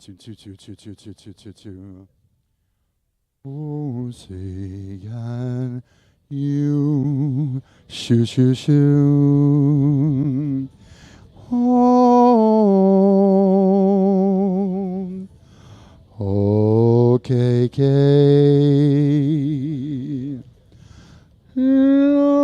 2. Oh, say can you shoo. Home. Okay. Long.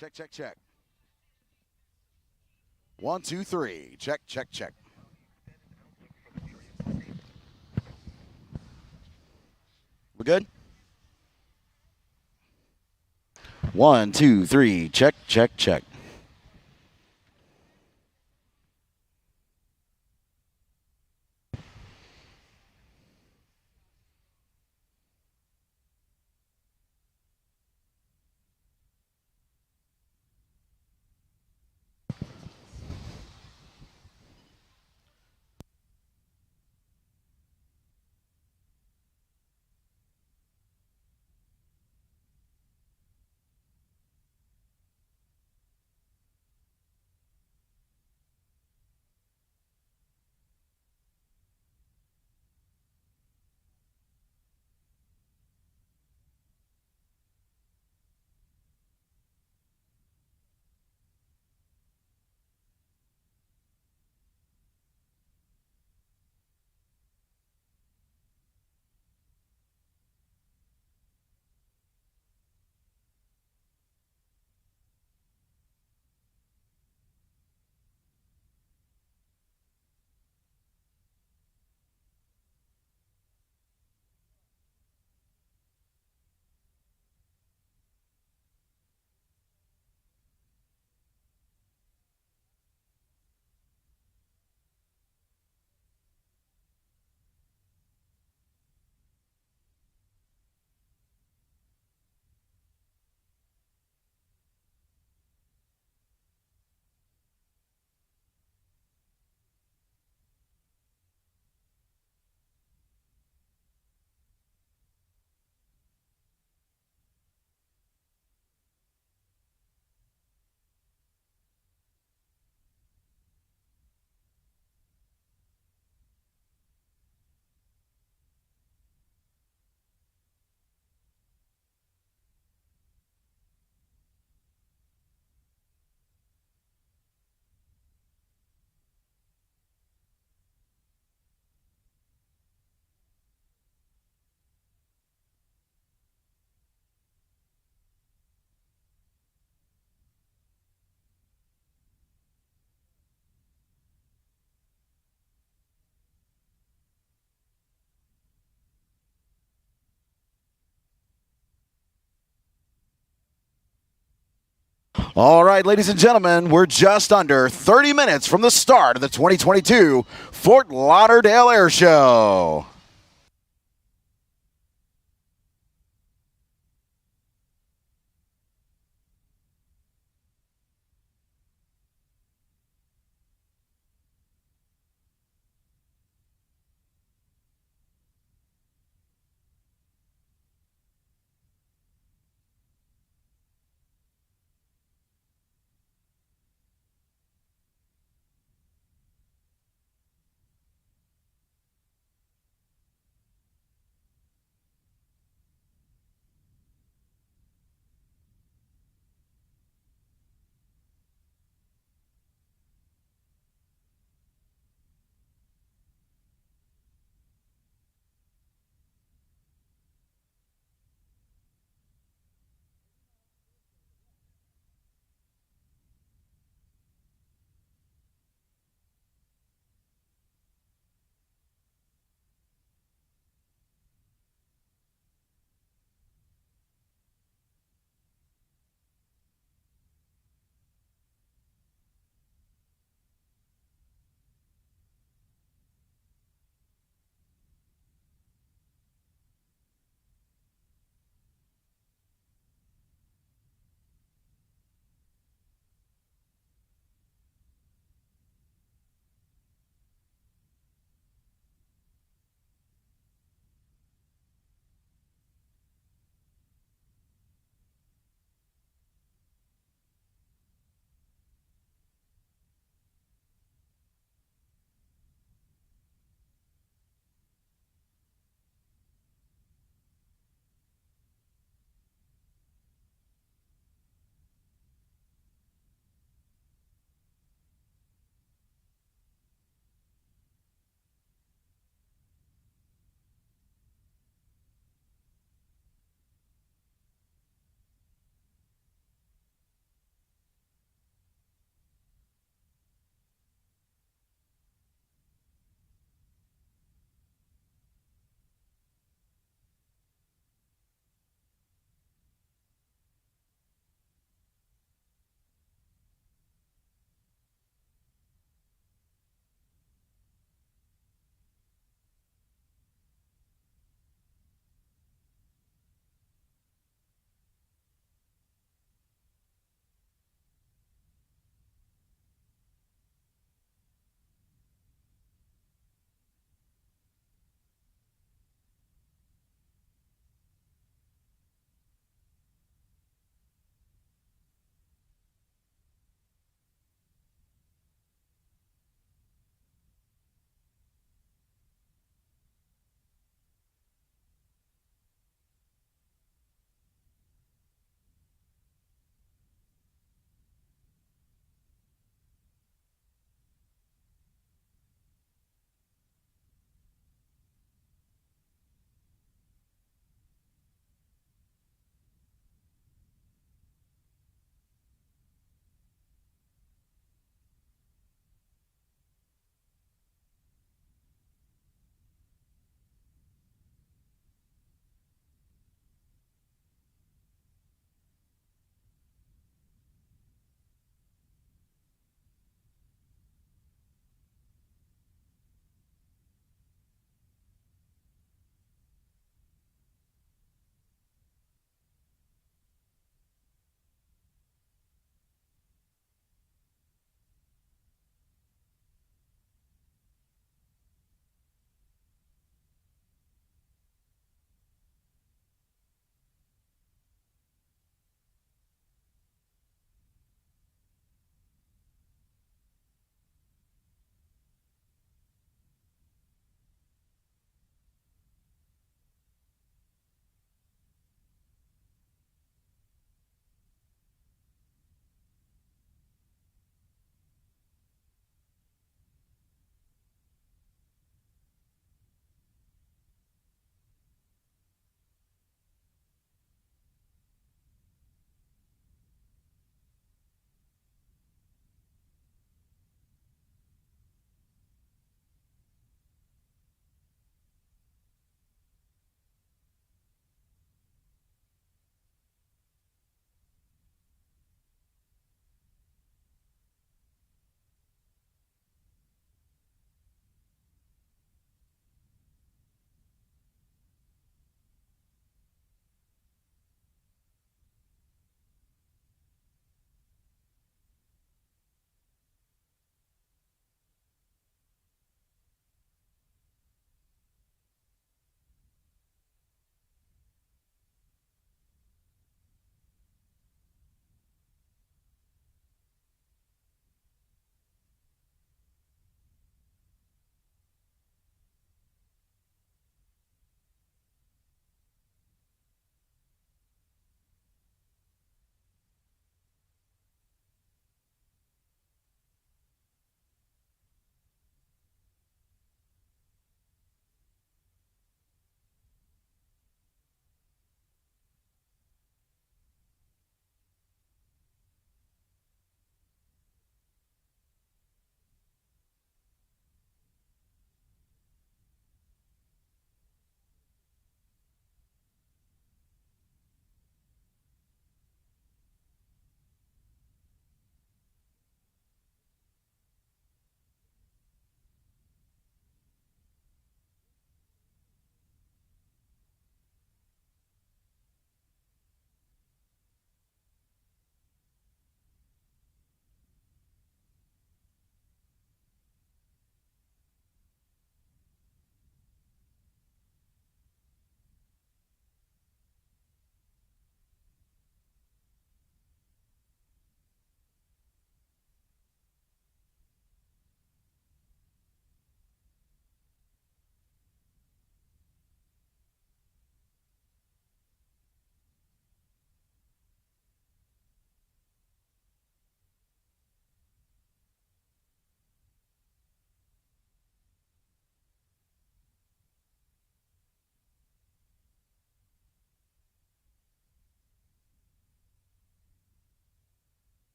Check, check, check. 1, 2, 3. Check, check, check. We good? 1, 2, 3. Check, check, check. All right, ladies and gentlemen, we're just under 30 minutes from the start of the 2022 Fort Lauderdale Air Show.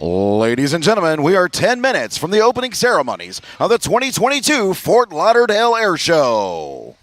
Ladies and gentlemen, we are 10 minutes from the opening ceremonies of the 2022 Fort Lauderdale Air Show.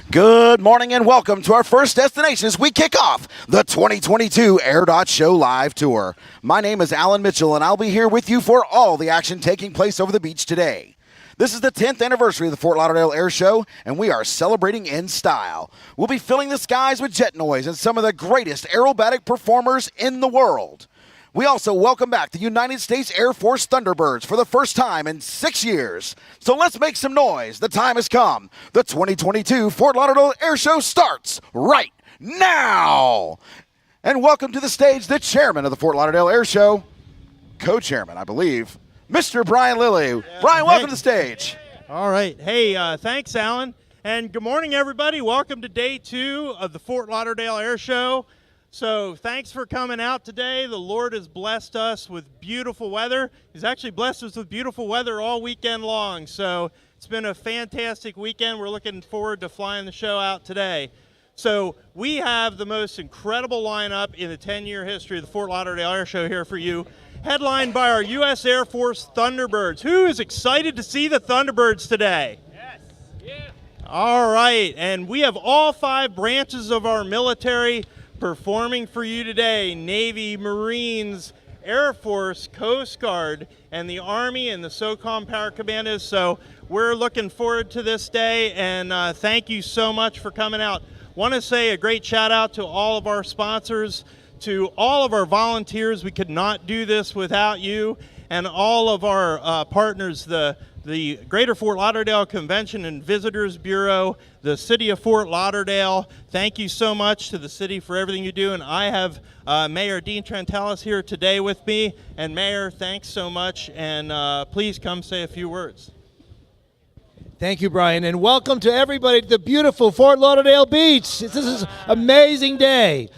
Good morning and welcome to our first destination as we kick off the 2022 Air Show Live Tour. My name is Alan Mitchell and I'll be here with you for all the action taking place over the beach today. This is the 10th anniversary of the Fort Lauderdale Air Show, and we are celebrating in style. We'll be filling the skies with jet noise and some of the greatest aerobatic performers in the world. We also welcome back the United States Air Force Thunderbirds for the first time in 6 years. So let's make some noise. The time has come. The 2022 Fort Lauderdale Air Show starts right now. And welcome to the stage the chairman of the Fort Lauderdale Air Show, co-chairman, I believe, Mr. Brian Lilly. Brian, welcome to the stage. All right. Hey, thanks, Alan. And good morning, everybody. Welcome to day 2 of the Fort Lauderdale Air Show. So thanks for coming out today. The Lord has blessed us with beautiful weather. He's actually blessed us with beautiful weather all weekend long. So it's been a fantastic weekend. We're looking forward to flying the show out today. So we have the most incredible lineup in the 10-year history of the Fort Lauderdale Air Show here for you, headlined by our U.S. Air Force Thunderbirds. Who is excited to see the Thunderbirds today? Yes. Yeah. All right. And we have all 5 branches of our military performing for you today: Navy, Marines, Air Force, Coast Guard, and the Army and the SOCOM Power Commandos. So we're looking forward to this day, and thank you so much for coming out. Want to say a great shout out to all of our sponsors, to all of our volunteers. We could not do this without you, and all of our partners, the Greater Fort Lauderdale Convention and Visitors Bureau, the City of Fort Lauderdale. Thank you so much to the city for everything you do. And I have Mayor Dean Trentalis here today with me. And Mayor, thanks so much. And please come say a few words. Thank you, Brian. And welcome to everybody to the beautiful Fort Lauderdale Beach. This is an amazing day.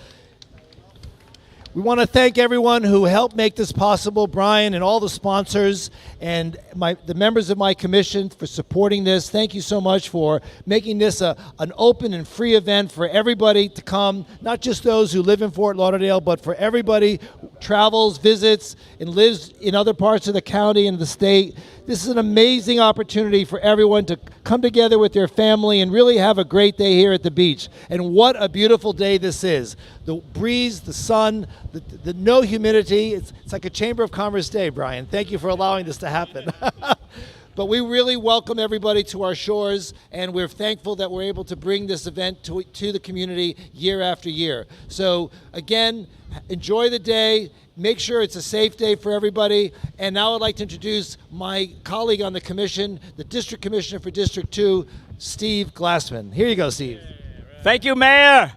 We want to thank everyone who helped make this possible, Brian and all the sponsors and the members of my commission for supporting this. Thank you so much for making this an open and free event for everybody to come, not just those who live in Fort Lauderdale, but for everybody who travels, visits, and lives in other parts of the county and the state. This is an amazing opportunity for everyone to come together with their family and really have a great day here at the beach. And what a beautiful day this is. The breeze, the sun, the no humidity. It's like a Chamber of Commerce day, Brian. Thank you for allowing this to happen. But we really welcome everybody to our shores, and we're thankful that we're able to bring this event to the community year after year. So again, enjoy the day. Make sure it's a safe day for everybody. And now I'd like to introduce my colleague on the commission, the District Commissioner for District 2, Steve Glassman. Here you go, Steve. Thank you, Mayor.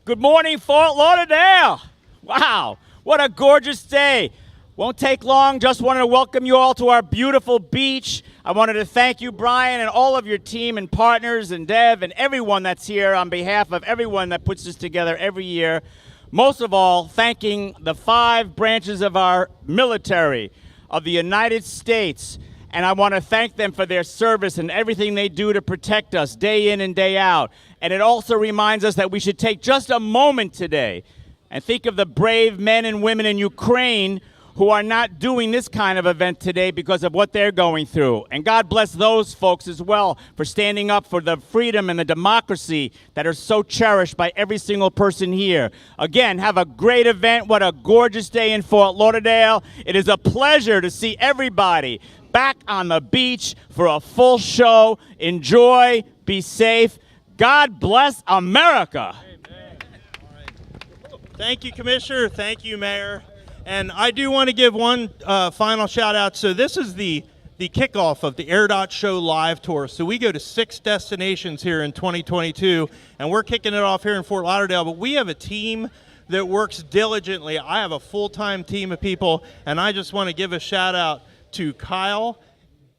Good morning, Fort Lauderdale. Wow, what a gorgeous day. Won't take long. Just wanted to welcome you all to our beautiful beach. I wanted to thank you, Brian, and all of your team and partners and Dev and everyone that's here on behalf of everyone that puts this together every year. Most of all, thanking the 5 branches of our military of the United States. And I want to thank them for their service and everything they do to protect us day in and day out. And it also reminds us that we should take just a moment today and think of the brave men and women in Ukraine who are not doing this kind of event today because of what they're going through. And God bless those folks as well for standing up for the freedom and the democracy that are so cherished by every single person here. Again, have a great event. What a gorgeous day in Fort Lauderdale. It is a pleasure to see everybody back on the beach for a full show. Enjoy, be safe. God bless America. Amen. All right. Thank you, Commissioner. Thank you, Mayor. And I do want to give one final shout out. So this is the kickoff of the Air Show Live Tour. So we go to 6 destinations here in 2022, and we're kicking it off here in Fort Lauderdale. But we have a team that works diligently. I have a full-time team of people, and I just want to give a shout out to Kyle,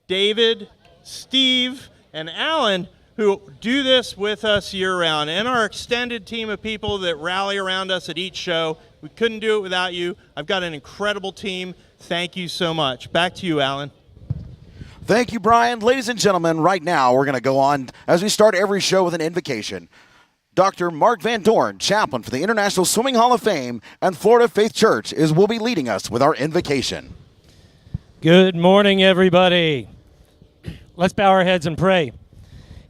David, Steve, and Alan, who do this with us year-round, and our extended team of people that rally around us at each show. We couldn't do it without you. I've got an incredible team. Thank you so much. Back to you, Alan. Thank you, Brian. Ladies and gentlemen, right now we're going to go on as we start every show with an invocation. Dr. Mark Van Dorn, chaplain for the International Swimming Hall of Fame and Florida Faith Church, will be leading us with our invocation. Good morning, everybody. Let's bow our heads and pray.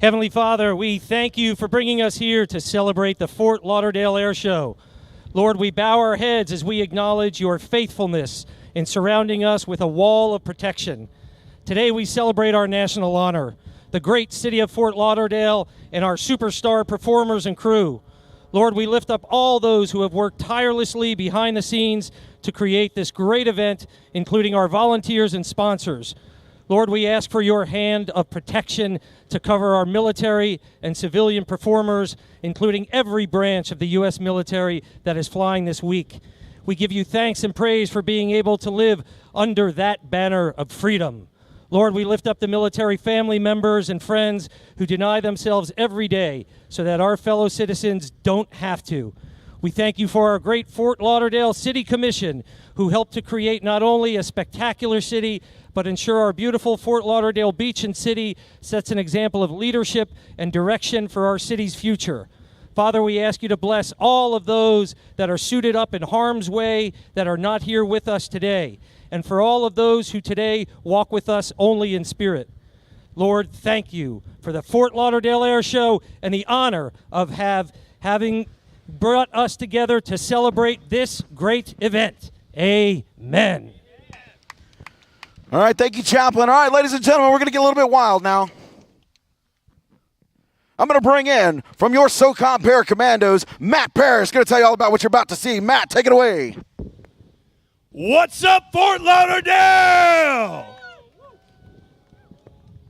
Heavenly Father, we thank you for bringing us here to celebrate the Fort Lauderdale Air Show. Lord, we bow our heads as we acknowledge your faithfulness in surrounding us with a wall of protection. Today we celebrate our national honor, the great city of Fort Lauderdale, and our superstar performers and crew. Lord, we lift up all those who have worked tirelessly behind the scenes to create this great event, including our volunteers and sponsors. Lord, we ask for your hand of protection to cover our military and civilian performers, including every branch of the U.S. military that is flying this week. We give you thanks and praise for being able to live under that banner of freedom. Lord, we lift up the military family members and friends who deny themselves every day so that our fellow citizens don't have to. We thank you for our great Fort Lauderdale City Commission, who helped to create not only a spectacular city, but ensure our beautiful Fort Lauderdale beach and city sets an example of leadership and direction for our city's future. Father, we ask you to bless all of those that are suited up in harm's way that are not here with us today, and for all of those who today walk with us only in spirit. Lord, thank you for the Fort Lauderdale Air Show and the honor of having brought us together to celebrate this great event. Amen. All right, thank you, Chaplain. All right, ladies and gentlemen, we're going to get a little bit wild now. I'm going to bring in, from your SOCOM Paracommandos, Matt Parrish. Going to tell you all about what you're about to see. Matt, take it away. What's up, Fort Lauderdale?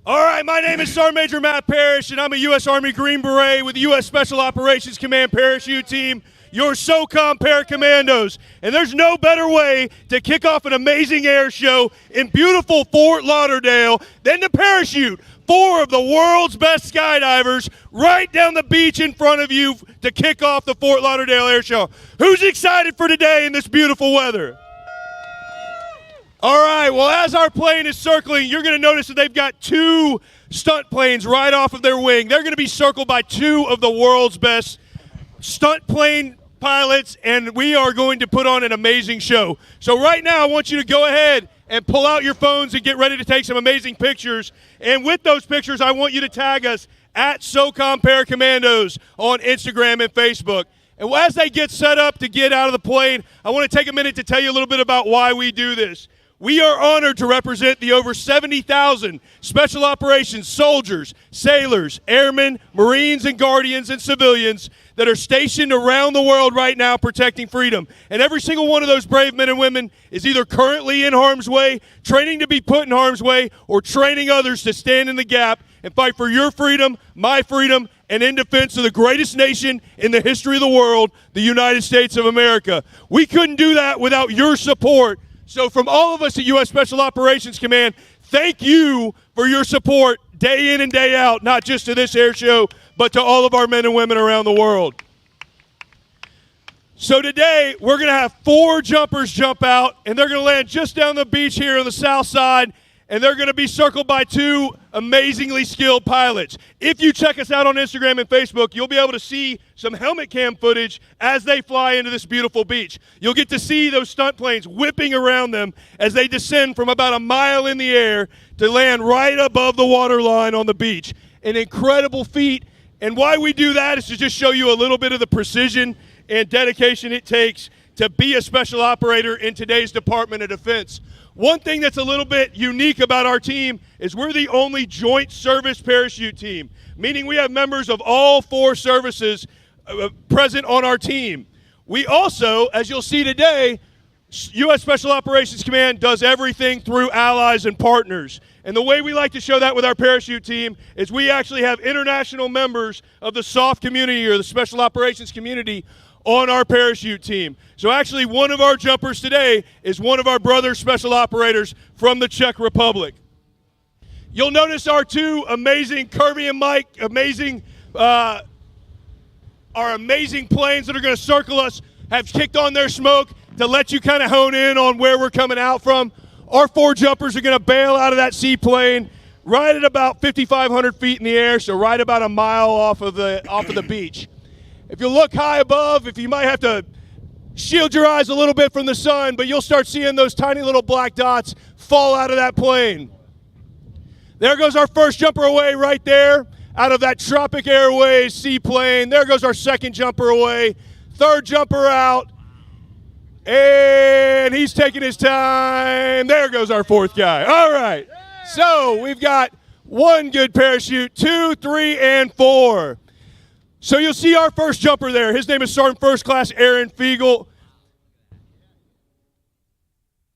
All right, my name is Sergeant Major Matt Parrish, and I'm a U.S. Army Green Beret with the U.S. Special Operations Command Parachute Team, your SOCOM Paracommandos. And there's no better way to kick off an amazing air show in beautiful Fort Lauderdale than to parachute 4 of the world's best skydivers right down the beach in front of you to kick off the Fort Lauderdale Air Show. Who's excited for today in this beautiful weather? All right, well, as our plane is circling, you're going to notice that they've got 2 stunt planes right off of their wing. They're going to be circled by 2 of the world's best stunt plane pilots, and we are going to put on an amazing show. So right now, I want you to go ahead and pull out your phones and get ready to take some amazing pictures. And with those pictures, I want you to tag us at SOCOM Paracommandos on Instagram and Facebook. And as they get set up to get out of the plane, I want to take a minute to tell you a little bit about why we do this. We are honored to represent the over 70,000 special operations soldiers, sailors, airmen, Marines, and Guardians and civilians that are stationed around the world right now protecting freedom. And every single one of those brave men and women is either currently in harm's way, training to be put in harm's way, or training others to stand in the gap and fight for your freedom, my freedom, and in defense of the greatest nation in the history of the world, the United States of America. We couldn't do that without your support. So from all of us at U.S. Special Operations Command, thank you for your support day in and day out, not just to this air show, but to all of our men and women around the world. So today, we're going to have 4 jumpers jump out, and they're going to land just down the beach here on the south side, and they're going to be circled by 2 amazingly skilled pilots. If you check us out on Instagram and Facebook, you'll be able to see some helmet cam footage as they fly into this beautiful beach. You'll get to see those stunt planes whipping around them as they descend from about a mile in the air to land right above the water line on the beach. An incredible feat, and why we do that is to just show you a little bit of the precision and dedication it takes to be a special operator in today's Department of Defense. One thing that's a little bit unique about our team is we're the only joint service parachute team, meaning we have members of all 4 services present on our team. We also, as you'll see today, U.S. Special Operations Command does everything through allies and partners. And the way we like to show that with our parachute team is we actually have international members of the SOF community or the Special Operations community on our parachute team. So actually one of our jumpers today is one of our brother special operators from the Czech Republic. You'll notice our 2 amazing, Kirby and Mike, our amazing planes that are going to circle us have kicked on their smoke to let you kind of hone in on where we're coming out from. Our 4 jumpers are going to bail out of that seaplane right at about 5,500 feet in the air, so right about a mile off of the beach. If you look high above, if you might have to shield your eyes a little bit from the sun, but you'll start seeing those tiny little black dots fall out of that plane. There goes our first jumper away right there. out of that Tropic Airways seaplane. There goes our second jumper away. Third jumper out. And he's taking his time. There goes our fourth guy. All right. So we've got 1 good parachute, 2, 3, and 4. So you'll see our first jumper there. His name is Sergeant First Class Aaron Fiegel.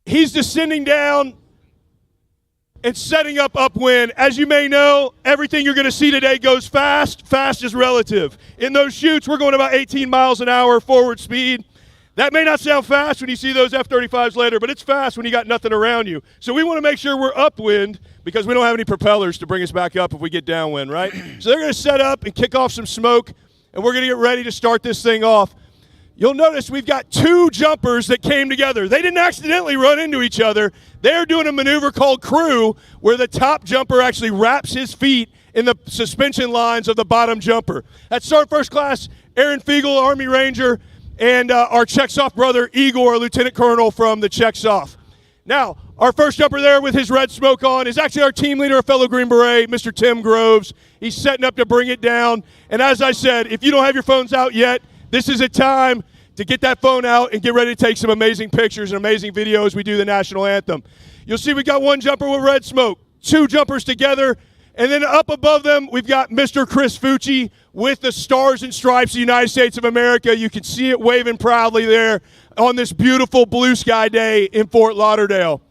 He's descending down and setting up upwind. As you may know, everything you're going to see today goes fast. Fast is relative. In those chutes, we're going about 18 miles an hour forward speed. That may not sound fast when you see those F-35s later, but it's fast when you got nothing around you. So we want to make sure we're upwind because we don't have any propellers to bring us back up if we get downwind, right? So they're going to set up and kick off some smoke, and we're going to get ready to start this thing off. You'll notice we've got 2 jumpers that came together. They didn't accidentally run into each other. They're doing a maneuver called crew, where the top jumper actually wraps his feet in the suspension lines of the bottom jumper. That's Sergeant First Class Aaron Fiegel, Army Ranger, and our Checks-Off brother, Igor, Lieutenant Colonel from the Checks-Off. Now, our first jumper there with his red smoke on is actually our team leader, a fellow Green Beret, Mr. Tim Groves. He's setting up to bring it down. And as I said, if you don't have your phones out yet, this is a time to get that phone out and get ready to take some amazing pictures and amazing videos as we do the national anthem. You'll see we got 1 jumper with red smoke, 2 jumpers together, and then up above them, we've got Mr. Chris Fucci with the Stars and Stripes of the United States of America. You can see it waving proudly there on this beautiful blue sky day in Fort Lauderdale.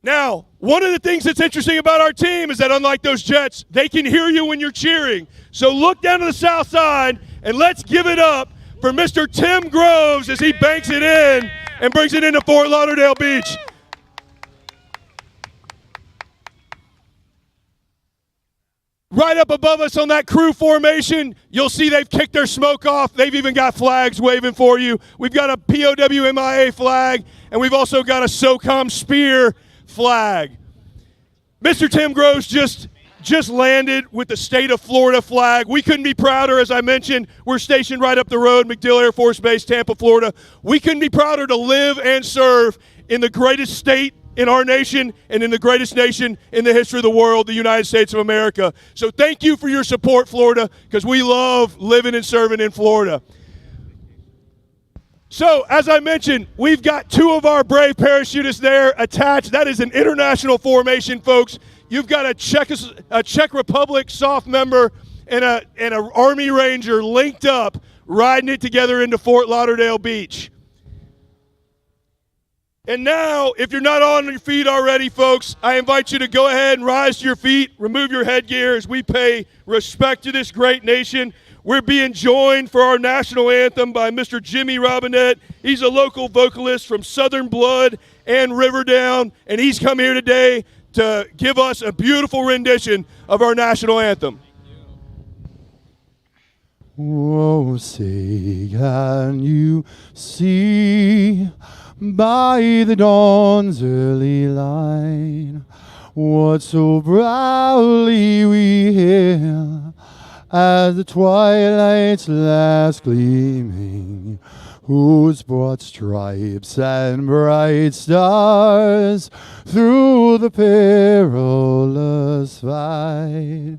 Now, one of the things that's interesting about our team is that unlike those jets, they can hear you when you're cheering. So look down to the south side, and let's give it up for Mr. Tim Groves as he banks it in and brings it into Fort Lauderdale Beach. Right up above us on that crew formation, you'll see they've kicked their smoke off. They've even got flags waving for you. We've got a POW MIA flag, and we've also got a SOCOM Spear flag. Mr. Tim Groves just landed with the state of Florida flag. We couldn't be prouder. As I mentioned, we're stationed right up the road, MacDill Air Force Base, Tampa, Florida. We couldn't be prouder to live and serve in the greatest state in our nation and in the greatest nation in the history of the world, the United States of America. So thank you for your support, Florida, because we love living and serving in Florida. So, as I mentioned, we've got 2 of our brave parachutists there attached. That is an international formation, folks. You've got a Czech Republic soft member and an Army Ranger linked up, riding it together into Fort Lauderdale Beach. And now, if you're not on your feet already, folks, I invite you to go ahead and rise to your feet, remove your headgear as we pay respect to this great nation. We're being joined for our national anthem by Mr. Jimmy Robinette. He's a local vocalist from Southern Blood and Riverdown, and he's come here today to give us a beautiful rendition of our national anthem. Oh, say can you see by the dawn's early light what so proudly we hail as the twilight's last gleaming, whose broad stripes and bright stars through the perilous fight.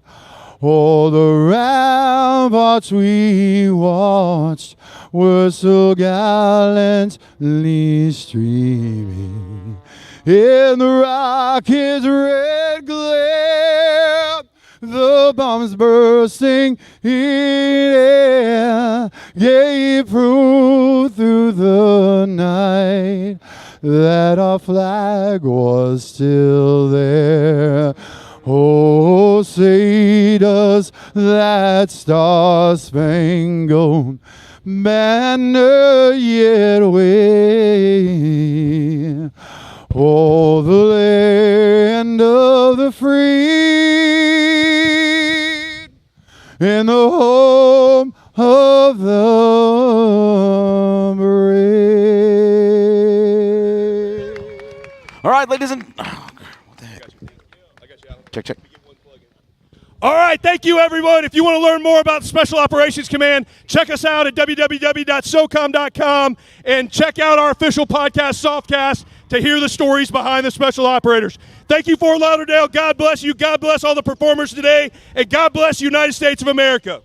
All the ramparts we watched were so gallantly streaming in the rocket's red glare. The bombs bursting in air gave proof through the night that our flag was still there. Oh, say does that star-spangled banner yet wave o'er the land of the free in the home of the brave. All right, ladies and... what the heck? Check. All right, thank you, everyone. If you want to learn more about Special Operations Command, check us out at www.socom.com and check out our official podcast, Softcast. to hear the stories behind the special operators. Thank you, Fort Lauderdale. God bless you. God bless all the performers today. And God bless the United States of America.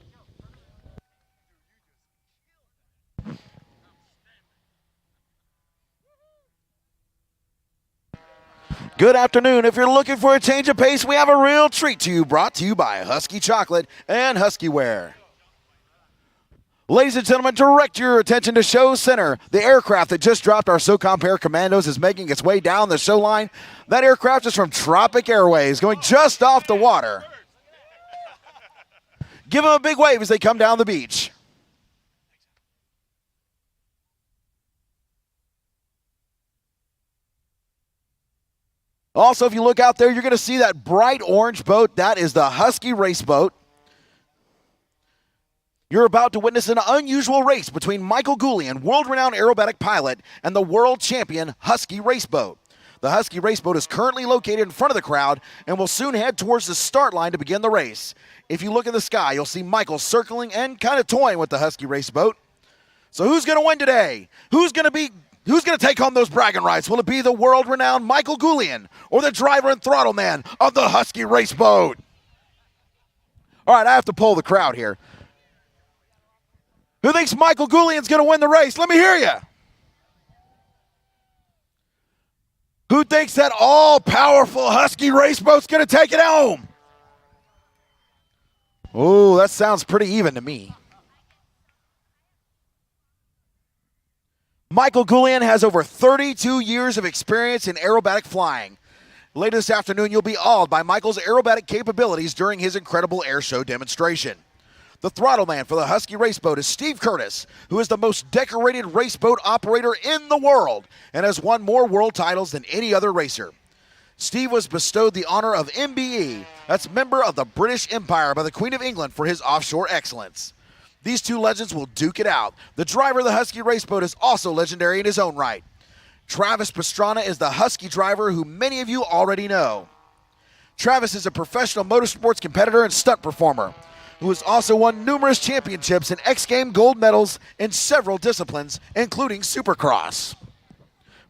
Good afternoon. If you're looking for a change of pace, we have a real treat to you, brought to you by Husky Chocolate and Husky Wear. Ladies and gentlemen, direct your attention to Show Center. The aircraft that just dropped our SOCOM Pair Commandos is making its way down the show line. That aircraft is from Tropic Airways, going just off the water. Give them a big wave as they come down the beach. Also, if you look out there, you're going to see that bright orange boat. That is the Husky race boat. You're about to witness an unusual race between Michael Goulian, world-renowned aerobatic pilot, and the world champion Husky race boat. The Husky race boat is currently located in front of the crowd and will soon head towards the start line to begin the race. If you look in the sky, you'll see Michael circling and kind of toying with the Husky race boat. So who's going to win today? Who's going to take home those bragging rights? Will it be the world-renowned Michael Goulian or the driver and throttle man of the Husky race boat? All right, I have to poll the crowd here. Who thinks Michael Goulian's going to win the race? Let me hear you. Who thinks that all-powerful Husky race boat's going to take it home? Oh, that sounds pretty even to me. Michael Goulian has over 32 years of experience in aerobatic flying. Later this afternoon, you'll be awed by Michael's aerobatic capabilities during his incredible air show demonstration. The throttle man for the Husky race boat is Steve Curtis, who is the most decorated race boat operator in the world and has won more world titles than any other racer. Steve was bestowed the honor of MBE, that's Member of the British Empire, by the Queen of England for his offshore excellence. These two legends will duke it out. The driver of the Husky race boat is also legendary in his own right. Travis Pastrana is the Husky driver who many of you already know. Travis is a professional motorsports competitor and stunt performer who has also won numerous championships and X Game gold medals in several disciplines, including Supercross,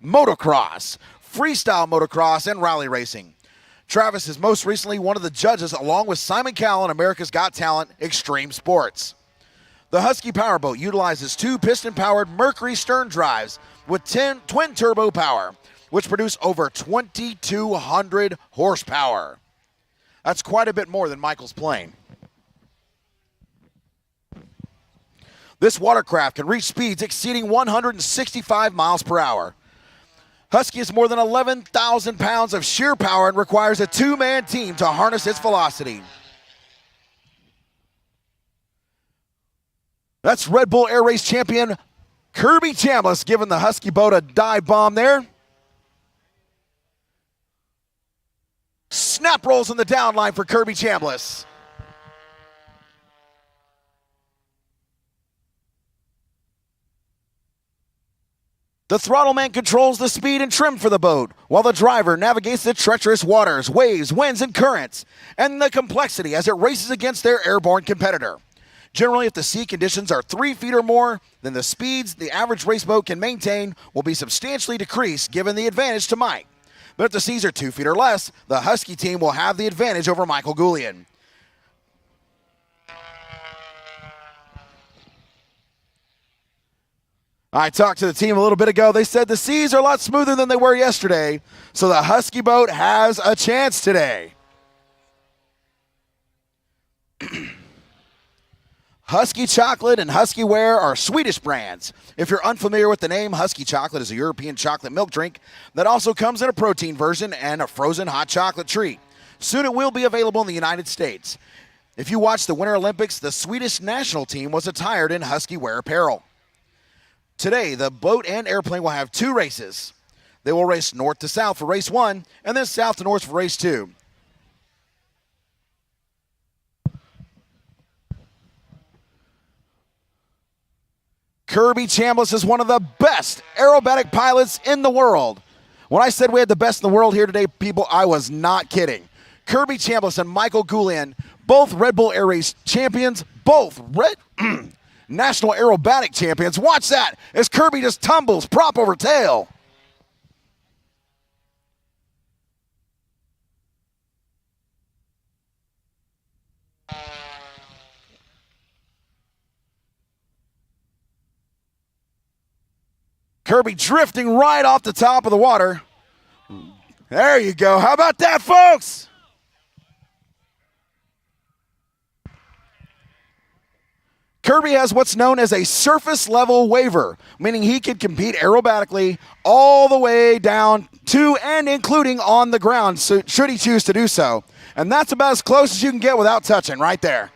motocross, freestyle motocross, and rally racing. Travis is most recently one of the judges along with Simon Cowell on America's Got Talent Extreme Sports. The Husky Powerboat utilizes two piston-powered Mercury stern drives with twin turbo power, which produce over 2,200 horsepower. That's quite a bit more than Michael's plane. This watercraft can reach speeds exceeding 165 miles per hour. Husky has more than 11,000 pounds of sheer power and requires a two-man team to harness its velocity. That's Red Bull Air Race champion Kirby Chambliss giving the Husky boat a dive bomb there. Snap rolls in the down line for Kirby Chambliss. The throttle man controls the speed and trim for the boat, while the driver navigates the treacherous waters, waves, winds, and currents, and the complexity as it races against their airborne competitor. Generally, if the sea conditions are 3 feet or more, then the speeds the average race boat can maintain will be substantially decreased, given the advantage to Mike. But if the seas are 2 feet or less, the Husky team will have the advantage over Michael Goulian. I talked to the team a little bit ago. They said the seas are a lot smoother than they were yesterday, so the Husky boat has a chance today. Husky Chocolate and Husky Wear are Swedish brands. If you're unfamiliar with the name, Husky Chocolate is a European chocolate milk drink that also comes in a protein version and a frozen hot chocolate treat. Soon it will be available in the United States. If you watch the Winter Olympics, the Swedish national team was attired in Husky Wear apparel. Today, the boat and airplane will have 2 races. They will race north to south for race 1 and then south to north for race 2. Kirby Chambliss is one of the best aerobatic pilots in the world. When I said we had the best in the world here today, people, I was not kidding. Kirby Chambliss and Michael Goulian, both Red Bull Air Race champions, both national aerobatic champions. Watch that as Kirby just tumbles prop over tail. Kirby drifting right off the top of the water. There you go. How about that, folks? Kirby has what's known as a surface level waiver, meaning he can compete aerobatically all the way down to and including on the ground, so should he choose to do so. And that's about as close as you can get without touching right there.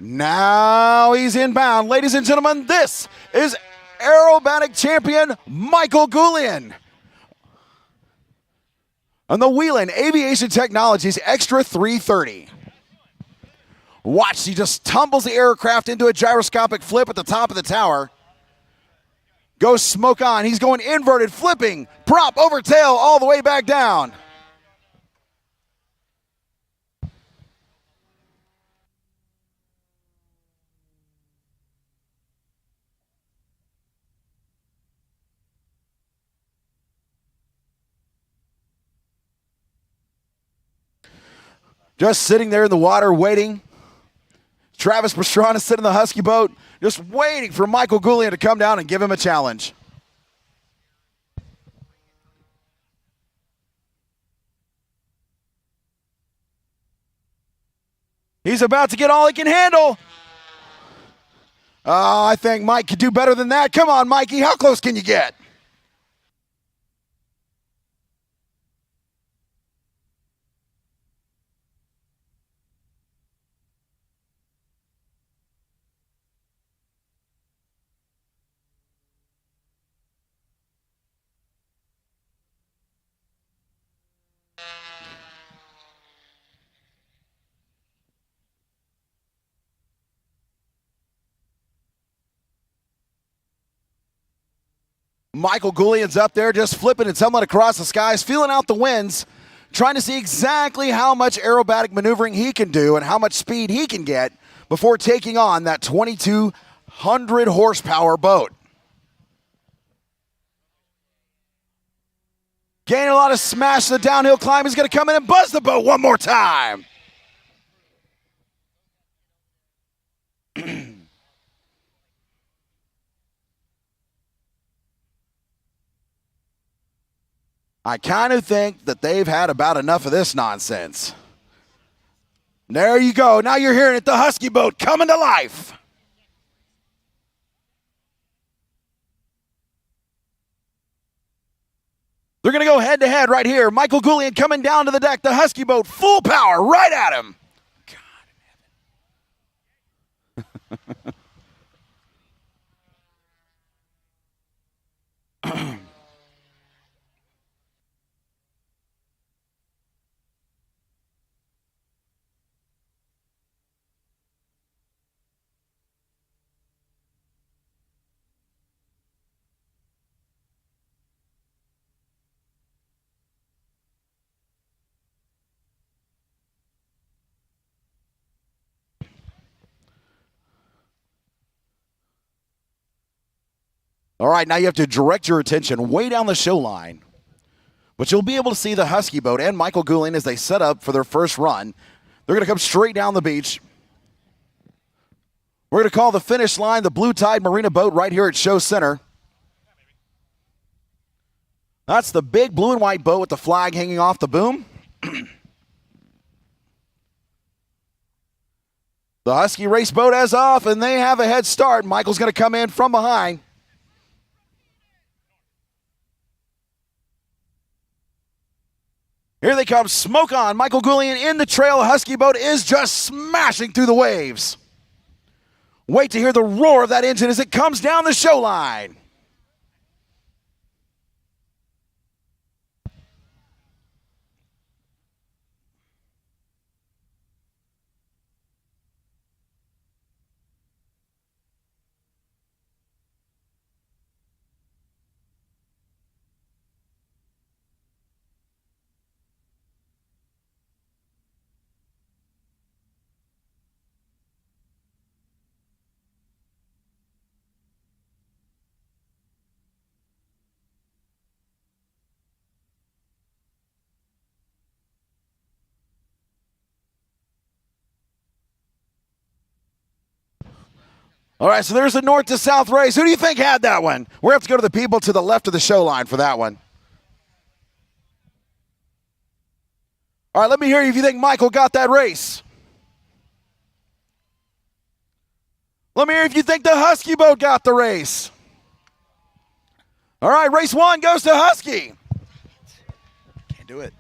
Now he's inbound. Ladies and gentlemen, this is aerobatic champion Michael Goulian. On the Wheeling Aviation Technologies Extra 330. Watch, he just tumbles the aircraft into a gyroscopic flip at the top of the tower. Goes smoke on. He's going inverted, flipping, prop over tail all the way back down. Just sitting there in the water waiting. Travis Pastrana sitting in the Husky boat, just waiting for Michael Goulian to come down and give him a challenge. He's about to get all he can handle. Oh, I think Mike could do better than that. Come on, Mikey, how close can you get? Michael Goulian's up there just flipping and tumbling across the skies, feeling out the winds, trying to see exactly how much aerobatic maneuvering he can do and how much speed he can get before taking on that 2,200 horsepower boat. Gaining a lot of smash to the downhill climb. He's going to come in and buzz the boat one more time. I kind of think that they've had about enough of this nonsense. There you go. Now you're hearing it, the Husky boat coming to life. They're going to go head-to-head right here. Michael Goulian coming down to the deck, the Husky boat, full power, right at him. God. All right, now you have to direct your attention way down the show line. But you'll be able to see the Husky boat and Michael Goulian as they set up for their first run. They're going to come straight down the beach. We're going to call the finish line the Blue Tide Marina boat right here at Show Center. That's the big blue and white boat with the flag hanging off the boom. The Husky race boat has off, and they have a head start. Michael's going to come in from behind. Here they come, smoke on. Michael Goulian in the trail. The Husky boat is just smashing through the waves. Wait to hear the roar of that engine as it comes down the show line. All right, so there's a north to south race. Who do you think had that one? We're going to have to go to the people to the left of the show line for that one. All right, let me hear you if you think Michael got that race. Let me hear if you think the Husky boat got the race. All right, race 1 goes to Husky. Can't do it.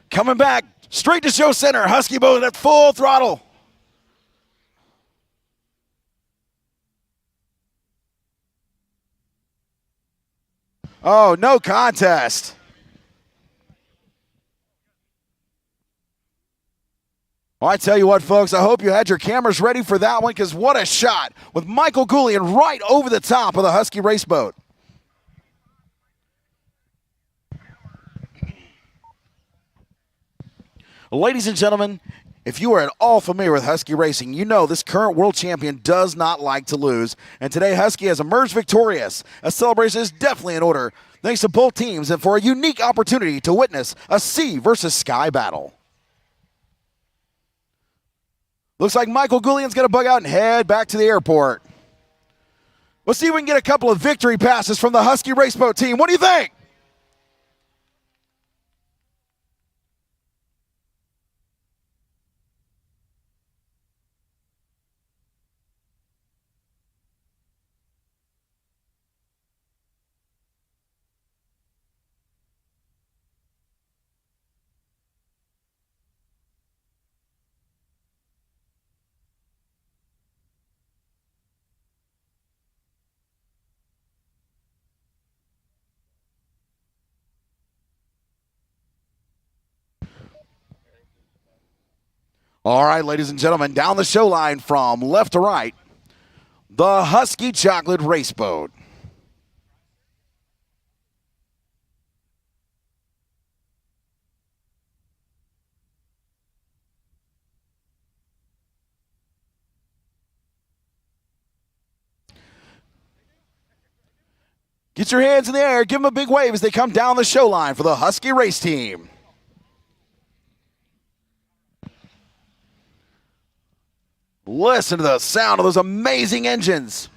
Coming back, straight to show center. Husky boat at full throttle. Oh, no contest. Well, I tell you what, folks, I hope you had your cameras ready for that one, because what a shot with Michael Goulian right over the top of the Husky race boat. Ladies and gentlemen, if you are at all familiar with Husky racing, you know this current world champion does not like to lose. And today, Husky has emerged victorious. A celebration is definitely in order, thanks to both teams, and for a unique opportunity to witness a sea versus sky battle. Looks like Michael Goulian's going to bug out and head back to the airport. We'll see if we can get a couple of victory passes from the Husky raceboat team. What do you think? All right, ladies and gentlemen, down the show line from left to right, the Husky Chocolate Race Boat. Get your hands in the air, give them a big wave as they come down the show line for the Husky race team. Listen to the sound of those amazing engines.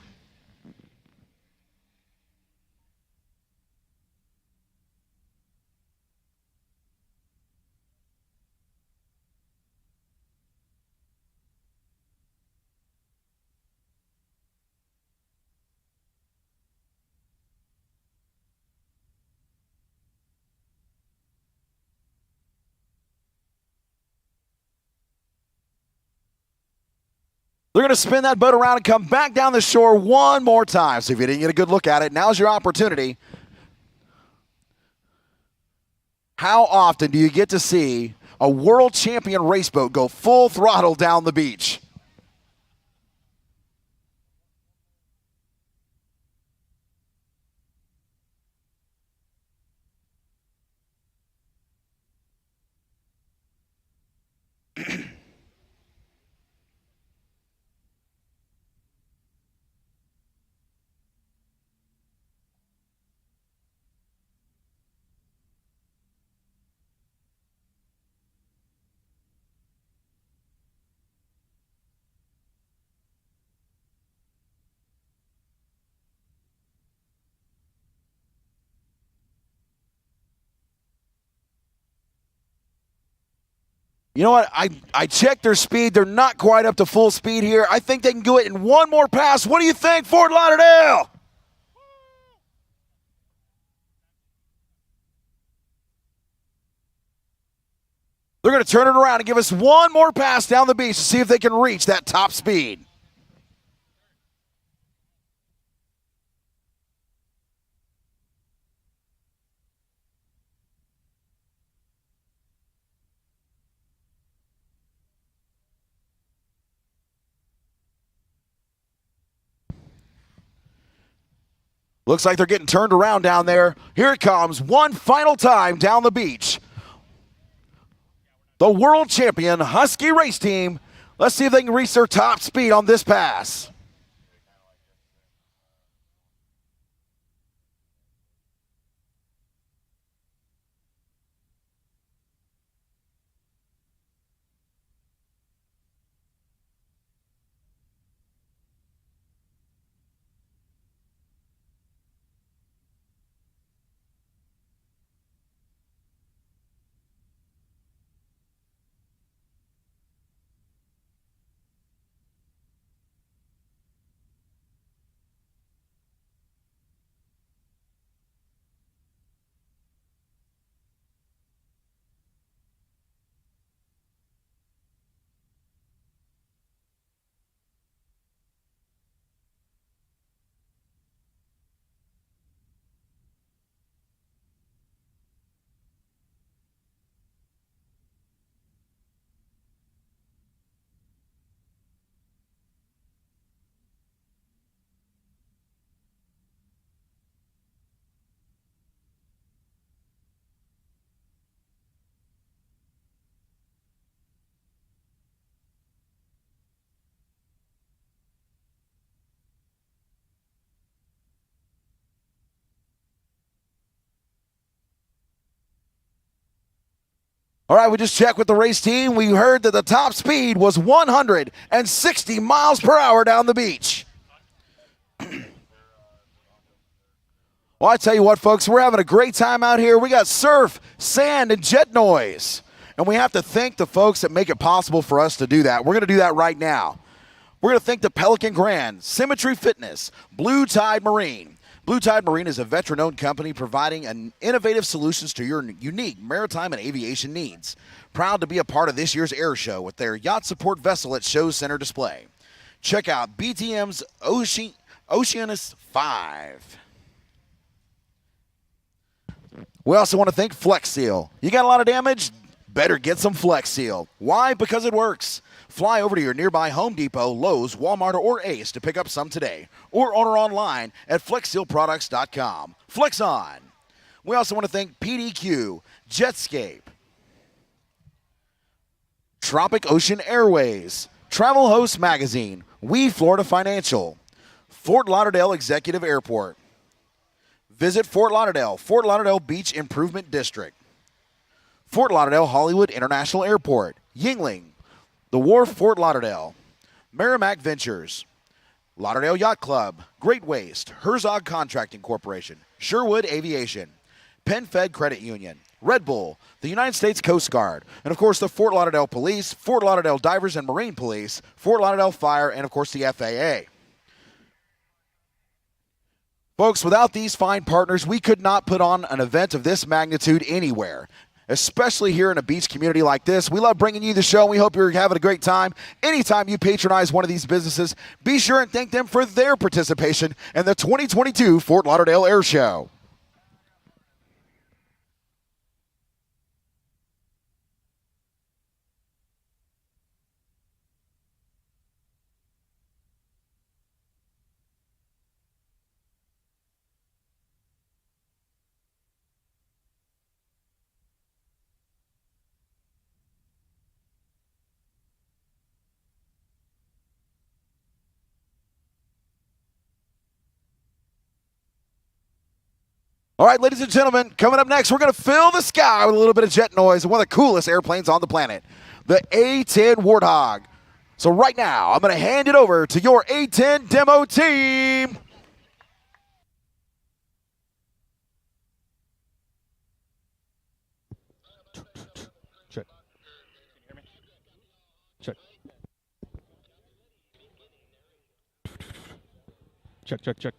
They're going to spin that boat around and come back down the shore one more time. So if you didn't get a good look at it, now's your opportunity. How often do you get to see a world champion race boat go full throttle down the beach? You know what? I checked their speed. They're not quite up to full speed here. I think they can do it in one more pass. What do you think, Fort Lauderdale? They're going to turn it around and give us one more pass down the beach to see if they can reach that top speed. Looks like they're getting turned around down there. Here it comes, one final time down the beach. The world champion Husky race team. Let's see if they can reach their top speed on this pass. All right, we just checked with the race team. We heard that the top speed was 160 miles per hour down the beach. Well, I tell you what, folks, we're having a great time out here. We got surf, sand, and jet noise. And we have to thank the folks that make it possible for us to do that. We're going to do that right now. We're going to thank the Pelican Grand, Symmetry Fitness, Blue Tide Marine. Blue Tide Marine is a veteran-owned company providing an innovative solutions to your unique maritime and aviation needs. Proud to be a part of this year's air show with their yacht support vessel at Show Center display. Check out BTM's Oceanus 5. We also want to thank Flex Seal. You got a lot of damage? Better get some Flex Seal. Why? Because it works. Fly over to your nearby Home Depot, Lowe's, Walmart, or Ace to pick up some today. Or order online at FlexSealProducts.com. Flex on. We also want to thank PDQ, Jetscape, Tropic Ocean Airways, Travel Host Magazine, We Florida Financial, Fort Lauderdale Executive Airport. Visit Fort Lauderdale Beach Improvement District, Fort Lauderdale Hollywood International Airport, Yingling, The Wharf Fort Lauderdale, Merrimack Ventures, Lauderdale Yacht Club, Great Waste, Herzog Contracting Corporation, Sherwood Aviation, PenFed Credit Union, Red Bull, the United States Coast Guard, and of course the Fort Lauderdale Police, Fort Lauderdale Divers and Marine Police, Fort Lauderdale Fire, and of course the FAA. Folks, without these fine partners, we could not put on an event of this magnitude anywhere, especially here in a beach community like this. We love bringing you the show, and we hope you're having a great time. Anytime you patronize one of these businesses, be sure and thank them for their participation in the 2022 Fort Lauderdale Air Show. All right, ladies and gentlemen, coming up next, we're going to fill the sky with a little bit of jet noise and one of the coolest airplanes on the planet, the A-10 Warthog. So right now, I'm going to hand it over to your A-10 demo team. Check. Check. Check, check, check.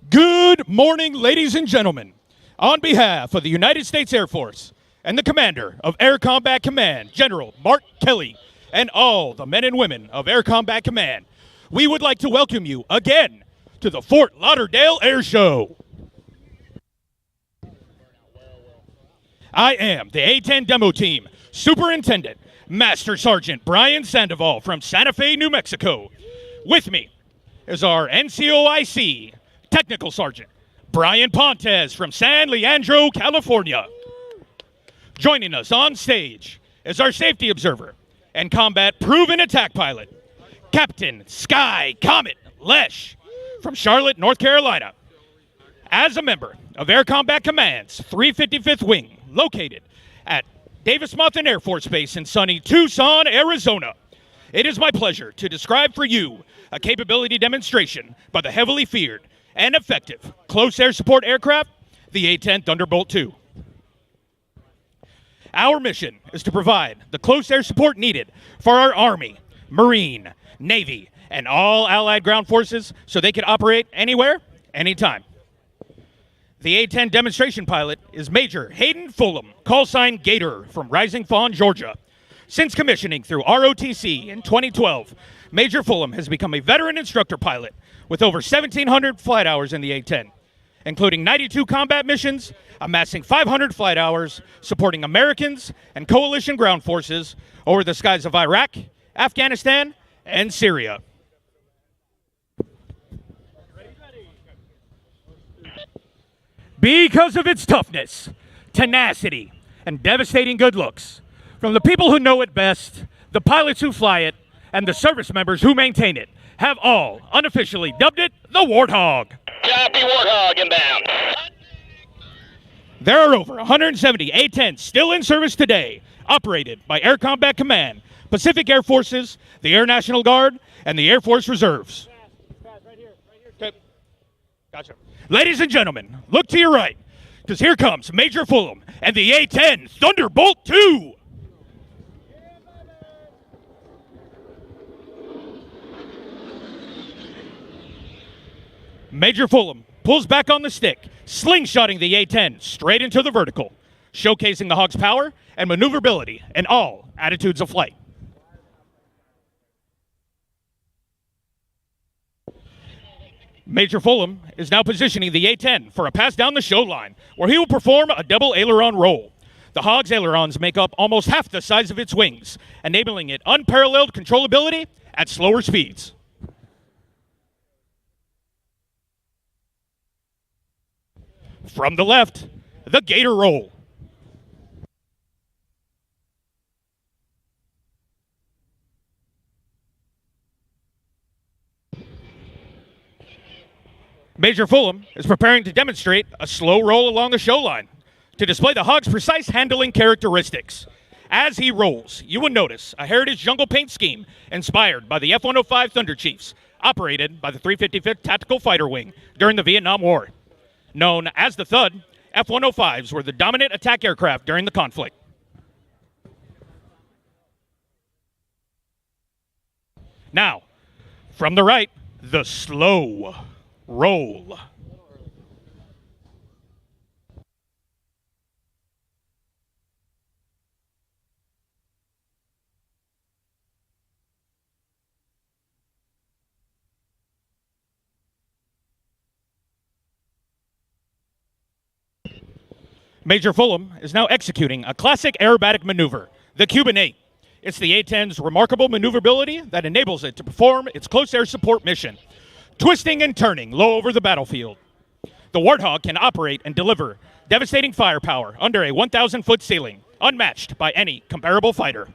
Good morning, ladies and gentlemen. On behalf of the United States Air Force and the Commander of Air Combat Command, General Mark Kelly, and all the men and women of Air Combat Command, we would like to welcome you again to the Fort Lauderdale Air Show. I am the A-10 Demo Team Superintendent, Master Sergeant Brian Sandoval from Santa Fe, New Mexico. With me is our NCOIC Technical Sergeant Brian Pontes from San Leandro, California. Joining us on stage is our safety observer and combat proven attack pilot, Captain Sky Comet Lesh from Charlotte, North Carolina. As a member of Air Combat Command's 355th Wing, located at Davis-Monthan Air Force Base in sunny Tucson, Arizona, it is my pleasure to describe for you a capability demonstration by the heavily feared and effective close air support aircraft, the A-10 Thunderbolt II. Our mission is to provide the close air support needed for our Army, Marine, Navy, and all allied ground forces so they can operate anywhere, anytime. The A-10 demonstration pilot is Major Hayden Fulham, call sign Gator, from Rising Fawn, Georgia. Since commissioning through ROTC in 2012, Major Fulham has become a veteran instructor pilot with over 1,700 flight hours in the A-10, including 92 combat missions, amassing 500 flight hours, supporting Americans and coalition ground forces over the skies of Iraq, Afghanistan, and Syria. Because of its toughness, tenacity, and devastating good looks. From the people who know it best, the pilots who fly it, and the service members who maintain it, have all unofficially dubbed it the Warthog. Copy, Warthog inbound. There are over 170 A-10s still in service today, operated by Air Combat Command, Pacific Air Forces, the Air National Guard, and the Air Force Reserves. Okay. Gotcha. Ladies and gentlemen, look to your right, because here comes Major Fulham and the A-10 Thunderbolt 2. Major Fulham pulls back on the stick, slingshotting the A-10 straight into the vertical, showcasing the Hawk's power and maneuverability in all attitudes of flight. Major Fulham is now positioning the A-10 for a pass down the show line, where he will perform a double aileron roll. The Hog's ailerons make up almost half the size of its wings, enabling it unparalleled controllability at slower speeds. From the left, the Gator roll. Major Fulham is preparing to demonstrate a slow roll along the show line to display the Hog's precise handling characteristics. As he rolls, you will notice a heritage jungle paint scheme inspired by the F-105 Thunder Chiefs, operated by the 355th Tactical Fighter Wing during the Vietnam War. Known as the Thud, F-105s were the dominant attack aircraft during the conflict. Now, from the right, the slow roll. Major Fulham is now executing a classic aerobatic maneuver, the Cuban 8. It's the A-10's remarkable maneuverability that enables it to perform its close air support mission, twisting and turning low over the battlefield. The Warthog can operate and deliver devastating firepower under a 1,000-foot ceiling, unmatched by any comparable fighter.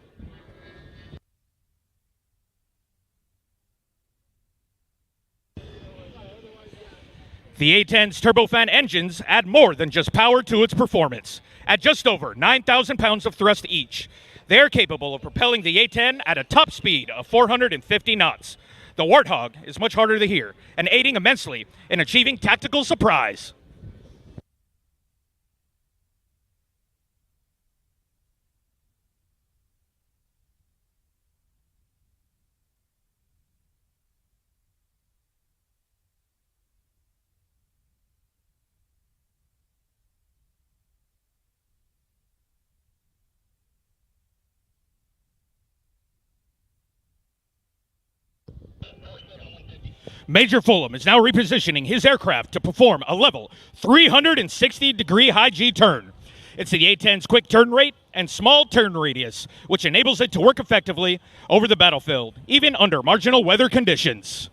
The A-10's turbofan engines add more than just power to its performance. At just over 9,000 pounds of thrust each, they are capable of propelling the A-10 at a top speed of 450 knots. The Warthog is much harder to hear and aiding immensely in achieving tactical surprise. Major Fulham is now repositioning his aircraft to perform a level 360-degree high G turn. It's the A-10's quick turn rate and small turn radius, which enables it to work effectively over the battlefield, even under marginal weather conditions.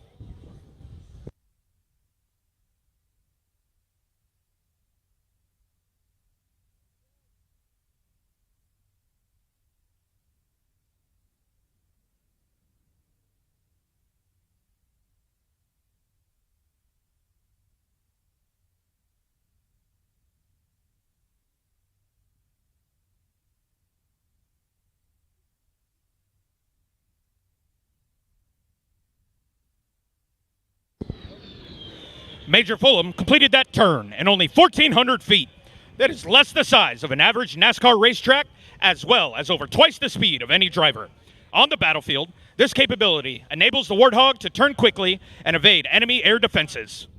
Major Fulham completed that turn in only 1,400 feet. That is less the size of an average NASCAR racetrack, as well as over twice the speed of any driver. On the battlefield, this capability enables the Warthog to turn quickly and evade enemy air defenses.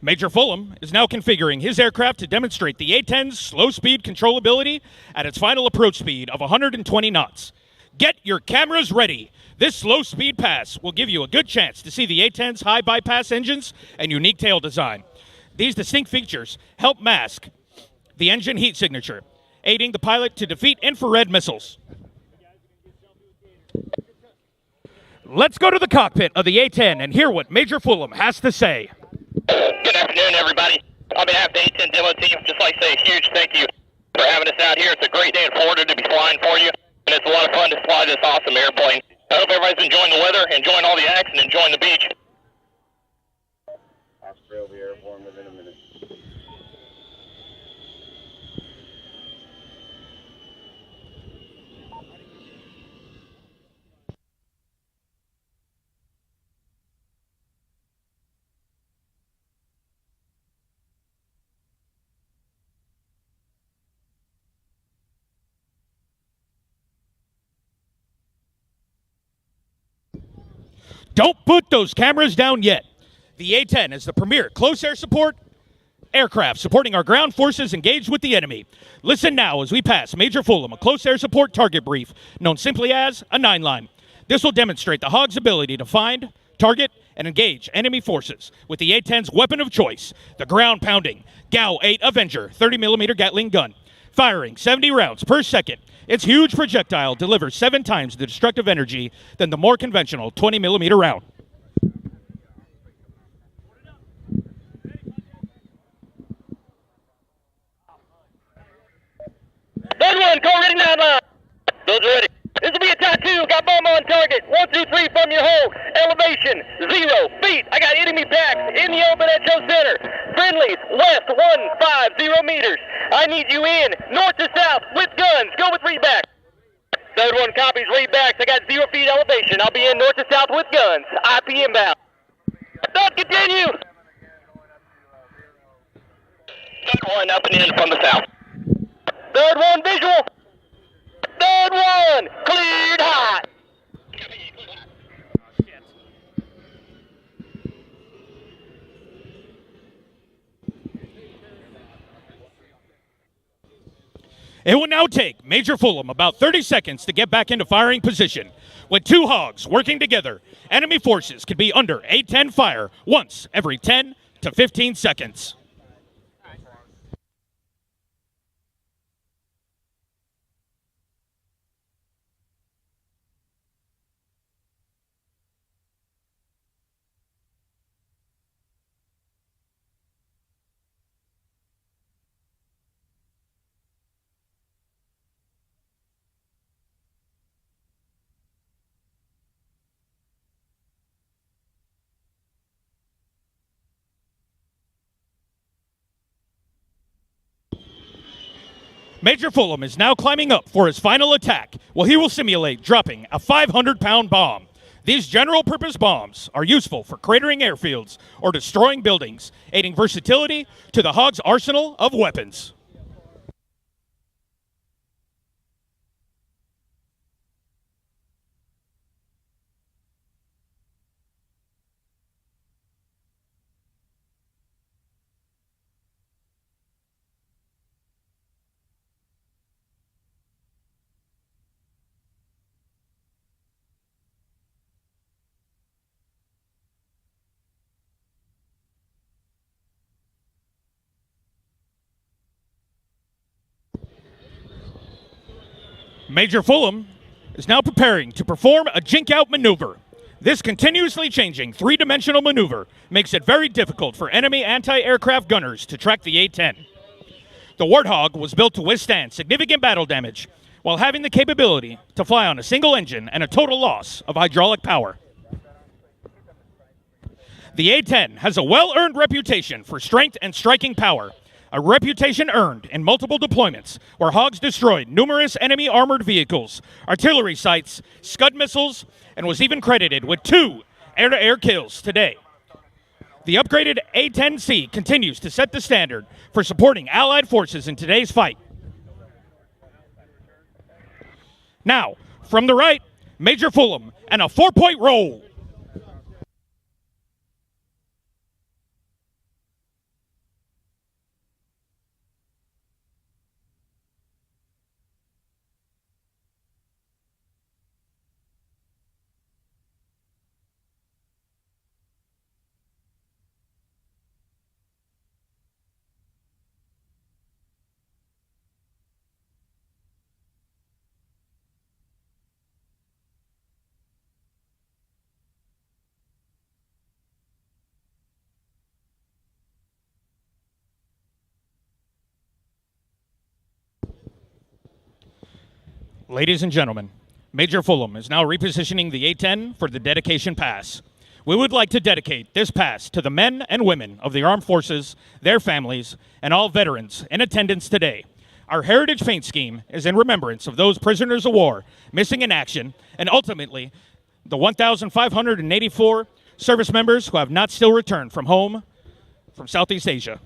Major Fulham is now configuring his aircraft to demonstrate the A-10's slow speed controllability at its final approach speed of 120 knots. Get your cameras ready. This slow speed pass will give you a good chance to see the A-10's high bypass engines and unique tail design. These distinct features help mask the engine heat signature, aiding the pilot to defeat infrared missiles. Let's go to the cockpit of the A-10 and hear what Major Fulham has to say. Good afternoon, everybody. On behalf of the A-10 demo team, just like to say a huge thank you for having us out here. It's a great day in Florida to be flying for you, and it's a lot of fun to fly this awesome airplane. I hope everybody's enjoying the weather, enjoying all the action, enjoying the beach. Osprey will be airborne within a minute. Don't put those cameras down yet. The A-10 is the premier close air support aircraft supporting our ground forces engaged with the enemy. Listen now as we pass Major Fulham, a close air support target brief, known simply as a 9-line. This will demonstrate the Hog's ability to find, target, and engage enemy forces with the A-10's weapon of choice, the ground-pounding GAU-8 Avenger 30mm Gatling gun. Firing 70 rounds per second, its huge projectile delivers 7 times the destructive energy than the more conventional 20mm round. Third one, call ready 9-line. Those are ready. This will be attack 2. Got bomb on target. 1, 2, 3 from your hole. Elevation 0 feet. I got enemy packs in the open at show center. Friendlies west 150 meters. I need you in north to south with guns. Go with readback. Third one copies readbacks. I got 0 feet elevation. I'll be in north to south with guns. IP inbound. Third, continue. Third one up and in from the south. Third one visual. Third one cleared hot. It will now take Major Fulham about 30 seconds to get back into firing position. With 2 Hogs working together, enemy forces can be under A-10 fire once every 10 to 15 seconds. Major Fulham is now climbing up for his final attack, where he will simulate dropping a 500-pound bomb. These general-purpose bombs are useful for cratering airfields or destroying buildings, adding versatility to the Hog's arsenal of weapons. Major Fulham is now preparing to perform a jink-out maneuver. This continuously changing 3-dimensional maneuver makes it very difficult for enemy anti-aircraft gunners to track the A-10. The Warthog was built to withstand significant battle damage while having the capability to fly on a single engine and a total loss of hydraulic power. The A-10 has a well-earned reputation for strength and striking power, a reputation earned in multiple deployments where Hogs destroyed numerous enemy armored vehicles, artillery sites, Scud missiles, and was even credited with 2 air-to-air kills today. The upgraded A-10C continues to set the standard for supporting Allied forces in today's fight. Now, from the right, Major Fulham and a 4-point roll. Ladies and gentlemen, Major Fulham is now repositioning the A-10 for the dedication pass. We would like to dedicate this pass to the men and women of the armed forces, their families, and all veterans in attendance today. Our Heritage Paint Scheme is in remembrance of those prisoners of war missing in action, and ultimately the 1,584 service members who have not still returned from home from Southeast Asia.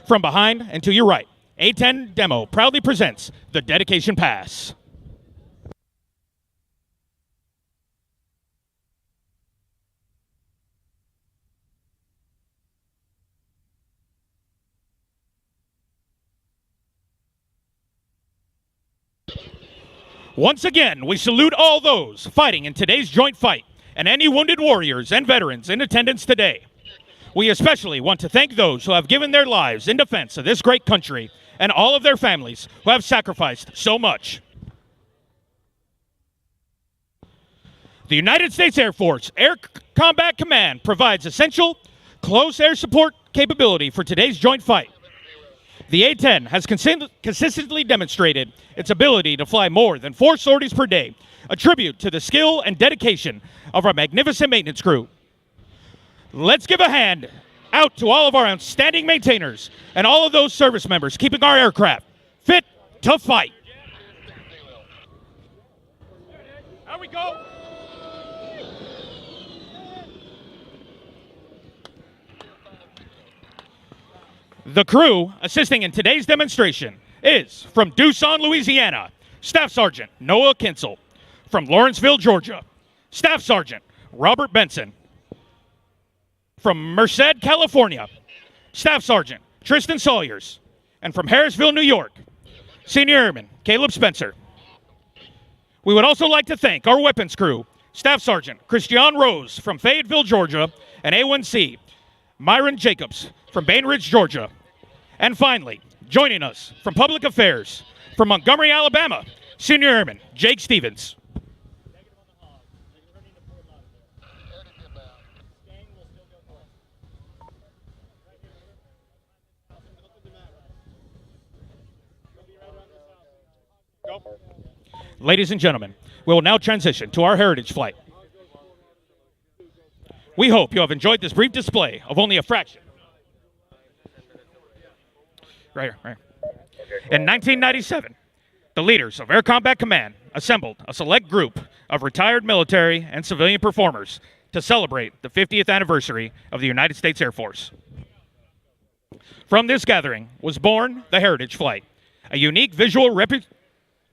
From behind and to your right, A-10 Demo proudly presents the Dedication Pass. Once again, we salute all those fighting in today's joint fight and any wounded warriors and veterans in attendance today. We especially want to thank those who have given their lives in defense of this great country and all of their families who have sacrificed so much. The United States Air Force Air Combat Command provides essential close air support capability for today's joint fight. The A-10 has consistently demonstrated its ability to fly more than 4 sorties per day, a tribute to the skill and dedication of our magnificent maintenance crew. Let's give a hand out to all of our outstanding maintainers and all of those service members keeping our aircraft fit to fight. There we go. The crew assisting in today's demonstration is from Doosan, Louisiana, Staff Sergeant Noah Kinsel. From Lawrenceville, Georgia, Staff Sergeant Robert Benson. From Merced, California, Staff Sergeant Tristan Sawyers. And from Harrisville, New York, Senior Airman Caleb Spencer. We would also like to thank our weapons crew, Staff Sergeant Christian Rose from Fayetteville, Georgia, and A1C Myron Jacobs from Bainbridge, Georgia. And finally, joining us from Public Affairs, from Montgomery, Alabama, Senior Airman Jake Stevens. Ladies and gentlemen, we will now transition to our heritage flight. We hope you have enjoyed this brief display of only a fraction. Right here. In 1997, the leaders of Air Combat Command assembled a select group of retired military and civilian performers to celebrate the 50th anniversary of the United States Air Force. From this gathering was born the Heritage Flight, a unique visual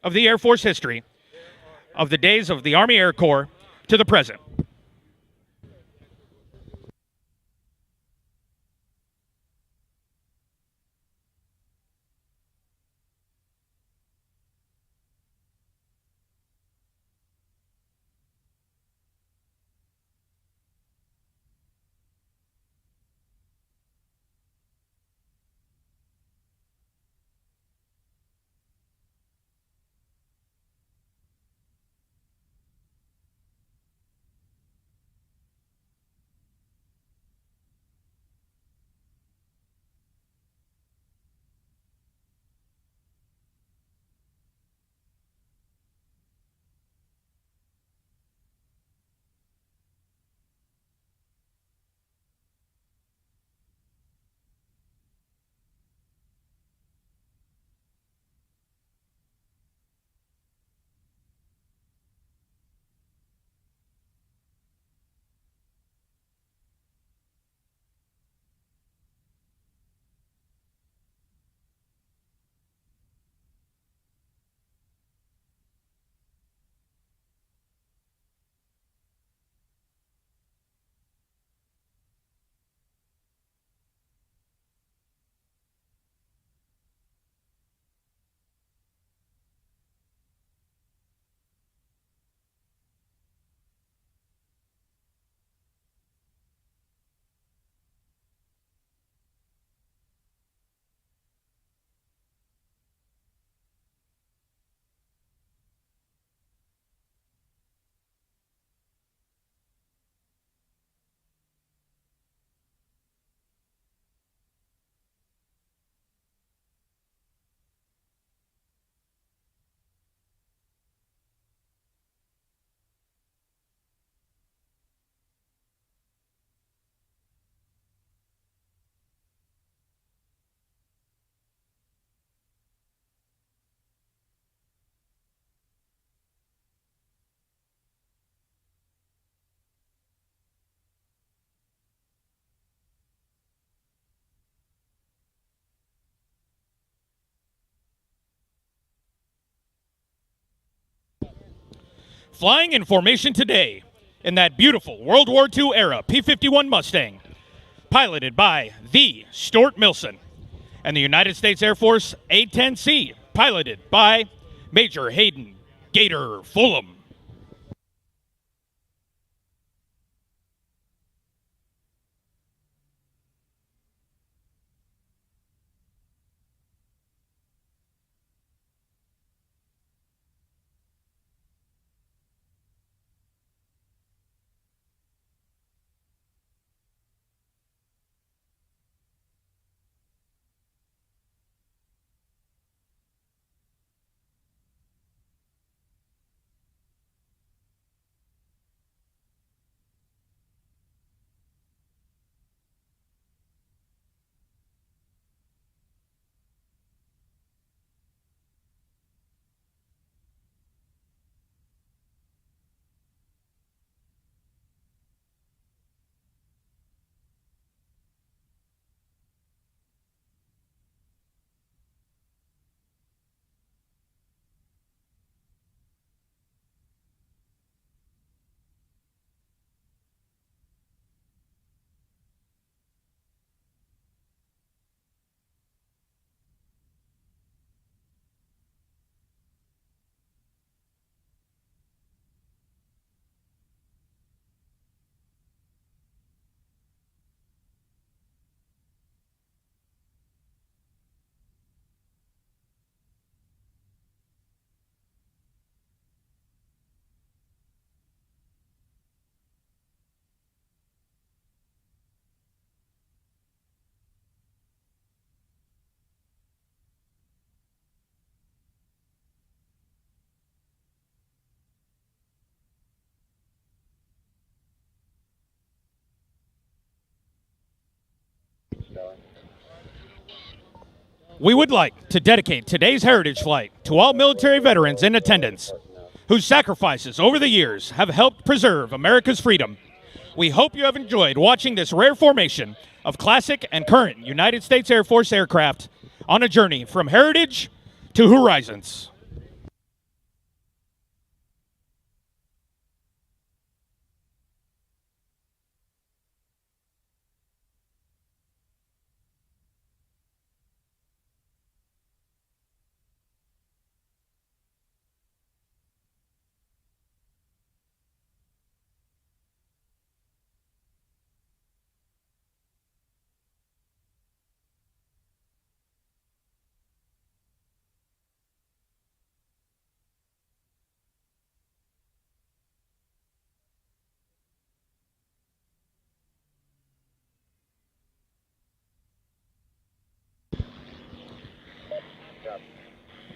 of the Air Force history of the days of the Army Air Corps to the present. flying in formation today in that beautiful World War II era P-51 Mustang, piloted by the Stuart Milson, and the United States Air Force A-10C, piloted by Major Hayden Gator Fulham. We would like to dedicate today's Heritage Flight to all military veterans in attendance whose sacrifices over the years have helped preserve America's freedom. We hope you have enjoyed watching this rare formation of classic and current United States Air Force aircraft on a journey from heritage to horizons.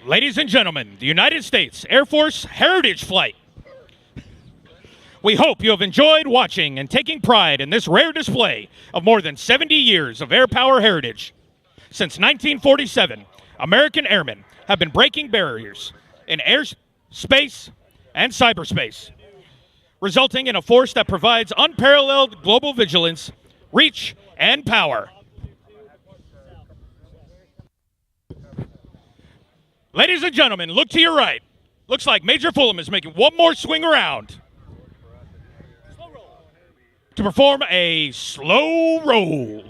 Ladies and gentlemen, the United States Air Force Heritage Flight. We hope you have enjoyed watching and taking pride in this rare display of more than 70 years of air power heritage. Since 1947, American airmen have been breaking barriers in air, space, and cyberspace, resulting in a force that provides unparalleled global vigilance, reach, and power. Ladies and gentlemen, look to your right. Looks like Major Fulham is making one more swing around to perform a slow roll.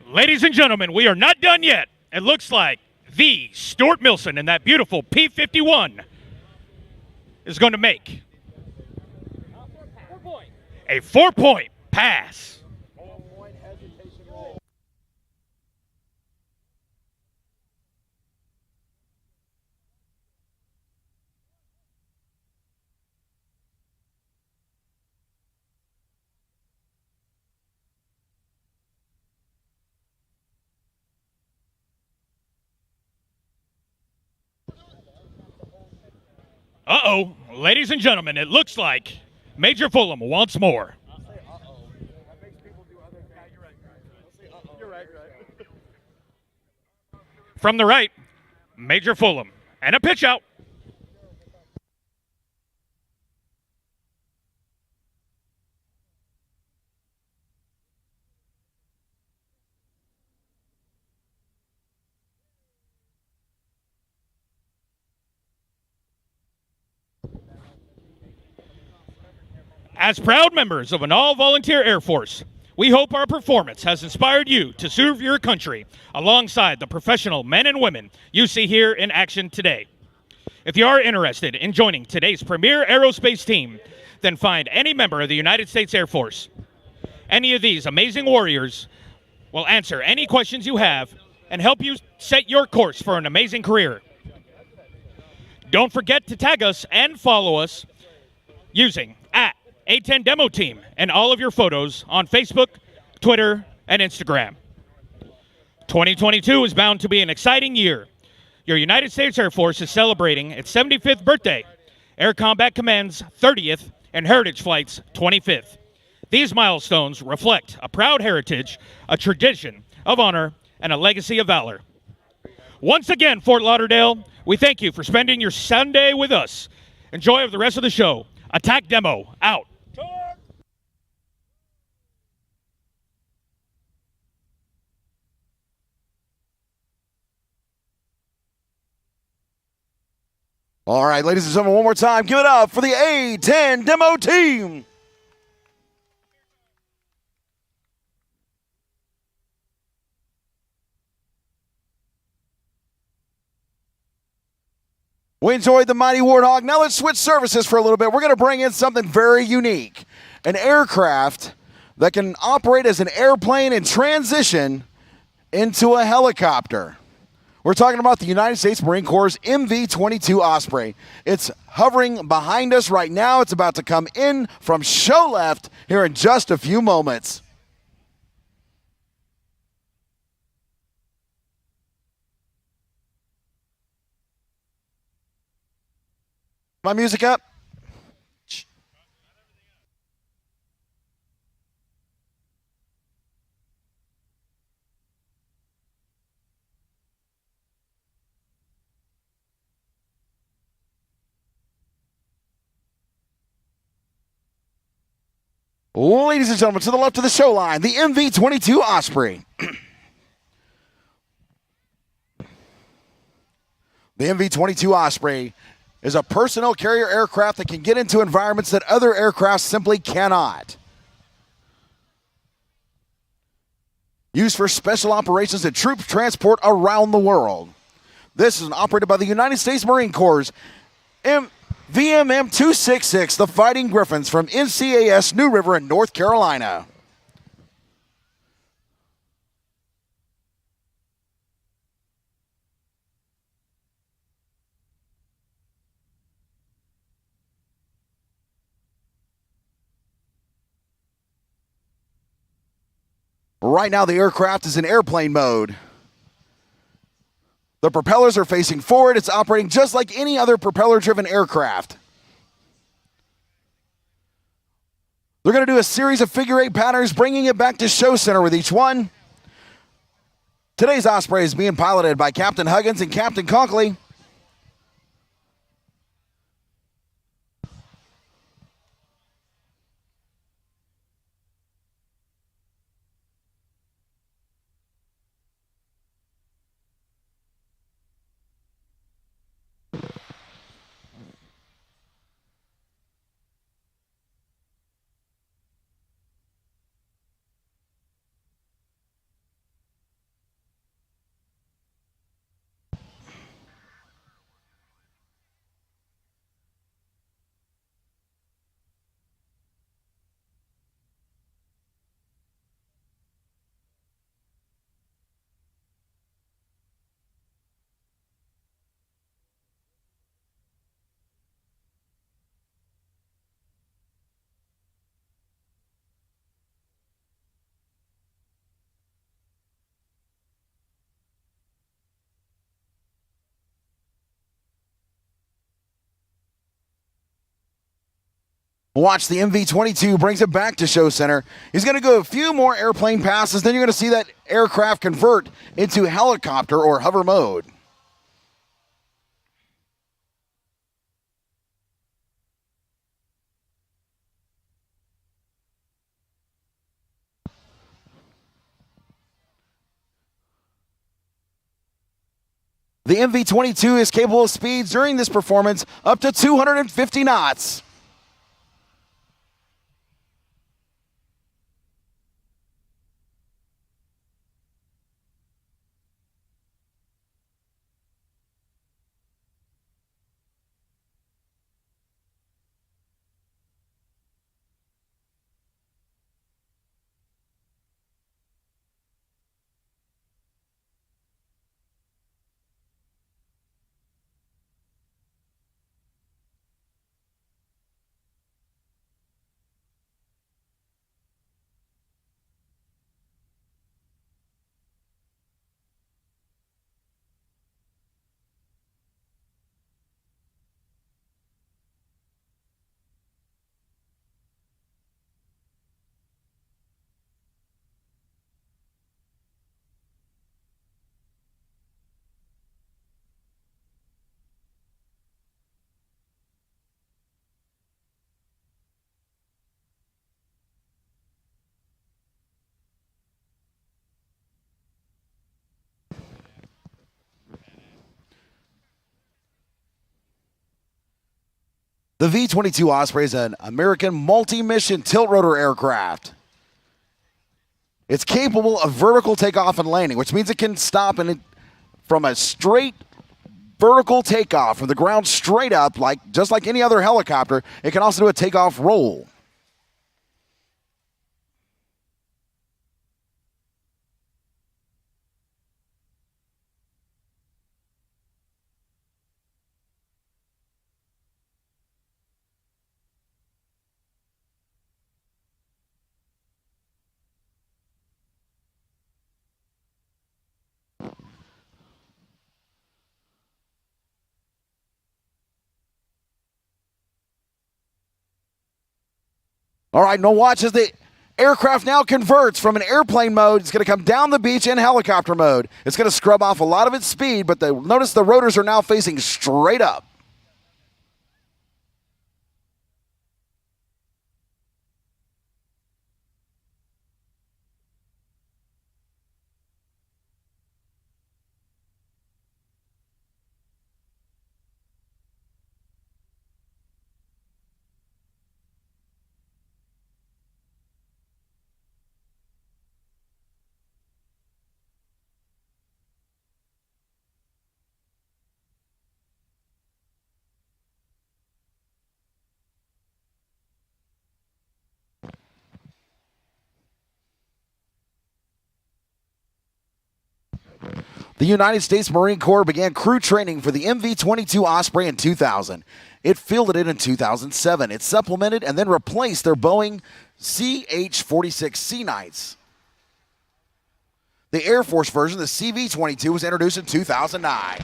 Ladies and gentlemen, we are not done yet. It looks like the Stuart Milson in that beautiful P-51 is going to make a 4-point pass. Uh-oh, ladies and gentlemen, it looks like Major Fulham once more. From the right, Major Fulham, and a pitch out. As proud members of an all-volunteer Air Force, we hope our performance has inspired you to serve your country alongside the professional men and women you see here in action today. If you are interested in joining today's premier aerospace team, then find any member of the United States Air Force. Any of these amazing warriors will answer any questions you have and help you set your course for an amazing career. Don't forget to tag us and follow us using @A10 Demo Team and all of your photos on Facebook, Twitter, and Instagram. 2022 is bound to be an exciting year. Your United States Air Force is celebrating its 75th birthday, Air Combat Command's 30th, and Heritage Flight's 25th. These milestones reflect a proud heritage, a tradition of honor, and a legacy of valor. Once again, Fort Lauderdale, we thank you for spending your Sunday with us. Enjoy the rest of the show. Attack Demo, out. All right, ladies and gentlemen, one more time, give it up for the A10 Demo Team. We enjoyed the mighty Warthog. Now let's switch services for a little bit. We're going to bring in something very unique. An aircraft that can operate as an airplane and transition into a helicopter. We're talking about the United States Marine Corps' MV-22 Osprey. It's hovering behind us right now. It's about to come in from show left here in just a few moments. My music up? Ladies and gentlemen, to the left of the show line, the MV-22 Osprey. The MV-22 Osprey is a personnel carrier aircraft that can get into environments that other aircraft simply cannot. Used for special operations and troop transport around the world. This is operated by the United States Marine Corps' VMM 266, the Fighting Griffins from NCAS New River in North Carolina. Right now, the aircraft is in airplane mode. The propellers are facing forward. It's operating just like any other propeller-driven aircraft. They're going to do a series of figure-8 patterns, bringing it back to show center with each one. Today's Osprey is being piloted by Captain Huggins and Captain Conkley. Watch, the MV-22 brings it back to show center. He's going to go a few more airplane passes, then you're going to see that aircraft convert into helicopter or hover mode. The MV-22 is capable of speeds during this performance up to 250 knots. The V-22 Osprey is an American multi-mission tilt-rotor aircraft. It's capable of vertical takeoff and landing, which means it can stop from a straight vertical takeoff from the ground straight up, just like any other helicopter. It can also do a takeoff roll. All right, now watch as the aircraft now converts from an airplane mode. It's going to come down the beach in helicopter mode. It's going to scrub off a lot of its speed, but notice the rotors are now facing straight up. The United States Marine Corps began crew training for the MV-22 Osprey in 2000. It fielded it in 2007. It supplemented and then replaced their Boeing CH-46 Sea Knights. The Air Force version, the CV-22, was introduced in 2009.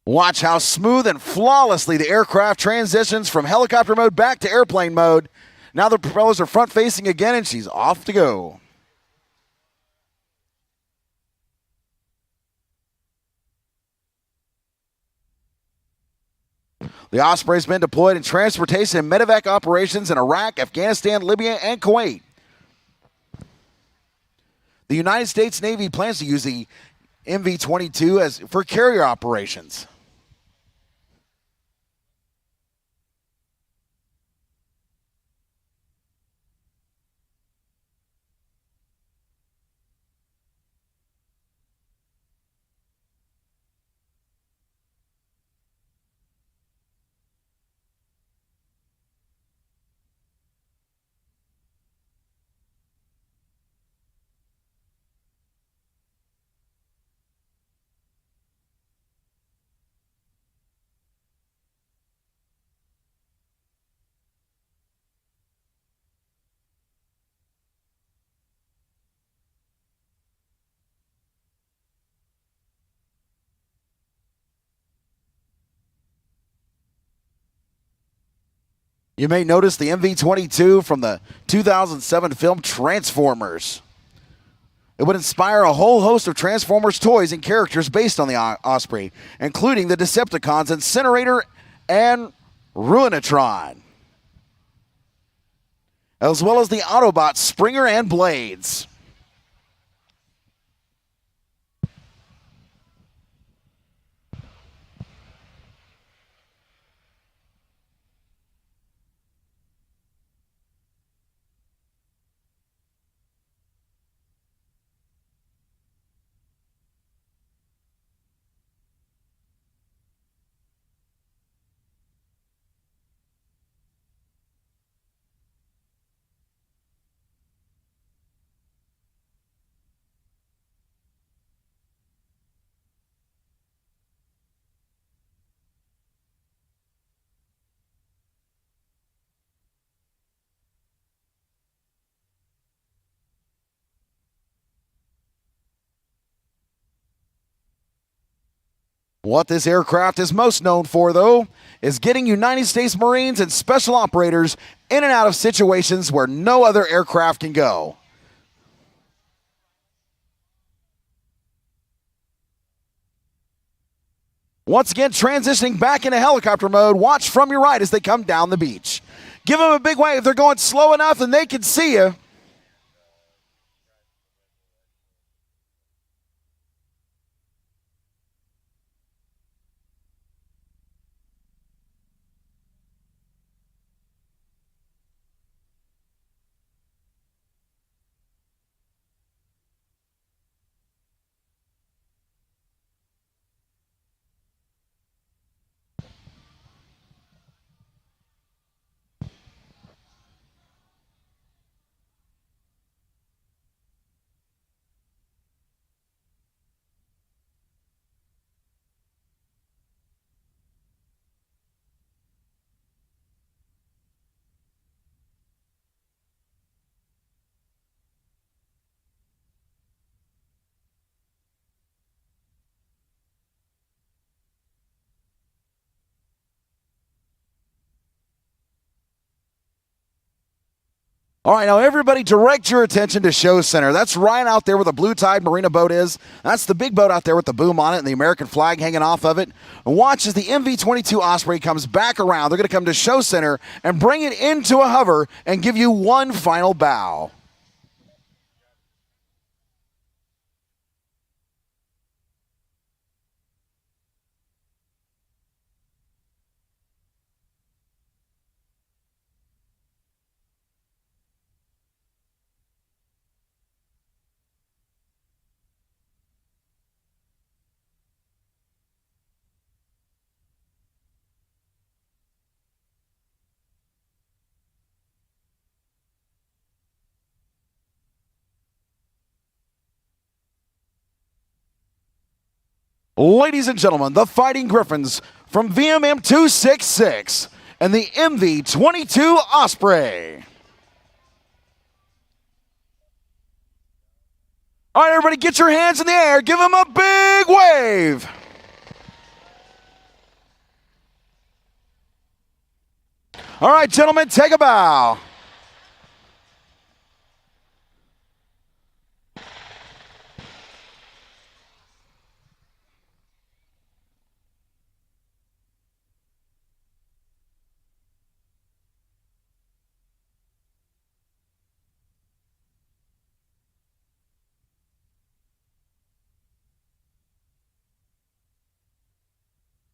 Watch how smooth and flawlessly the aircraft transitions from helicopter mode back to airplane mode. Now the propellers are front facing again and she's off to go. The Osprey's been deployed in transportation and medevac operations in Iraq, Afghanistan, Libya, and Kuwait. The United States Navy plans to use the MV-22 for carrier operations. You may notice the MV-22 from the 2007 film Transformers. It would inspire a whole host of Transformers toys and characters based on the Osprey, including the Decepticons Incinerator and Ruinatron, as well as the Autobots Springer and Blades. What this aircraft is most known for, though, is getting United States Marines and special operators in and out of situations where no other aircraft can go. Once again, transitioning back into helicopter mode. Watch from your right as they come down the beach. Give them a big wave. They're going slow enough and they can see you. All right, now everybody direct your attention to Show Center. That's right out there where the Blue Tide Marina boat is. That's the big boat out there with the boom on it and the American flag hanging off of it. And watch as the MV-22 Osprey comes back around. They're going to come to Show Center and bring it into a hover and give you one final bow. Ladies and gentlemen, the Fighting Griffins from VMM 266 and the MV-22 Osprey. All right, everybody, get your hands in the air. Give them a big wave. All right, gentlemen, take a bow.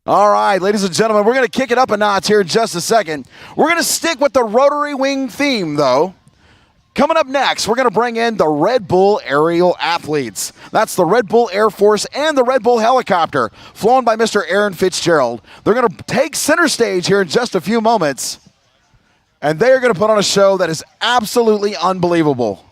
All right, ladies and gentlemen, we're going to kick it up a notch here in just a second. We're going to stick with the rotary wing theme, though. Coming up next, we're going to bring in the Red Bull aerial athletes. That's the Red Bull Air Force and the Red Bull helicopter, flown by Mr. Aaron Fitzgerald. They're going to take center stage here in just a few moments, and they are going to put on a show that is absolutely unbelievable.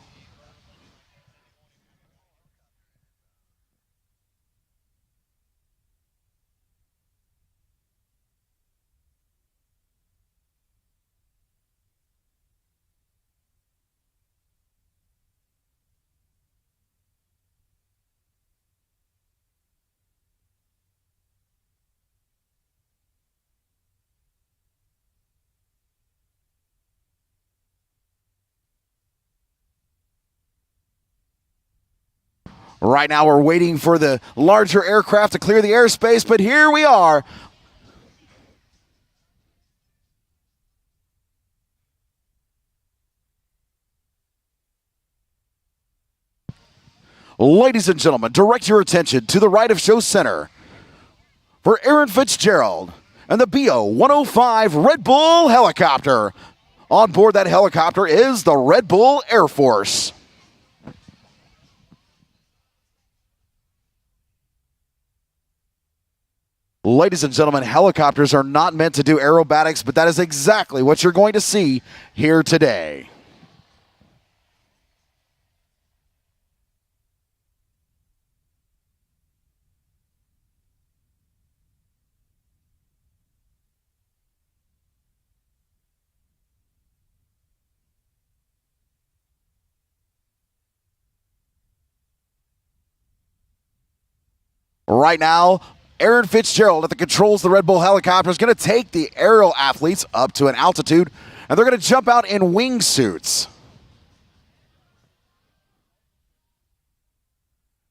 Right now we're waiting for the larger aircraft to clear the airspace, but here we are. Ladies and gentlemen, direct your attention to the right of Show Center for Aaron Fitzgerald and the BO-105 Red Bull helicopter. On board that helicopter is the Red Bull Air Force. Ladies and gentlemen, helicopters are not meant to do aerobatics, but that is exactly what you're going to see here today. Right now, Aaron Fitzgerald at the controls of the Red Bull helicopter is going to take the aerial athletes up to an altitude, and they're going to jump out in wingsuits.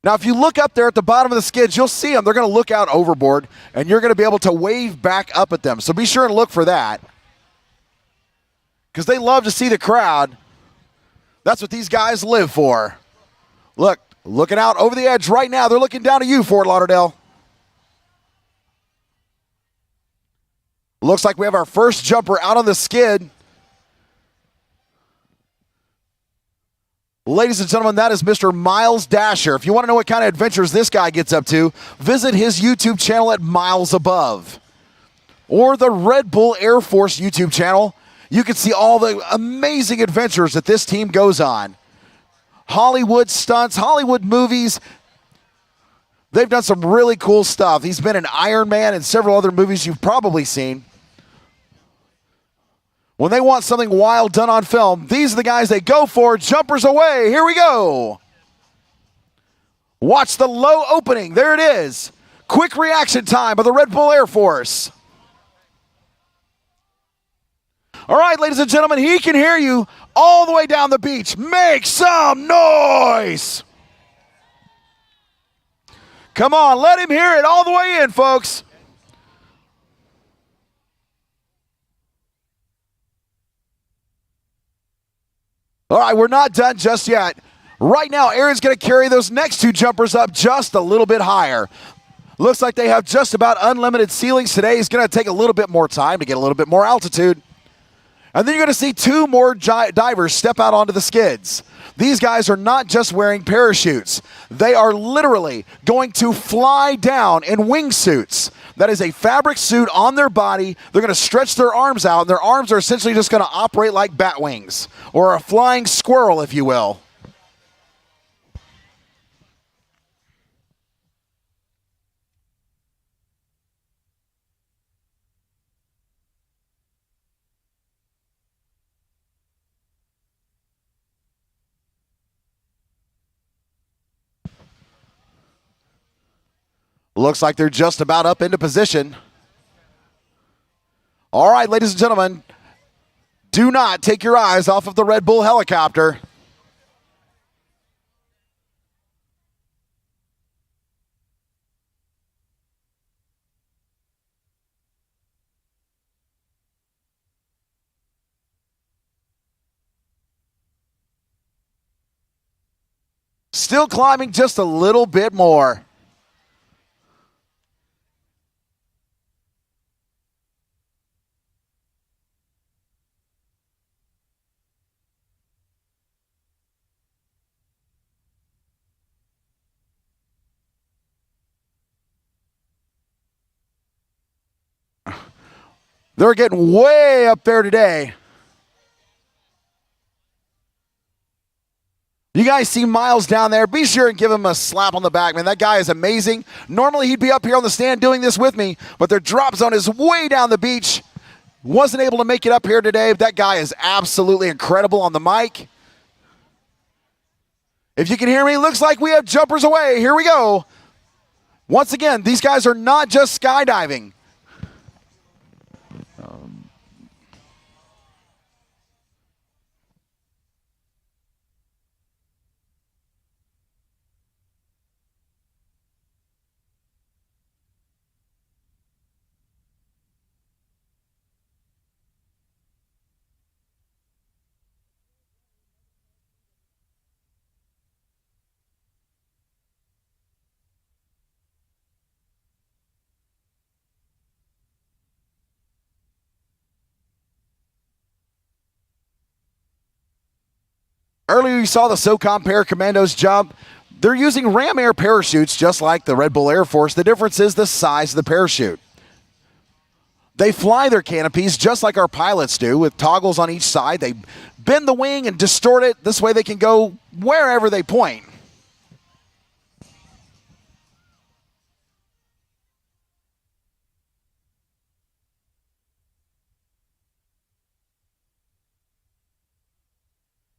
Now, if you look up there at the bottom of the skids, you'll see them. They're going to look out overboard, and you're going to be able to wave back up at them. So be sure and look for that, because they love to see the crowd. That's what these guys live for. Look, looking out over the edge right now. They're looking down at you, Fort Lauderdale. Looks like we have our first jumper out on the skid. Ladies and gentlemen, that is Mr. Miles Dasher. If you want to know what kind of adventures this guy gets up to, visit his YouTube channel at Miles Above. Or the Red Bull Air Force YouTube channel. You can see all the amazing adventures that this team goes on. Hollywood stunts, Hollywood movies. They've done some really cool stuff. He's been in Iron Man and several other movies you've probably seen. When they want something wild done on film, these are the guys they go for. Jumpers away. Here we go. Watch the low opening. There it is. Quick reaction time by the Red Bull Air Force. All right, ladies and gentlemen, he can hear you all the way down the beach. Make some noise. Come on, let him hear it all the way in, folks. All right, we're not done just yet. Right now, Aaron's going to carry those next two jumpers up just a little bit higher. Looks like they have just about unlimited ceilings today. He's going to take a little bit more time to get a little bit more altitude. And then you're going to see two more divers step out onto the skids. These guys are not just wearing parachutes. They are literally going to fly down in wingsuits. That is a fabric suit on their body. They're going to stretch their arms out, and their arms are essentially just going to operate like bat wings, or a flying squirrel, if you will. Looks like they're just about up into position. All right, ladies and gentlemen, do not take your eyes off of the Red Bull helicopter. Still climbing just a little bit more. They're getting way up there today. You guys see Miles down there. Be sure and give him a slap on the back, man. That guy is amazing. Normally he'd be up here on the stand doing this with me, but their drop zone is way down the beach. Wasn't able to make it up here today. That guy is absolutely incredible on the mic. If you can hear me, looks like we have jumpers away. Here we go. Once again, these guys are not just skydiving. Earlier you saw the SOCOM Paracommandos jump. They're using Ram Air parachutes just like the Red Bull Air Force. The difference is the size of the parachute. They fly their canopies just like our pilots do with toggles on each side. They bend the wing and distort it. This way they can go wherever they point.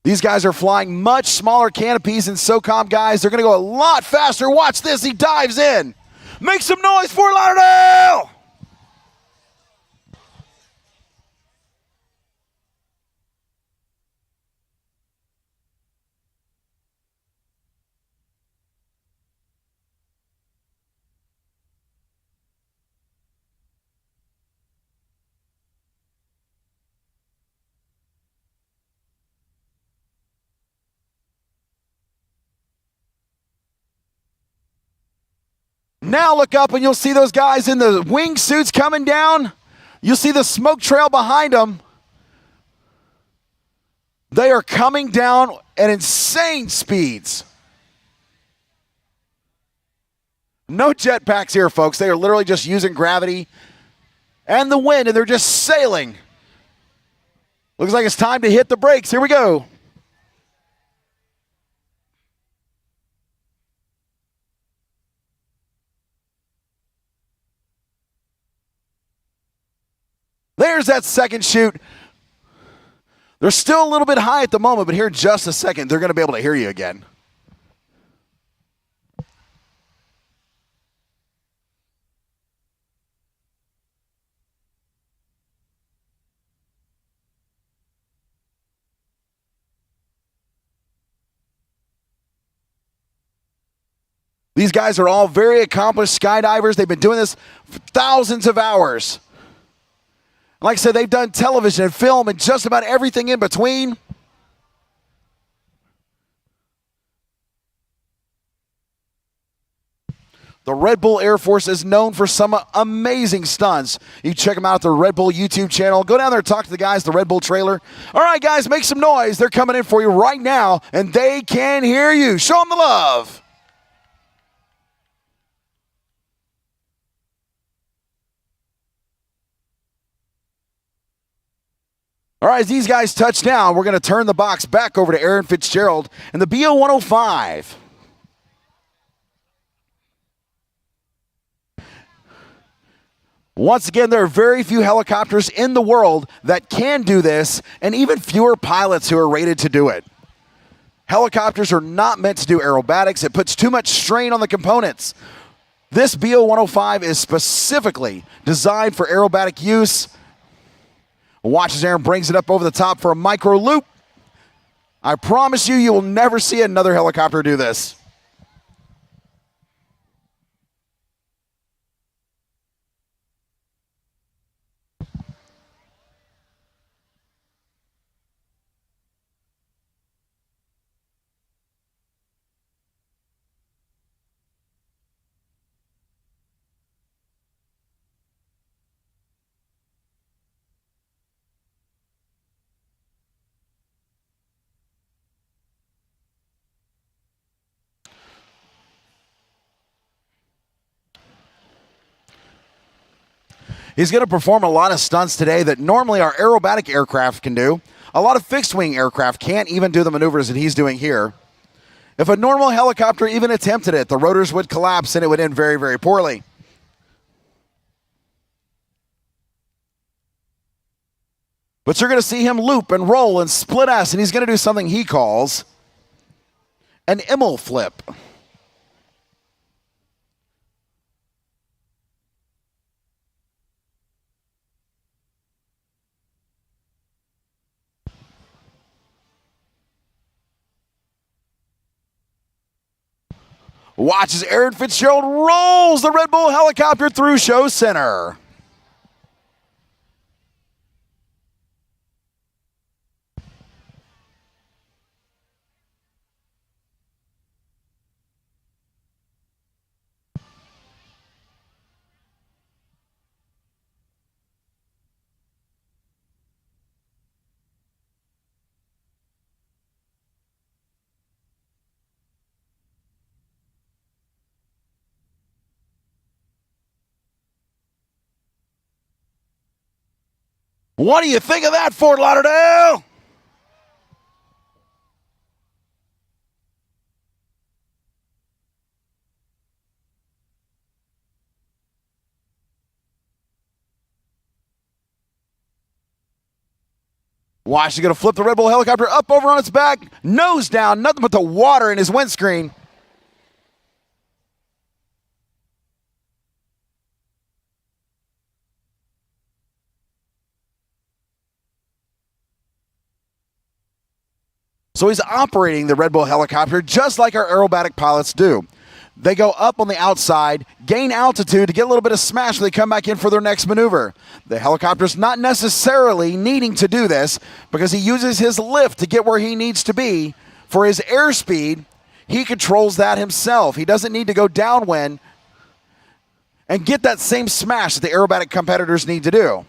These guys are flying much smaller canopies than SOCOM guys. They're going to go a lot faster. Watch this. He dives in. Make some noise, Fort Lauderdale! Now look up and you'll see those guys in the wingsuits coming down. You'll see the smoke trail behind them. They are coming down at insane speeds. No jetpacks here, folks. They are literally just using gravity and the wind, and they're just sailing. Looks like it's time to hit the brakes. Here we go. There's that second chute. They're still a little bit high at the moment, but here in just a second, they're going to be able to hear you again. These guys are all very accomplished skydivers. They've been doing this for thousands of hours. Like I said, they've done television and film and just about everything in between. The Red Bull Air Force is known for some amazing stunts. You check them out at the Red Bull YouTube channel. Go down there and talk to the guys, the Red Bull trailer. All right, guys, make some noise. They're coming in for you right now, and they can hear you. Show them the love. All right, as these guys touch down, we're going to turn the box back over to Aaron Fitzgerald and the BO-105. Once again, there are very few helicopters in the world that can do this, and even fewer pilots who are rated to do it. Helicopters are not meant to do aerobatics. It puts too much strain on the components. This BO-105 is specifically designed for aerobatic use. Watch as Aaron brings it up over the top for a micro loop. I promise you, you will never see another helicopter do this. He's going to perform a lot of stunts today that normally our aerobatic aircraft can do. A lot of fixed-wing aircraft can't even do the maneuvers that he's doing here. If a normal helicopter even attempted it, the rotors would collapse and it would end very, very poorly. But you're going to see him loop and roll and split S, and he's going to do something he calls an Immel flip. Watch as Aaron Fitzgerald rolls the Red Bull helicopter through show center. What do you think of that, Fort Lauderdale? Watch, he's going to flip the Red Bull helicopter up over on its back, nose down, nothing but the water in his windscreen. So he's operating the Red Bull helicopter just like our aerobatic pilots do. They go up on the outside, gain altitude to get a little bit of smash when they come back in for their next maneuver. The helicopter's not necessarily needing to do this because he uses his lift to get where he needs to be. For his airspeed, he controls that himself. He doesn't need to go downwind and get that same smash that the aerobatic competitors need to do.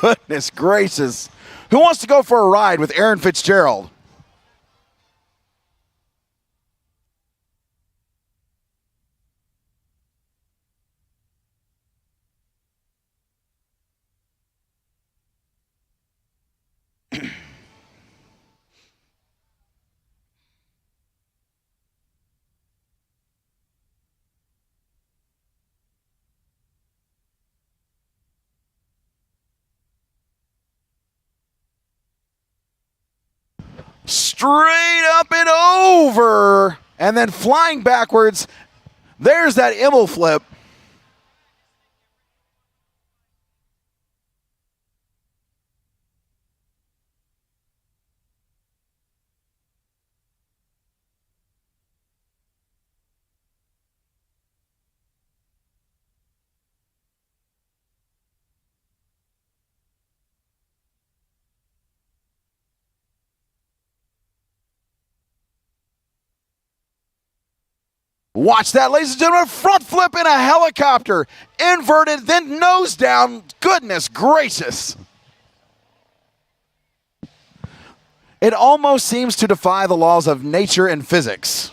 Goodness gracious. Who wants to go for a ride with Aaron Fitzgerald? Straight up and over, and then flying backwards. There's that Immel flip. Watch that, ladies and gentlemen, front flip in a helicopter. Inverted, then nose down. Goodness gracious. It almost seems to defy the laws of nature and physics.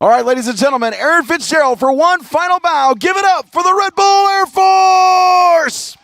All right, ladies and gentlemen, Aaron Fitzgerald for one final bow. Give it up for the Red Bull Air Force!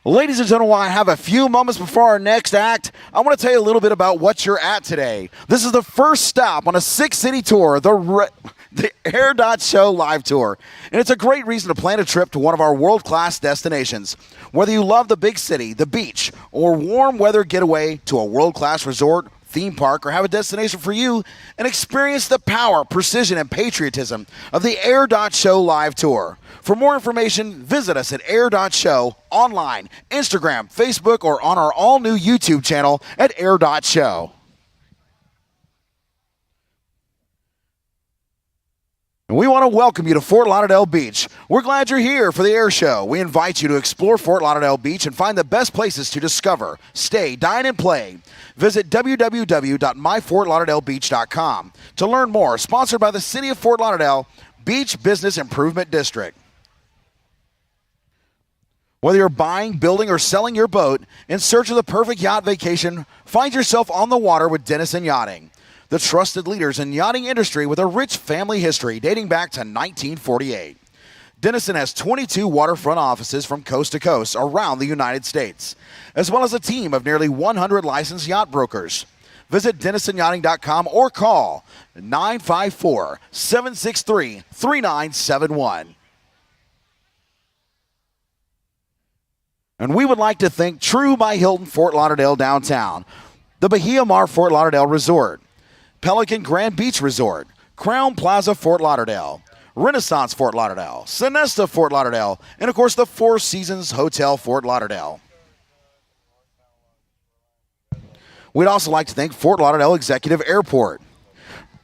Ladies and gentlemen, while I have a few moments before our next act, I want to tell you a little bit about what you're at today. This is the first stop on a 6-city tour, the Air Show Live Tour. And it's a great reason to plan a trip to one of our world-class destinations. Whether you love the big city, the beach, or warm weather getaway to a world-class resort, theme park, or have a destination for you, and experience the power, precision, and patriotism of the Air Show Live Tour. For more information, visit us at Air.show, online, Instagram, Facebook, or on our all-new YouTube channel at Air.show. And we want to welcome you to Fort Lauderdale Beach. We're glad you're here for the air show. We invite you to explore Fort Lauderdale Beach and find the best places to discover, stay, dine, and play. Visit www.myfortlauderdalebeach.com to learn more. Sponsored by the City of Fort Lauderdale Beach Business Improvement District. Whether you're buying, building, or selling your boat in search of the perfect yacht vacation, find yourself on the water with Denison Yachting. The trusted leaders in yachting industry with a rich family history dating back to 1948. Denison has 22 waterfront offices from coast to coast around the United States, as well as a team of nearly 100 licensed yacht brokers. Visit DenisonYachting.com or call 954-763-3971. And we would like to thank True by Hilton Fort Lauderdale Downtown, the Bahia Mar Fort Lauderdale Resort, Pelican Grand Beach Resort, Crown Plaza Fort Lauderdale, Renaissance Fort Lauderdale, Sonesta Fort Lauderdale, and of course the Four Seasons Hotel Fort Lauderdale. We'd also like to thank Fort Lauderdale Executive Airport,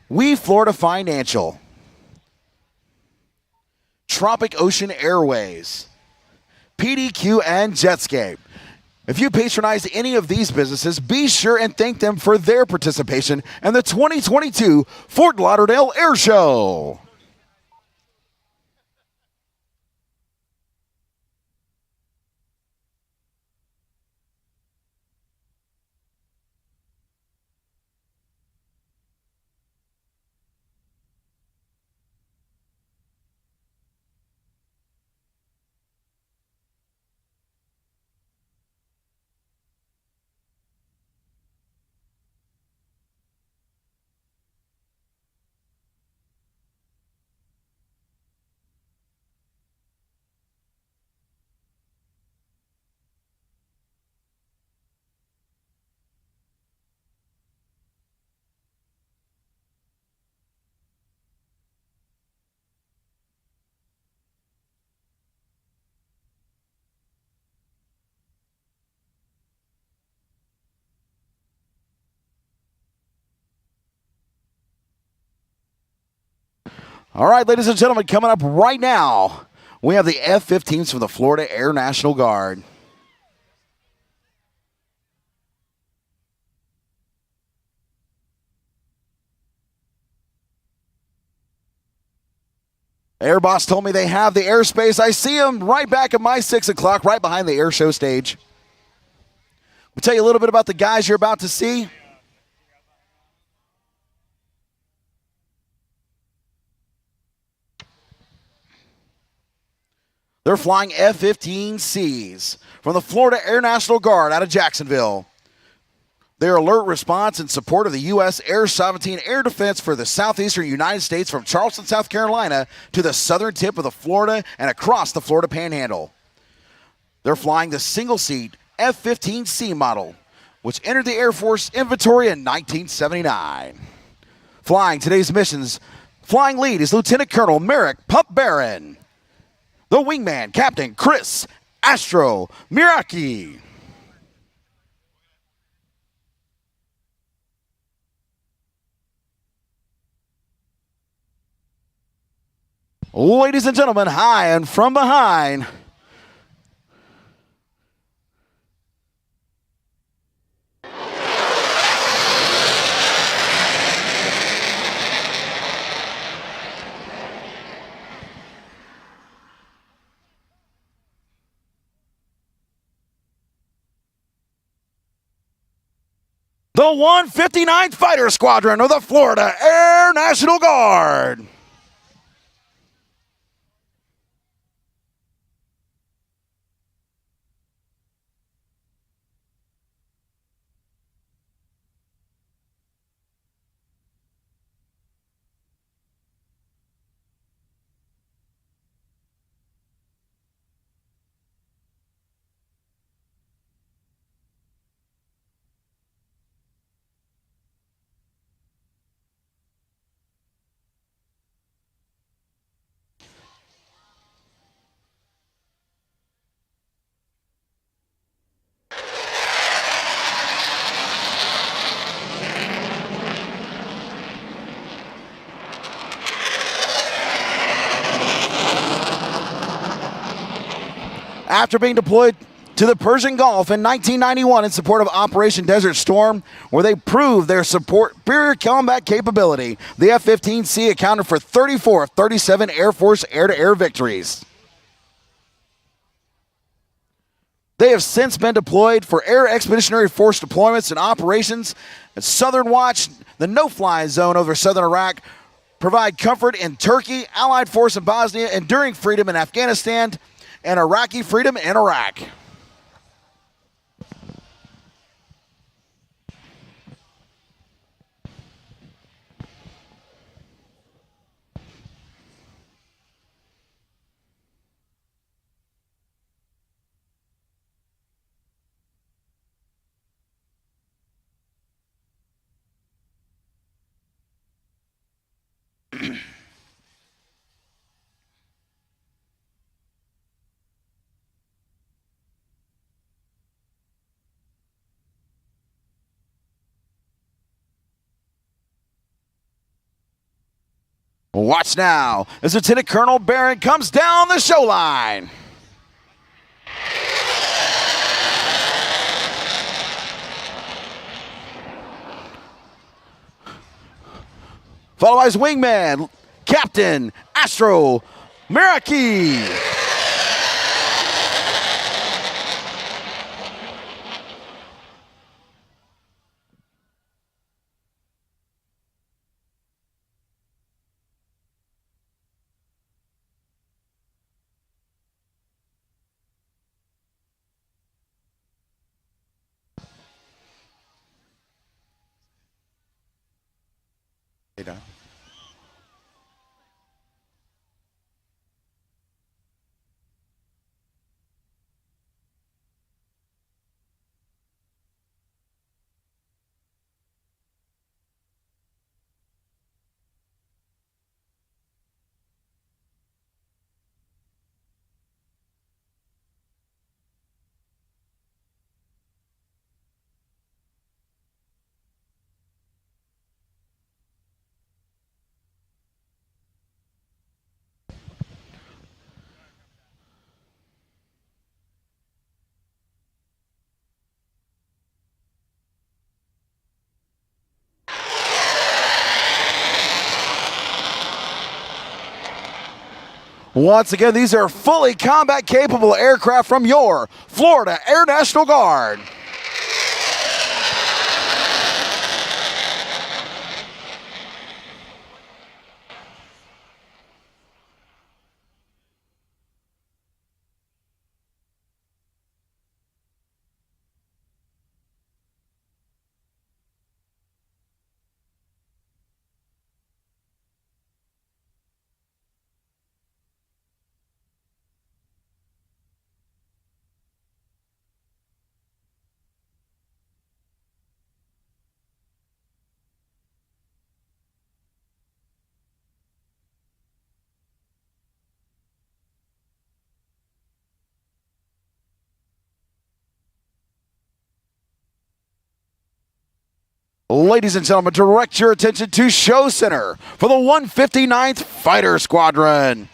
We Florida Financial, Tropic Ocean Airways, PDQ, and Jetscape. If you patronize any of these businesses, be sure and thank them for their participation in the 2022 Fort Lauderdale Air Show. All right, ladies and gentlemen, coming up right now, we have the F-15s from the Florida Air National Guard. Air Boss told me they have the airspace. I see them right back at my 6 o'clock, right behind the air show stage. We'll tell you a little bit about the guys you're about to see. They're flying F-15Cs from the Florida Air National Guard out of Jacksonville. Their alert response in support of the U.S. Air Sovereignty and Air Defense for the southeastern United States from Charleston, South Carolina to the southern tip of the Florida and across the Florida Panhandle. They're flying the single-seat F-15C model, which entered the Air Force inventory in 1979. Flying today's missions, flying lead is Lieutenant Colonel Merrick Pump Barron. The wingman, Captain Chris Astro Miraki. Ladies and gentlemen, high and from behind, the 159th Fighter Squadron of the Florida Air National Guard. After being deployed to the Persian Gulf in 1991 in support of Operation Desert Storm, where they proved their superior combat capability, the F-15C accounted for 34 of 37 Air Force air-to-air victories. They have since been deployed for Air Expeditionary Force deployments and operations at Southern Watch, the no-fly zone over southern Iraq, provide comfort in Turkey, Allied force in Bosnia, enduring freedom in Afghanistan, and Iraqi freedom in Iraq. Watch now as Lieutenant Colonel Barron comes down the show line. Followed by his wingman, Captain Astro Miraki. Once again, these are fully combat capable aircraft from your Florida Air National Guard. Ladies and gentlemen, direct your attention to Show Center for the 159th Fighter Squadron.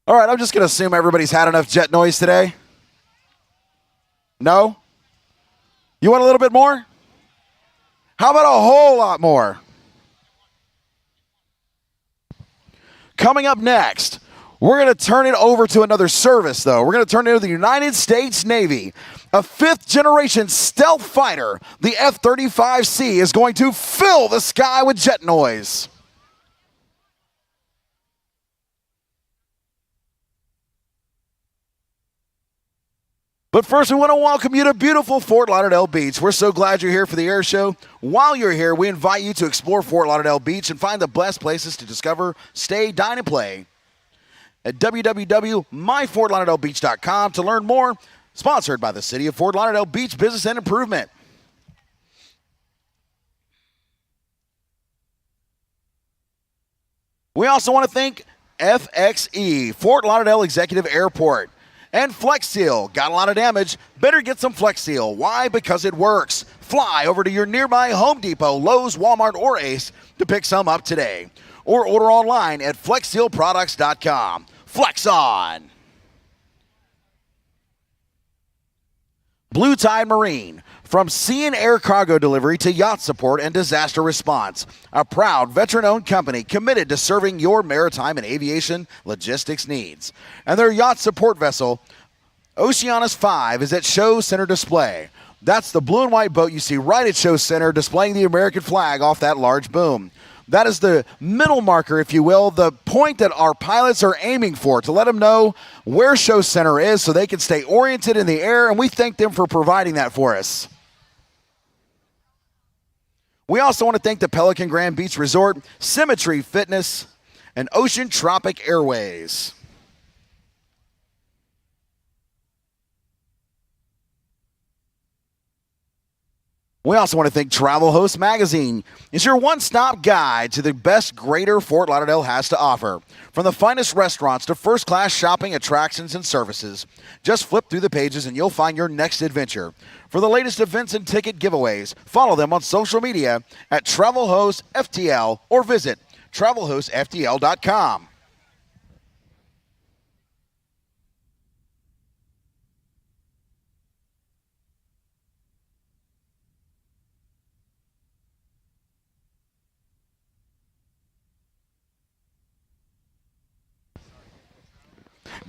All right, I'm just going to assume everybody's had enough jet noise today. No? You want a little bit more? How about a whole lot more? Coming up next, we're going to turn it over to another service, though. We're going to turn it to the United States Navy. A fifth-generation stealth fighter, the F-35C, is going to fill the sky with jet noise. But first, we want to welcome you to beautiful Fort Lauderdale Beach. We're so glad you're here for the air show. While you're here, we invite you to explore Fort Lauderdale Beach and find the best places to discover, stay, dine, and play at www.myfortlauderdalebeach.com to learn more. Sponsored by the City of Fort Lauderdale Beach Business and Improvement. We also want to thank FXE, Fort Lauderdale Executive Airport. And Flex Seal. Got a lot of damage? Better get some Flex Seal. Why? Because it works. Fly over to your nearby Home Depot, Lowe's, Walmart, or Ace to pick some up today. Or order online at FlexSealProducts.com. Flex on! Blue Tide Marine. From sea and air cargo delivery to yacht support and disaster response, a proud veteran-owned company committed to serving your maritime and aviation logistics needs. And their yacht support vessel, Oceanus 5, is at Show Center display. That's the blue and white boat you see right at Show Center displaying the American flag off that large boom. That is the middle marker, if you will, the point that our pilots are aiming for to let them know where show center is so they can stay oriented in the air, and we thank them for providing that for us. We also want to thank the Pelican Grand Beach Resort, Symmetry Fitness, and Ocean Tropic Airways. We also want to thank Travel Host Magazine. It's your one-stop guide to the best Greater Fort Lauderdale has to offer. From the finest restaurants to first-class shopping, attractions, and services. Just flip through the pages and you'll find your next adventure. For the latest events and ticket giveaways, follow them on social media at Travel Host FTL or visit travelhostftl.com.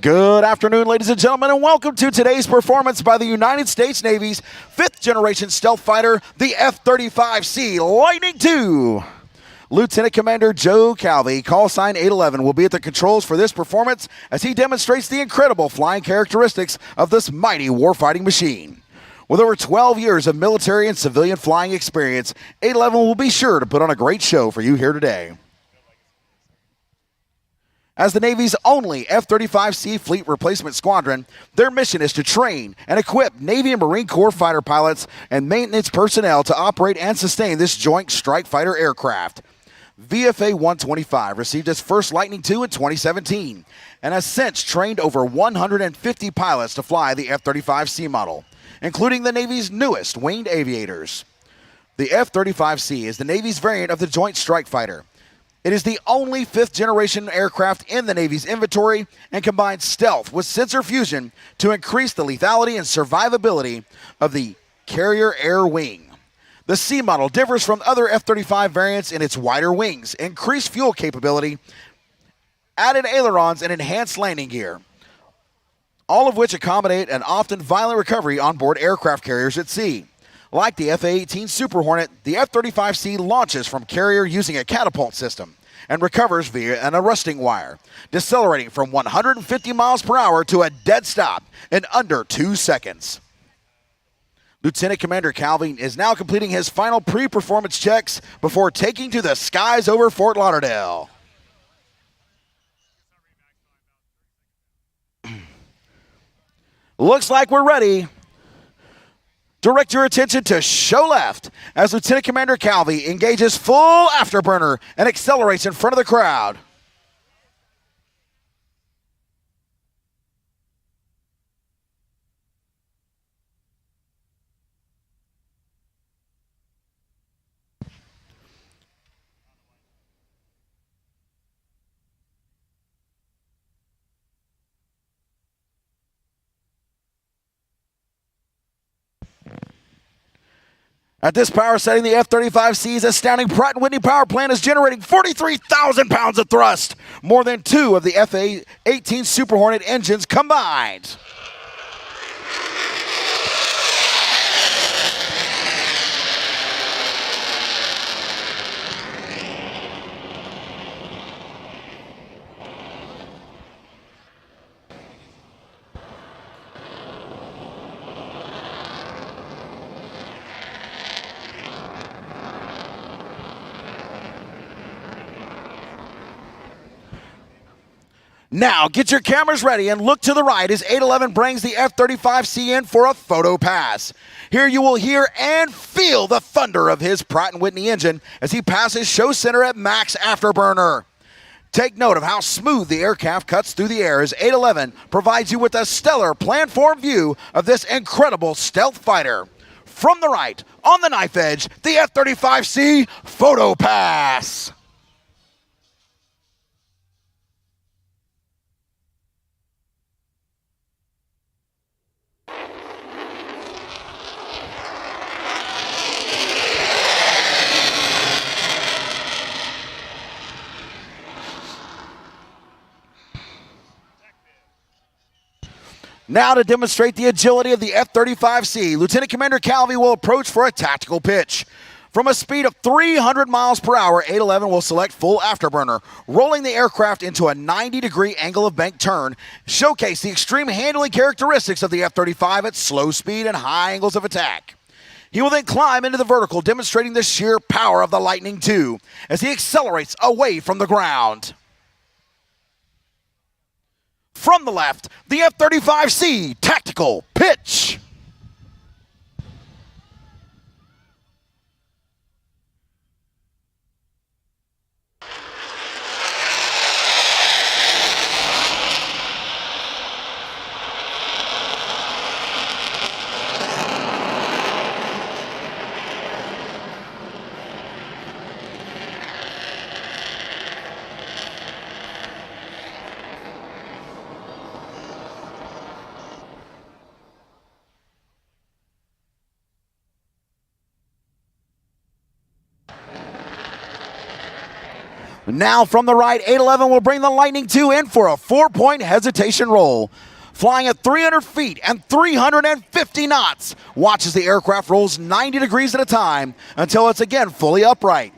Good afternoon, ladies and gentlemen, and welcome to today's performance by the United States Navy's 5th generation stealth fighter, the F-35C Lightning II. Lieutenant Commander Joe Calvi, call sign 811, will be at the controls for this performance as he demonstrates the incredible flying characteristics of this mighty warfighting machine. With over 12 years of military and civilian flying experience, 811 will be sure to put on a great show for you here today. As the Navy's only F-35C fleet replacement squadron, their mission is to train and equip Navy and Marine Corps fighter pilots and maintenance personnel to operate and sustain this joint strike fighter aircraft. VFA 125 received its first Lightning II in 2017 and has since trained over 150 pilots to fly the F-35C model, including the Navy's newest winged aviators. The F-35C is the Navy's variant of the Joint Strike Fighter. It is the only 5th generation aircraft in the Navy's inventory and combines stealth with sensor fusion to increase the lethality and survivability of the carrier air wing. The C model differs from other F-35 variants in its wider wings, increased fuel capability, added ailerons, and enhanced landing gear, all of which accommodate an often violent recovery on board aircraft carriers at sea. Like the F-A-18 Super Hornet, the F-35C launches from carrier using a catapult system and recovers via an arresting wire, decelerating from 150 miles per hour to a dead stop in under 2 seconds. Lieutenant Commander Calvin is now completing his final pre-performance checks before taking to the skies over Fort Lauderdale. Looks like we're ready. Direct your attention to show left as Lieutenant Commander Calvi engages full afterburner and accelerates in front of the crowd. At this power setting, the F-35C's astounding Pratt & Whitney power plant is generating 43,000 pounds of thrust, more than 2 of the F-18 Super Hornet engines combined. Now, get your cameras ready and look to the right as 811 brings the F-35C in for a photo pass. Here you will hear and feel the thunder of his Pratt & Whitney engine as he passes show center at max afterburner. Take note of how smooth the aircraft cuts through the air as 811 provides you with a stellar planform view of this incredible stealth fighter. From the right, on the knife edge, the F-35C photo pass. Now to demonstrate the agility of the F-35C, Lieutenant Commander Calvi will approach for a tactical pitch. From a speed of 300 miles per hour, 811 will select full afterburner, rolling the aircraft into a 90-degree angle of bank turn, showcase the extreme handling characteristics of the F-35 at slow speed and high angles of attack. He will then climb into the vertical, demonstrating the sheer power of the Lightning II as he accelerates away from the ground. From the left, the F-35C Tactical Pitch. Now from the right, 811 will bring the Lightning II in for a 4-point hesitation roll. Flying at 300 feet and 350 knots, watch as the aircraft rolls 90 degrees at a time until it's again fully upright.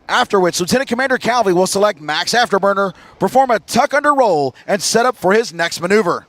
After which, Lieutenant Commander Calvi will select max afterburner, perform a tuck under roll, and set up for his next maneuver.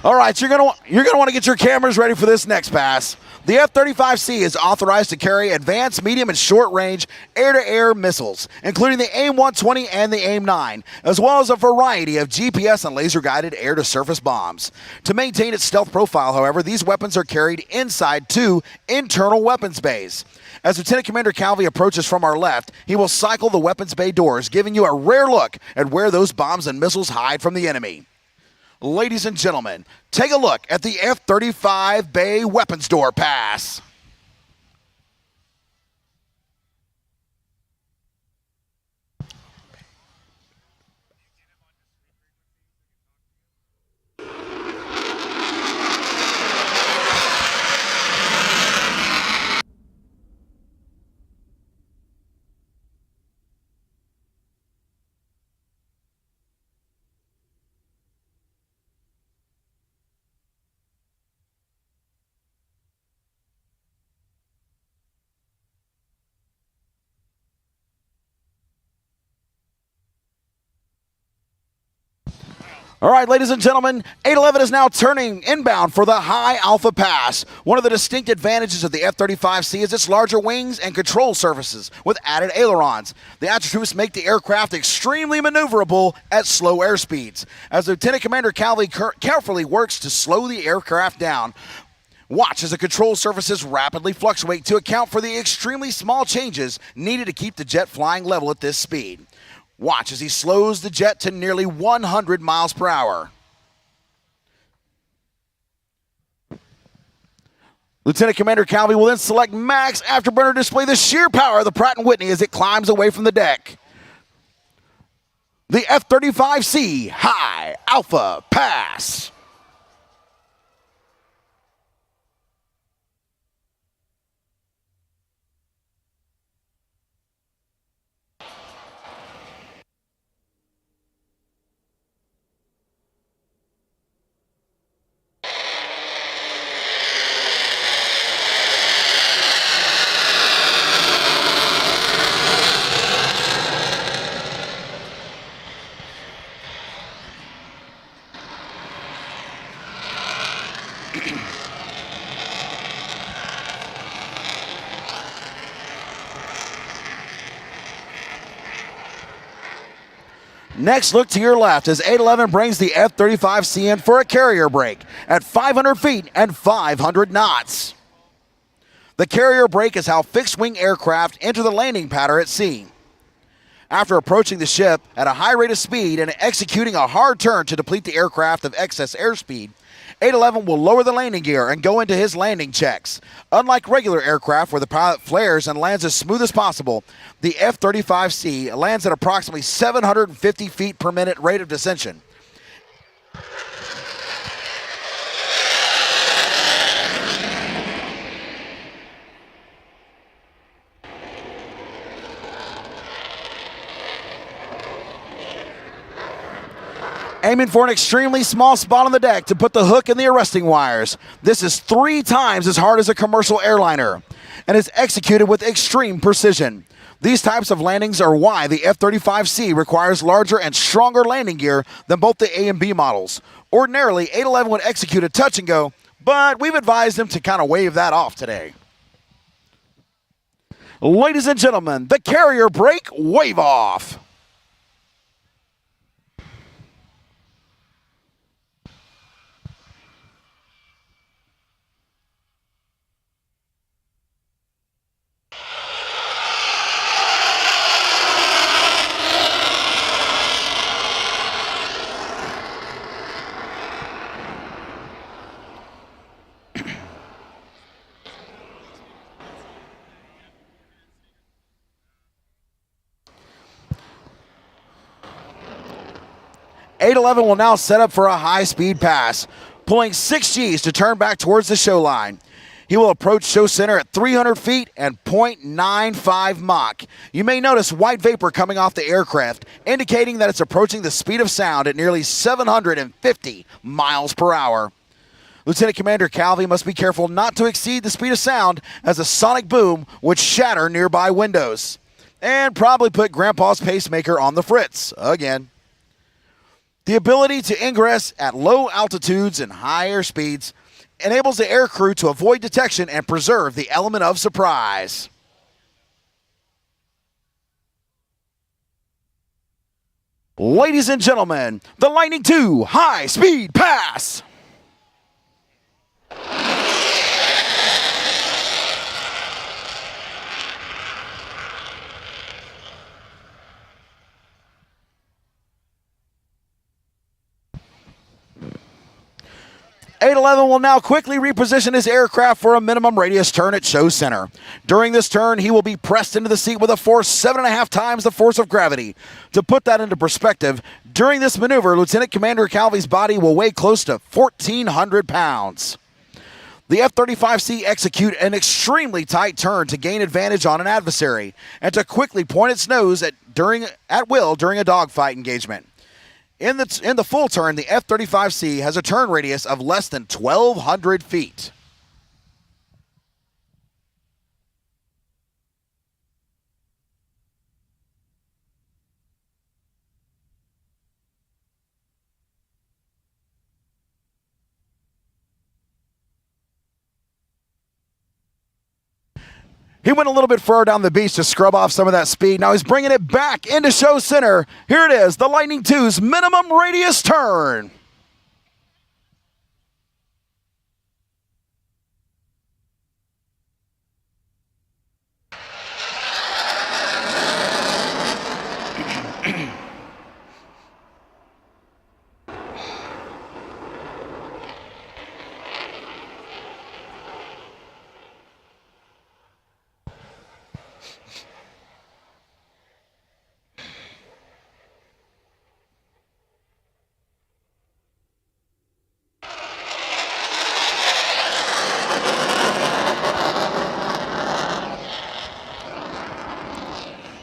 All right, you're gonna want to get your cameras ready for this next pass. The F-35C is authorized to carry advanced, medium, and short-range air-to-air missiles, including the AIM-120 and the AIM-9, as well as a variety of GPS and laser-guided air-to-surface bombs. To maintain its stealth profile, however, these weapons are carried inside 2 internal weapons bays. As Lieutenant Commander Calvi approaches from our left, he will cycle the weapons bay doors, giving you a rare look at where those bombs and missiles hide from the enemy. Ladies and gentlemen, take a look at the F-35 Bay weapons door pass. All right, ladies and gentlemen, 811 is now turning inbound for the high alpha pass. One of the distinct advantages of the F-35C is its larger wings and control surfaces with added ailerons. The attributes make the aircraft extremely maneuverable at slow airspeeds. As Lieutenant Commander Calvi carefully works to slow the aircraft down, watch as the control surfaces rapidly fluctuate to account for the extremely small changes needed to keep the jet flying level at this speed. Watch as he slows the jet to nearly 100 miles per hour. Lieutenant Commander Calvi will then select max afterburner to display the sheer power of the Pratt & Whitney as it climbs away from the deck. The F-35C High Alpha Pass. Next, look to your left as 811 brings the F-35C in for a carrier break at 500 feet and 500 knots. The carrier break is how fixed-wing aircraft enter the landing pattern at sea. After approaching the ship at a high rate of speed and executing a hard turn to deplete the aircraft of excess airspeed, 811 will lower the landing gear and go into his landing checks. Unlike regular aircraft where the pilot flares and lands as smooth as possible, the F-35C lands at approximately 750 feet per minute rate of descension. Aiming for an extremely small spot on the deck to put the hook in the arresting wires. This is 3 times as hard as a commercial airliner and is executed with extreme precision. These types of landings are why the F-35C requires larger and stronger landing gear than both the A and B models. Ordinarily, 811 would execute a touch and go, but we've advised them to kind of wave that off today. Ladies and gentlemen, the carrier brake wave off. .811 will now set up for a high-speed pass, pulling 6 Gs to turn back towards the show line. He will approach show center at 300 feet and 0.95 Mach. You may notice white vapor coming off the aircraft, indicating that it's approaching the speed of sound at nearly 750 miles per hour. Lieutenant Commander Calvi must be careful not to exceed the speed of sound, as a sonic boom would shatter nearby windows and probably put Grandpa's pacemaker on the fritz again. The ability to ingress at low altitudes and higher speeds enables the aircrew to avoid detection and preserve the element of surprise. Ladies and gentlemen, the Lightning II high-speed pass. 811 will now quickly reposition his aircraft for a minimum radius turn at show center. During this turn, he will be pressed into the seat with a force 7.5 times the force of gravity. To put that into perspective, during this maneuver, Lieutenant Commander Calvi's body will weigh close to 1,400 pounds. The F-35C execute an extremely tight turn to gain advantage on an adversary and to quickly point its nose at will during a dogfight engagement. In the full turn, the F-35C has a turn radius of less than 1,200 feet. He went a little bit further down the beach to scrub off some of that speed. Now he's bringing it back into show center. Here it is, the Lightning II's minimum radius turn.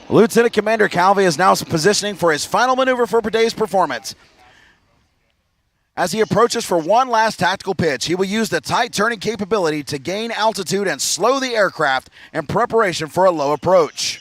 Lieutenant Commander Calvi is now positioning for his final maneuver for today's performance. As he approaches for one last tactical pitch, he will use the tight turning capability to gain altitude and slow the aircraft in preparation for a low approach.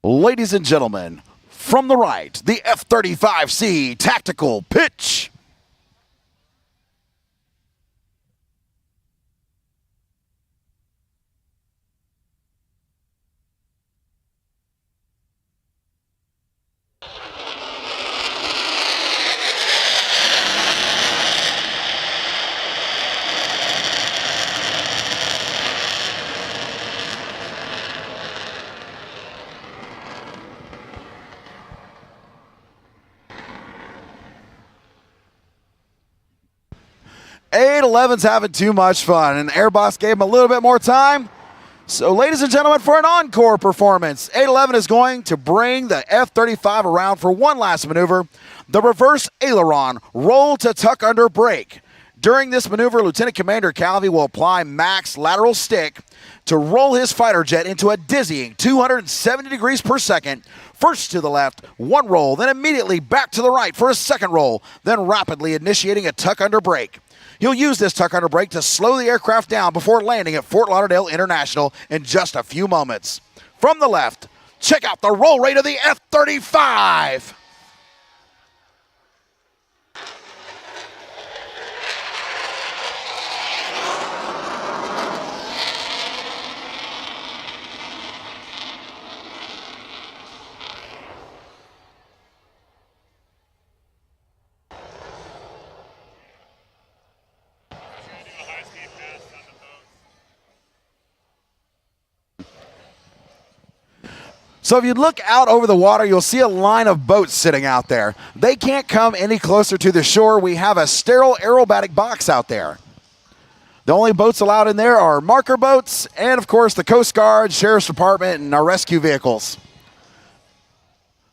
Ladies and gentlemen, from the right, the F-35C tactical pitch. .811's having too much fun, and Airboss gave him a little bit more time, So, ladies and gentlemen, for an encore performance, 811 is going to bring the F-35 around for one last maneuver, the reverse aileron roll to tuck under brake. During this maneuver, Lieutenant Commander Calvi will apply max lateral stick to roll his fighter jet into a dizzying 270 degrees per second, first to the left, one roll, then immediately back to the right for a second roll, then rapidly initiating a tuck under brake. He'll use this tuck under brake to slow the aircraft down before landing at Fort Lauderdale International in just a few moments. From the left, check out the roll rate of the F-35. So if you look out over the water, you'll see a line of boats sitting out there. They can't come any closer to the shore. We have a sterile aerobatic box out there. The only boats allowed in there are marker boats and, of course, the Coast Guard, Sheriff's Department, and our rescue vehicles.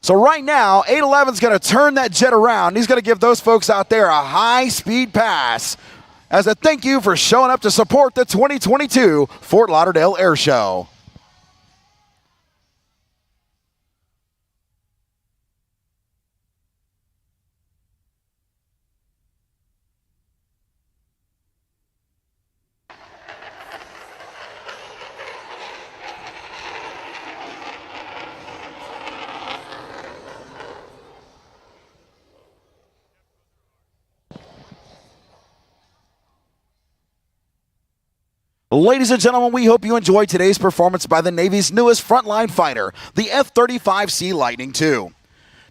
So right now, 811 is going to turn that jet around. He's going to give those folks out there a high-speed pass as a thank you for showing up to support the 2022 Fort Lauderdale Air Show. Ladies and gentlemen, we hope you enjoyed today's performance by the Navy's newest frontline fighter, the F-35C Lightning II.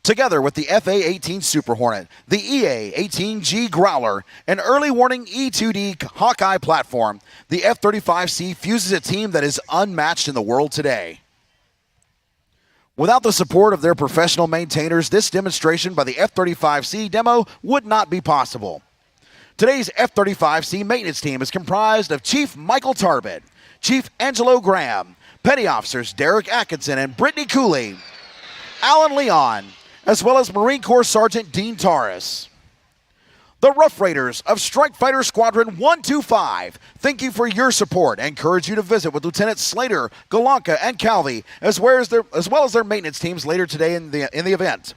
Together with the FA-18 Super Hornet, the EA-18G Growler, and early warning E-2D Hawkeye platform, the F-35C fuses a team that is unmatched in the world today. Without the support of their professional maintainers, this demonstration by the F-35C demo would not be possible. Today's F-35C maintenance team is comprised of Chief Michael Tarbett, Chief Angelo Graham, Petty Officers Derek Atkinson and Brittany Cooley, Alan Leon, as well as Marine Corps Sergeant Dean Torres. The Rough Raiders of Strike Fighter Squadron 125 thank you for your support and encourage you to visit with Lieutenant Slater, Galanka, and Calvi, as well as their maintenance teams later today in the event.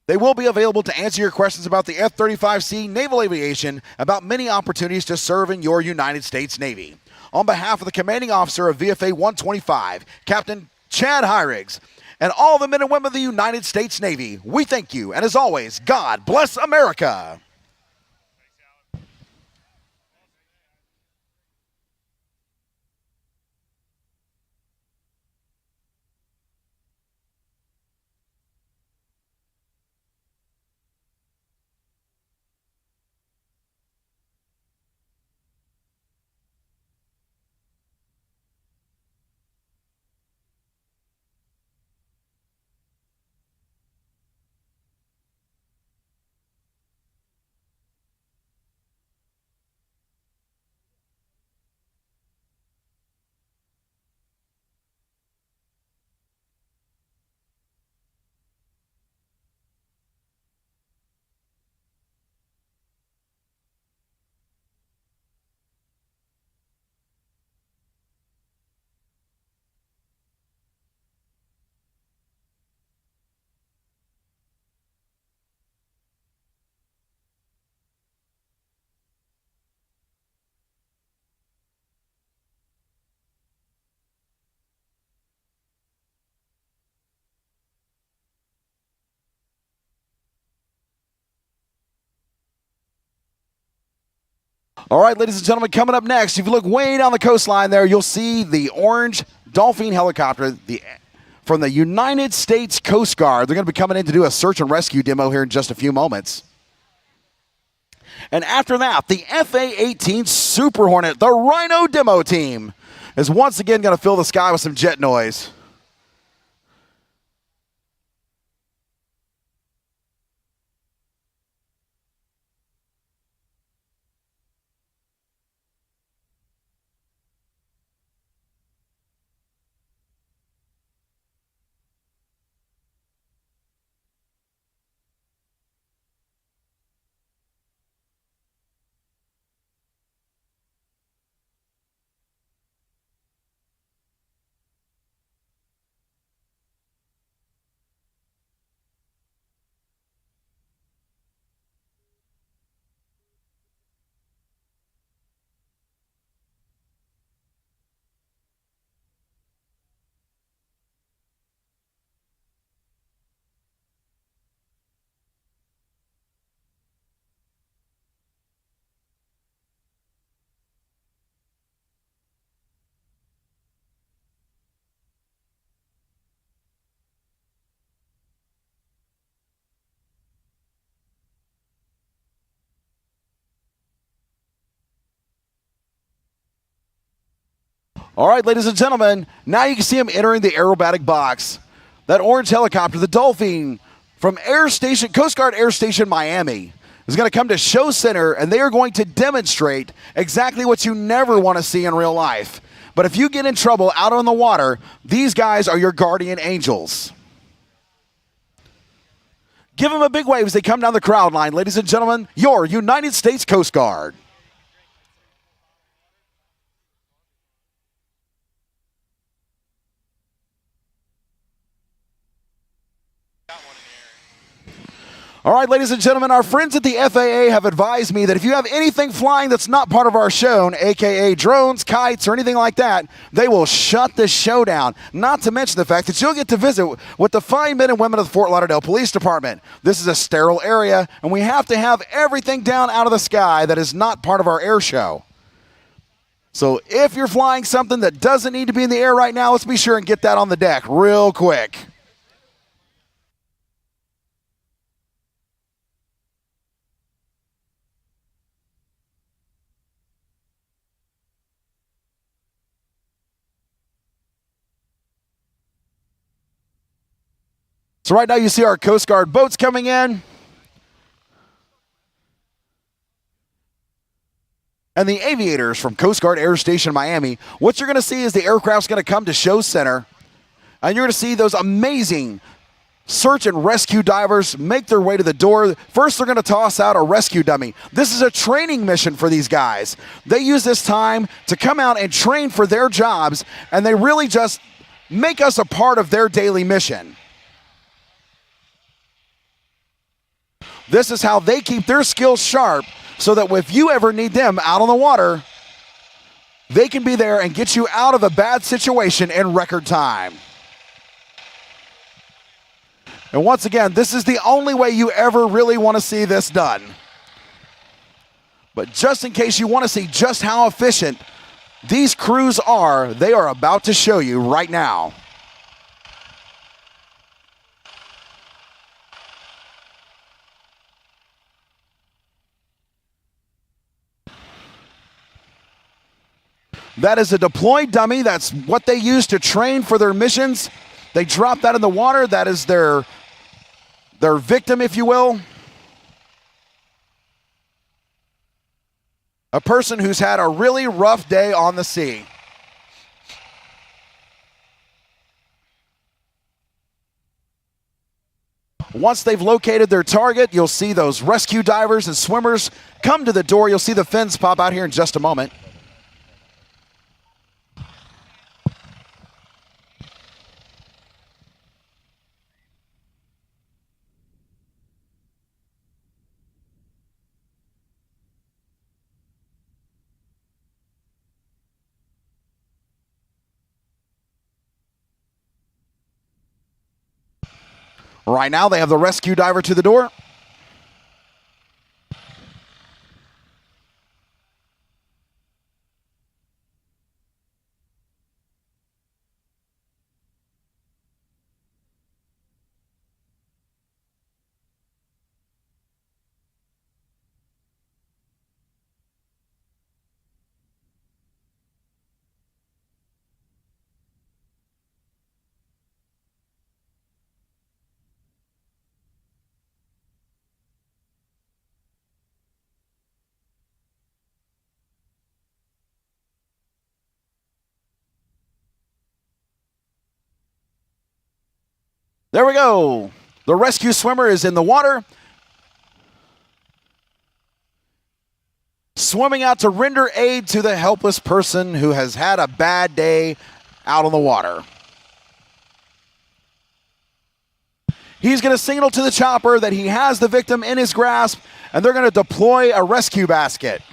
They will be available to answer your questions about the F-35C Naval Aviation, about many opportunities to serve in your United States Navy. On behalf of the Commanding Officer of VFA 125, Captain Chad Hyrigs, and all the men and women of the United States Navy, we thank you. And as always, God bless America. All right, ladies and gentlemen, coming up next, if you look way down the coastline there, you'll see the orange Dolphin helicopter from the United States Coast Guard. They're going to be coming in to do a search and rescue demo here in just a few moments. And after that, the FA-18 Super Hornet, the Rhino demo team, is once again going to fill the sky with some jet noise. All right, ladies and gentlemen, now you can see him entering the aerobatic box. That orange helicopter, the Dolphin from Coast Guard Air Station Miami, is going to come to Show Center, and they are going to demonstrate exactly what you never want to see in real life. But if you get in trouble out on the water, these guys are your guardian angels. Give them a big wave as they come down the crowd line. Ladies and gentlemen, your United States Coast Guard. All right, ladies and gentlemen, our friends at the FAA have advised me that if you have anything flying that's not part of our show, aka drones, kites, or anything like that, they will shut the show down. Not to mention the fact that you'll get to visit with the fine men and women of the Fort Lauderdale Police Department. This is a sterile area, and we have to have everything down out of the sky that is not part of our air show. So if you're flying something that doesn't need to be in the air right now, let's be sure and get that on the deck real quick. So right now you see our Coast Guard boats coming in. And the aviators from Coast Guard Air Station Miami. What you're going to see is the aircraft's going to come to Show Center. And you're going to see those amazing search and rescue divers make their way to the door. First, they're going to toss out a rescue dummy. This is a training mission for these guys. They use this time to come out and train for their jobs. And they really just make us a part of their daily mission. This is how they keep their skills sharp so that if you ever need them out on the water, they can be there and get you out of a bad situation in record time. And once again, this is the only way you ever really want to see this done. But just in case you want to see just how efficient these crews are, they are about to show you right now. That is a deployed dummy. That's what they use to train for their missions. They drop that in the water. That is their victim, if you will. A person who's had a really rough day on the sea. Once they've located their target, you'll see those rescue divers and swimmers come to the door. You'll see the fins pop out here in just a moment. Right now, they have the rescue diver to the door. There we go. The rescue swimmer is in the water, swimming out to render aid to the helpless person who has had a bad day out on the water. He's going to signal to the chopper that he has the victim in his grasp, and they're going to deploy a rescue basket.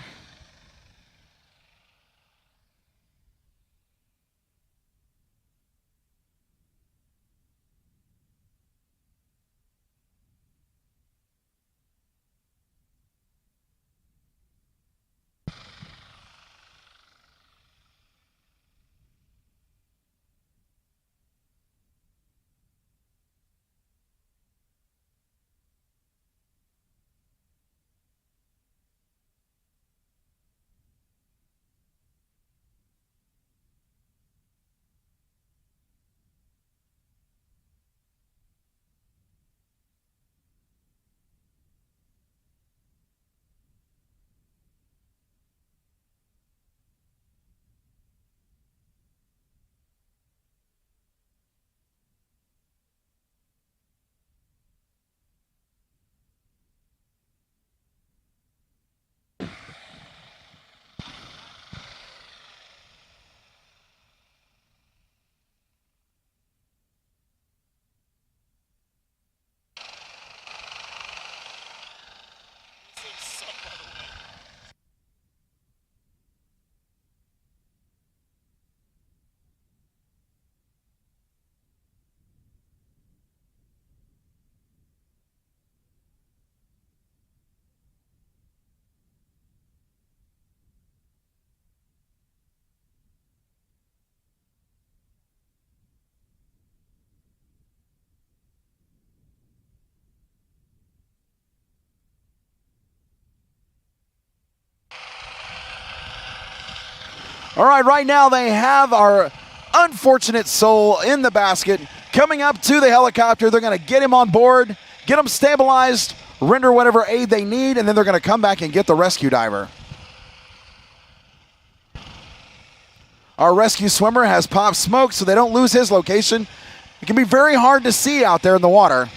All right, right now they have our unfortunate soul in the basket. Coming up to the helicopter, they're going to get him on board, get him stabilized, render whatever aid they need, and then they're going to come back and get the rescue diver. Our rescue swimmer has popped smoke so they don't lose his location. It can be very hard to see out there in the water.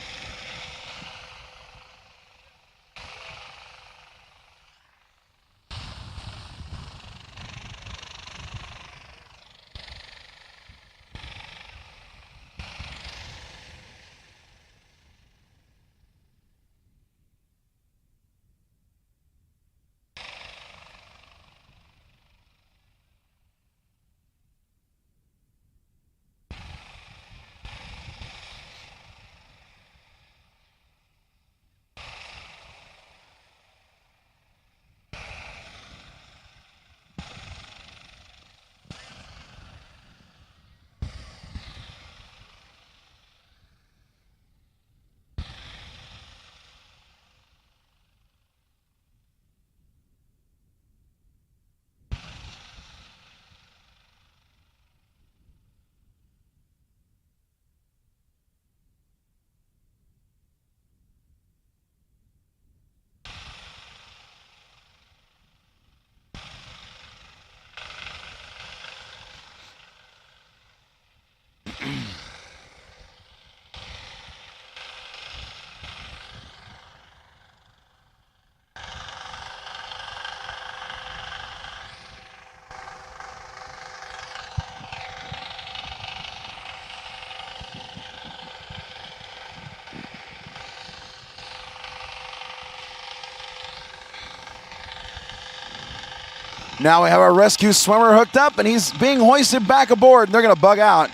Now we have our rescue swimmer hooked up, and he's being hoisted back aboard, and they're going to bug out.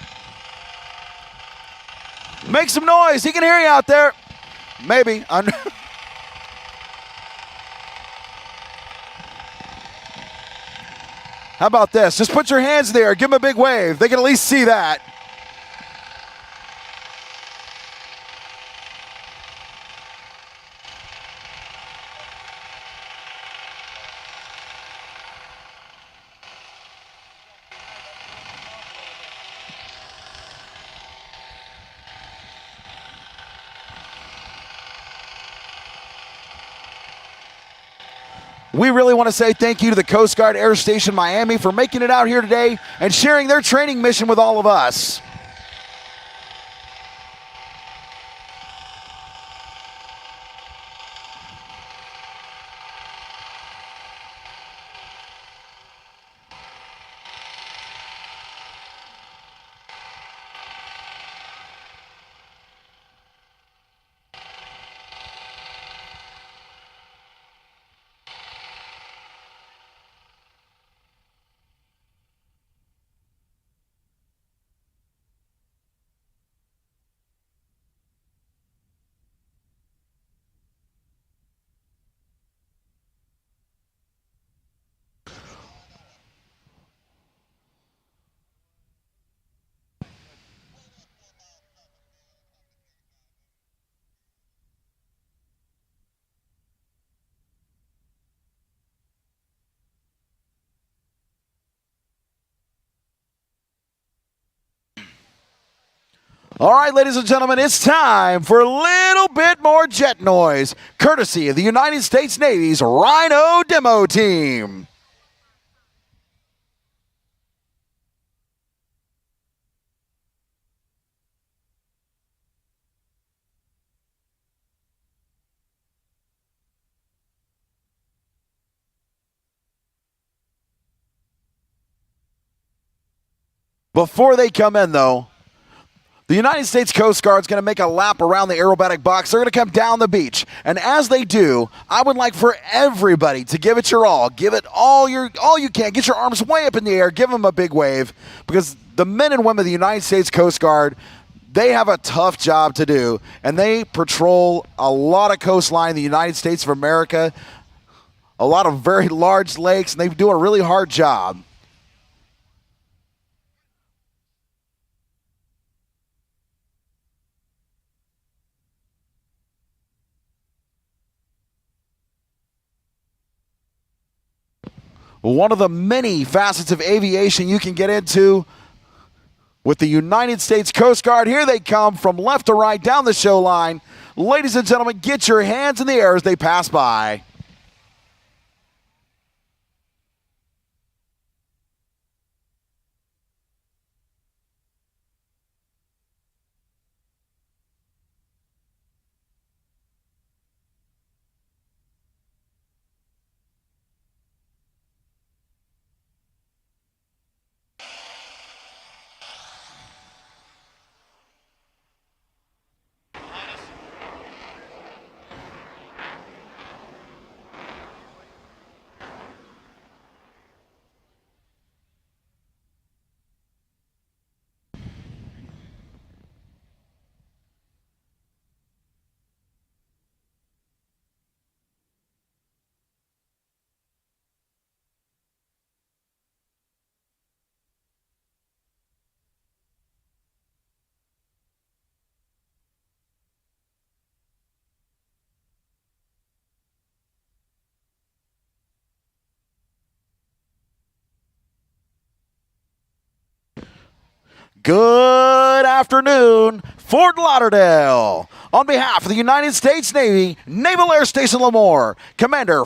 Make some noise. He can hear you out there. Maybe. How about this? Just put your hands there. Give him a big wave. They can at least see that. We really want to say thank you to the Coast Guard Air Station Miami for making it out here today and sharing their training mission with all of us. All right, ladies and gentlemen, it's time for a little bit more jet noise, courtesy of the United States Navy's Rhino Demo Team. Before they come in, though, the United States Coast Guard is going to make a lap around the aerobatic box. They're going to come down the beach. And as they do, I would like for everybody to give it your all. Give it all you can. Get your arms way up in the air. Give them a big wave. Because the men and women of the United States Coast Guard, they have a tough job to do. And they patrol a lot of coastline in the United States of America. A lot of very large lakes. And they do a really hard job. one of the many facets of aviation you can get into with the United States Coast Guard. Here they come from left to right down the show line. Ladies and gentlemen, get your hands in the air as they pass by. Good afternoon, Fort Lauderdale. On behalf of the United States Navy, Naval Air Station Lemoore, Commander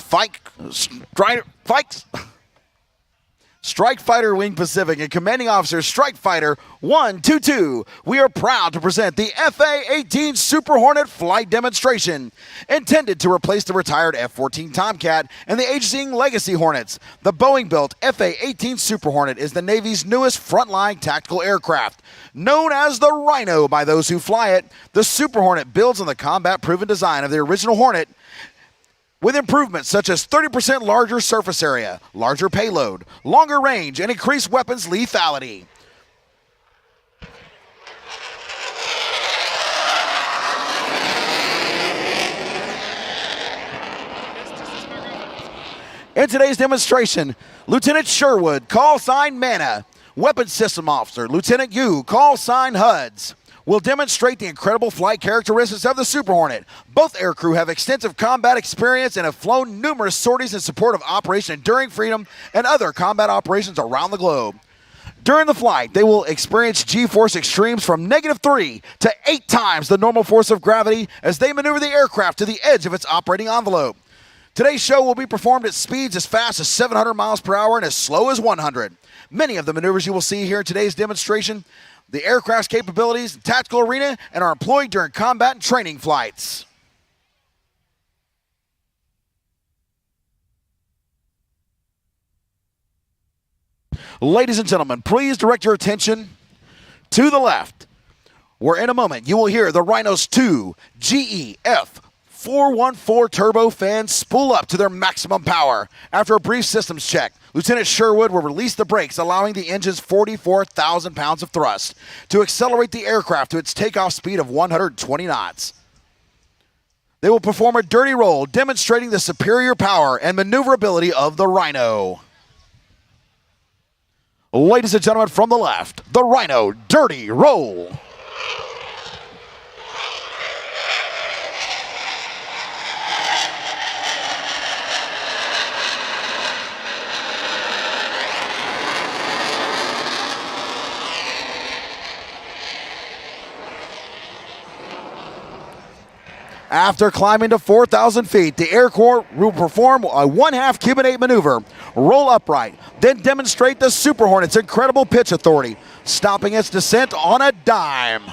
Strike Fighter Wing Pacific and Commanding Officer Strike Fighter 122, we are proud to present the FA-18 Super Hornet flight demonstration, intended to replace the retired F-14 Tomcat and the aging Legacy Hornets. The Boeing-built FA-18 Super Hornet is the Navy's newest frontline tactical aircraft. Known as the Rhino by those who fly it, the Super Hornet builds on the combat-proven design of the original Hornet, with improvements such as 30% larger surface area, larger payload, longer range, and increased weapons lethality. In today's demonstration, Lieutenant Sherwood, call sign Mana, Weapons System Officer, Lieutenant Yu, call sign HUDs, will demonstrate the incredible flight characteristics of the Super Hornet. Both aircrew have extensive combat experience and have flown numerous sorties in support of Operation Enduring Freedom and other combat operations around the globe. During the flight, they will experience G-force extremes from -3 to 8 times the normal force of gravity as they maneuver the aircraft to the edge of its operating envelope. Today's show will be performed at speeds as fast as 700 miles per hour and as slow as 100. Many of the maneuvers you will see here in today's demonstration, the aircraft's capabilities, tactical arena, and are employed during combat and training flights. Ladies and gentlemen, please direct your attention to the left, where in a moment you will hear the Rhinos 2 GEF 414 turbofans spool up to their maximum power. After a brief systems check, Lieutenant Sherwood will release the brakes, allowing the engine's 44,000 pounds of thrust to accelerate the aircraft to its takeoff speed of 120 knots. They will perform a dirty roll, demonstrating the superior power and maneuverability of the Rhino. Ladies and gentlemen, from the left, the Rhino dirty roll. After climbing to 4,000 feet, the Air Corps will perform a 1/2 cubanate maneuver, roll upright, then demonstrate the Super Hornet's incredible pitch authority, stopping its descent on a dime.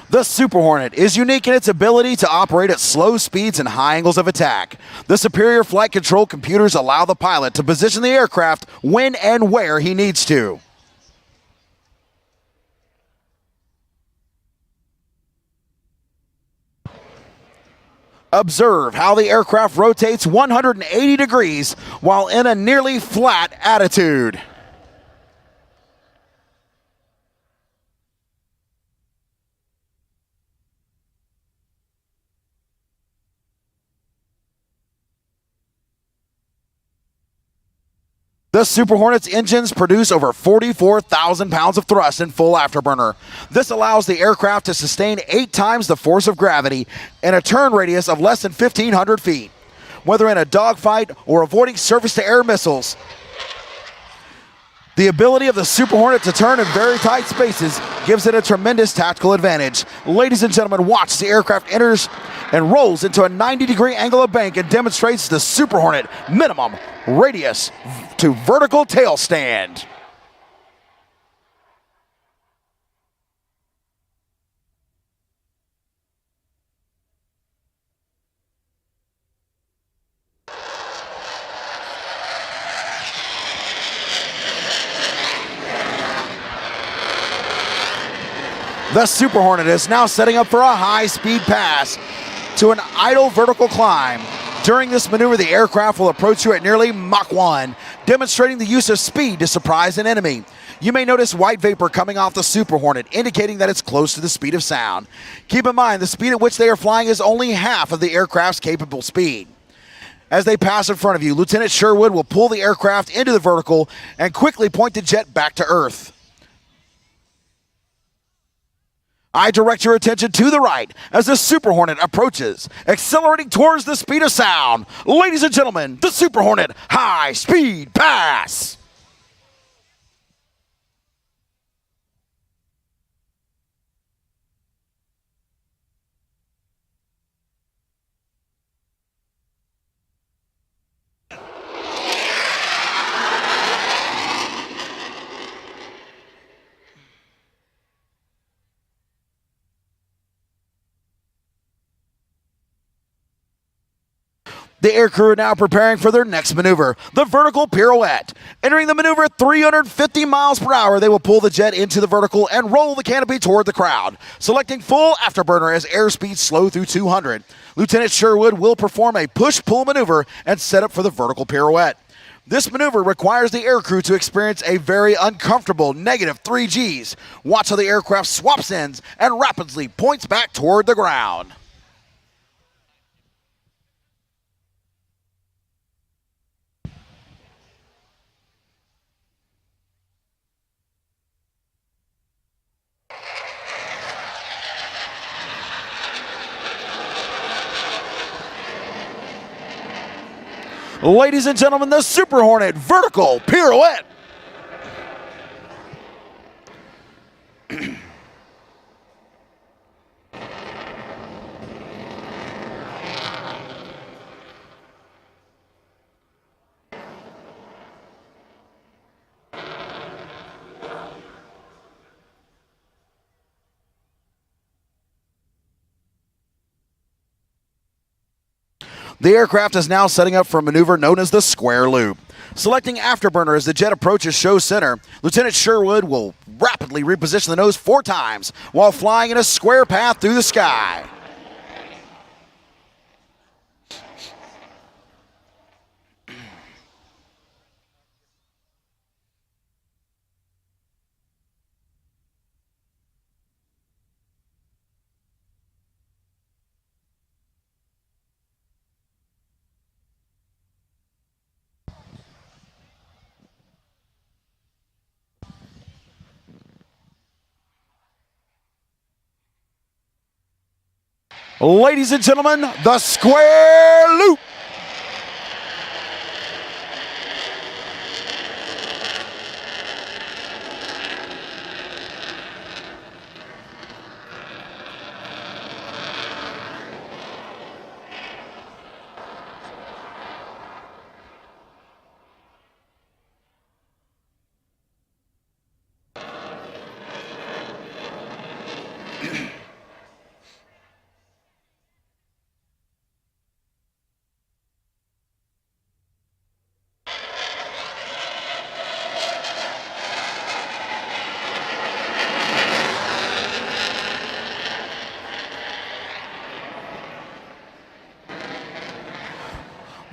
The Super Hornet is unique in its ability to operate at slow speeds and high angles of attack. The superior flight control computers allow the pilot to position the aircraft when and where he needs to. Observe how the aircraft rotates 180 degrees while in a nearly flat attitude. The Super Hornet's engines produce over 44,000 pounds of thrust in full afterburner. This allows the aircraft to sustain 8 times the force of gravity in a turn radius of less than 1,500 feet. Whether in a dogfight or avoiding surface-to-air missiles, the ability of the Super Hornet to turn in very tight spaces gives it a tremendous tactical advantage. Ladies and gentlemen, watch as the aircraft enters and rolls into a 90-degree angle of bank and demonstrates the Super Hornet minimum radius to vertical tail stand. The Super Hornet is now setting up for a high-speed pass to an idle vertical climb. During this maneuver, the aircraft will approach you at nearly Mach 1, demonstrating the use of speed to surprise an enemy. You may notice white vapor coming off the Super Hornet, indicating that it's close to the speed of sound. Keep in mind, the speed at which they are flying is only half of the aircraft's capable speed. As they pass in front of you, Lieutenant Sherwood will pull the aircraft into the vertical and quickly point the jet back to Earth. I direct your attention to the right as the Super Hornet approaches, accelerating towards the speed of sound. Ladies and gentlemen, the Super Hornet high speed pass. The aircrew are now preparing for their next maneuver, the vertical pirouette. Entering the maneuver at 350 miles per hour, they will pull the jet into the vertical and roll the canopy toward the crowd. Selecting full afterburner as airspeed slow through 200. Lieutenant Sherwood will perform a push-pull maneuver and set up for the vertical pirouette. This maneuver requires the aircrew to experience a very uncomfortable negative 3 Gs. Watch how the aircraft swaps ends and rapidly points back toward the ground. Ladies and gentlemen, the Super Hornet vertical pirouette. The aircraft is now setting up for a maneuver known as the square loop. Selecting afterburner as the jet approaches show center, Lieutenant Sherwood will rapidly reposition the nose 4 times while flying in a square path through the sky. Ladies and gentlemen, the square loop.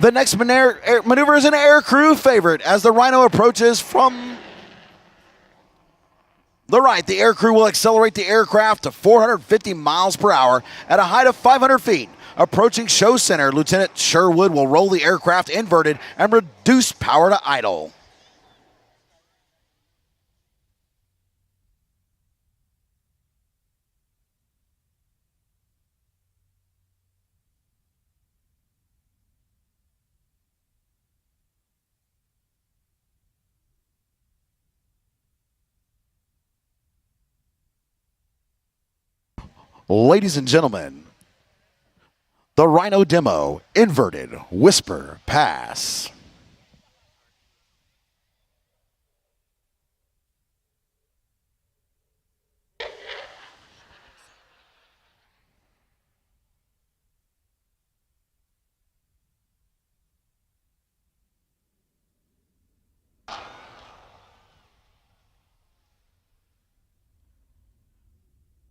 The next maneuver is an aircrew favorite. As the Rhino approaches from the right, the aircrew will accelerate the aircraft to 450 miles per hour at a height of 500 feet. Approaching show center, Lieutenant Sherwood will roll the aircraft inverted and reduce power to idle. Ladies and gentlemen, the Rhino Demo Inverted Whisper Pass.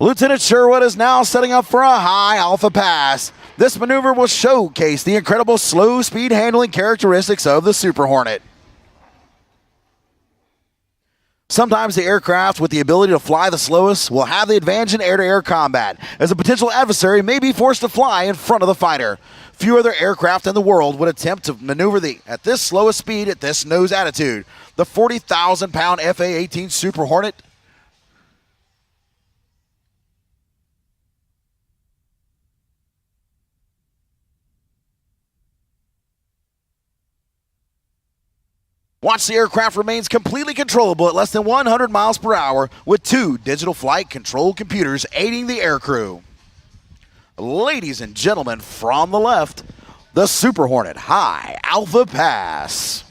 Lieutenant Sherwood is now setting up for a high alpha pass. This maneuver will showcase the incredible slow speed handling characteristics of the Super Hornet. Sometimes the aircraft with the ability to fly the slowest will have the advantage in air-to-air combat, as a potential adversary may be forced to fly in front of the fighter. Few other aircraft in the world would attempt to maneuver at this slowest speed at this nose attitude. The 40,000-pound FA-18 Super Hornet watch the aircraft remains completely controllable at less than 100 miles per hour with 2 digital flight control computers aiding the aircrew. Ladies and gentlemen, from the left, the Super Hornet High Alpha Pass.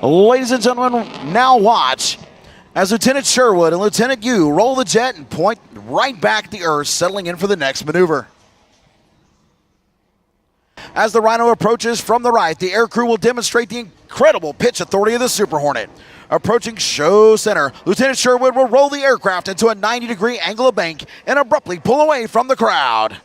Ladies and gentlemen, now watch as Lieutenant Sherwood and Lieutenant Yu roll the jet and point right back the Earth, settling in for the next maneuver. As the Rhino approaches from the right, the aircrew will demonstrate the incredible pitch authority of the Super Hornet. Approaching show center, Lieutenant Sherwood will roll the aircraft into a 90-degree angle of bank and abruptly pull away from the crowd.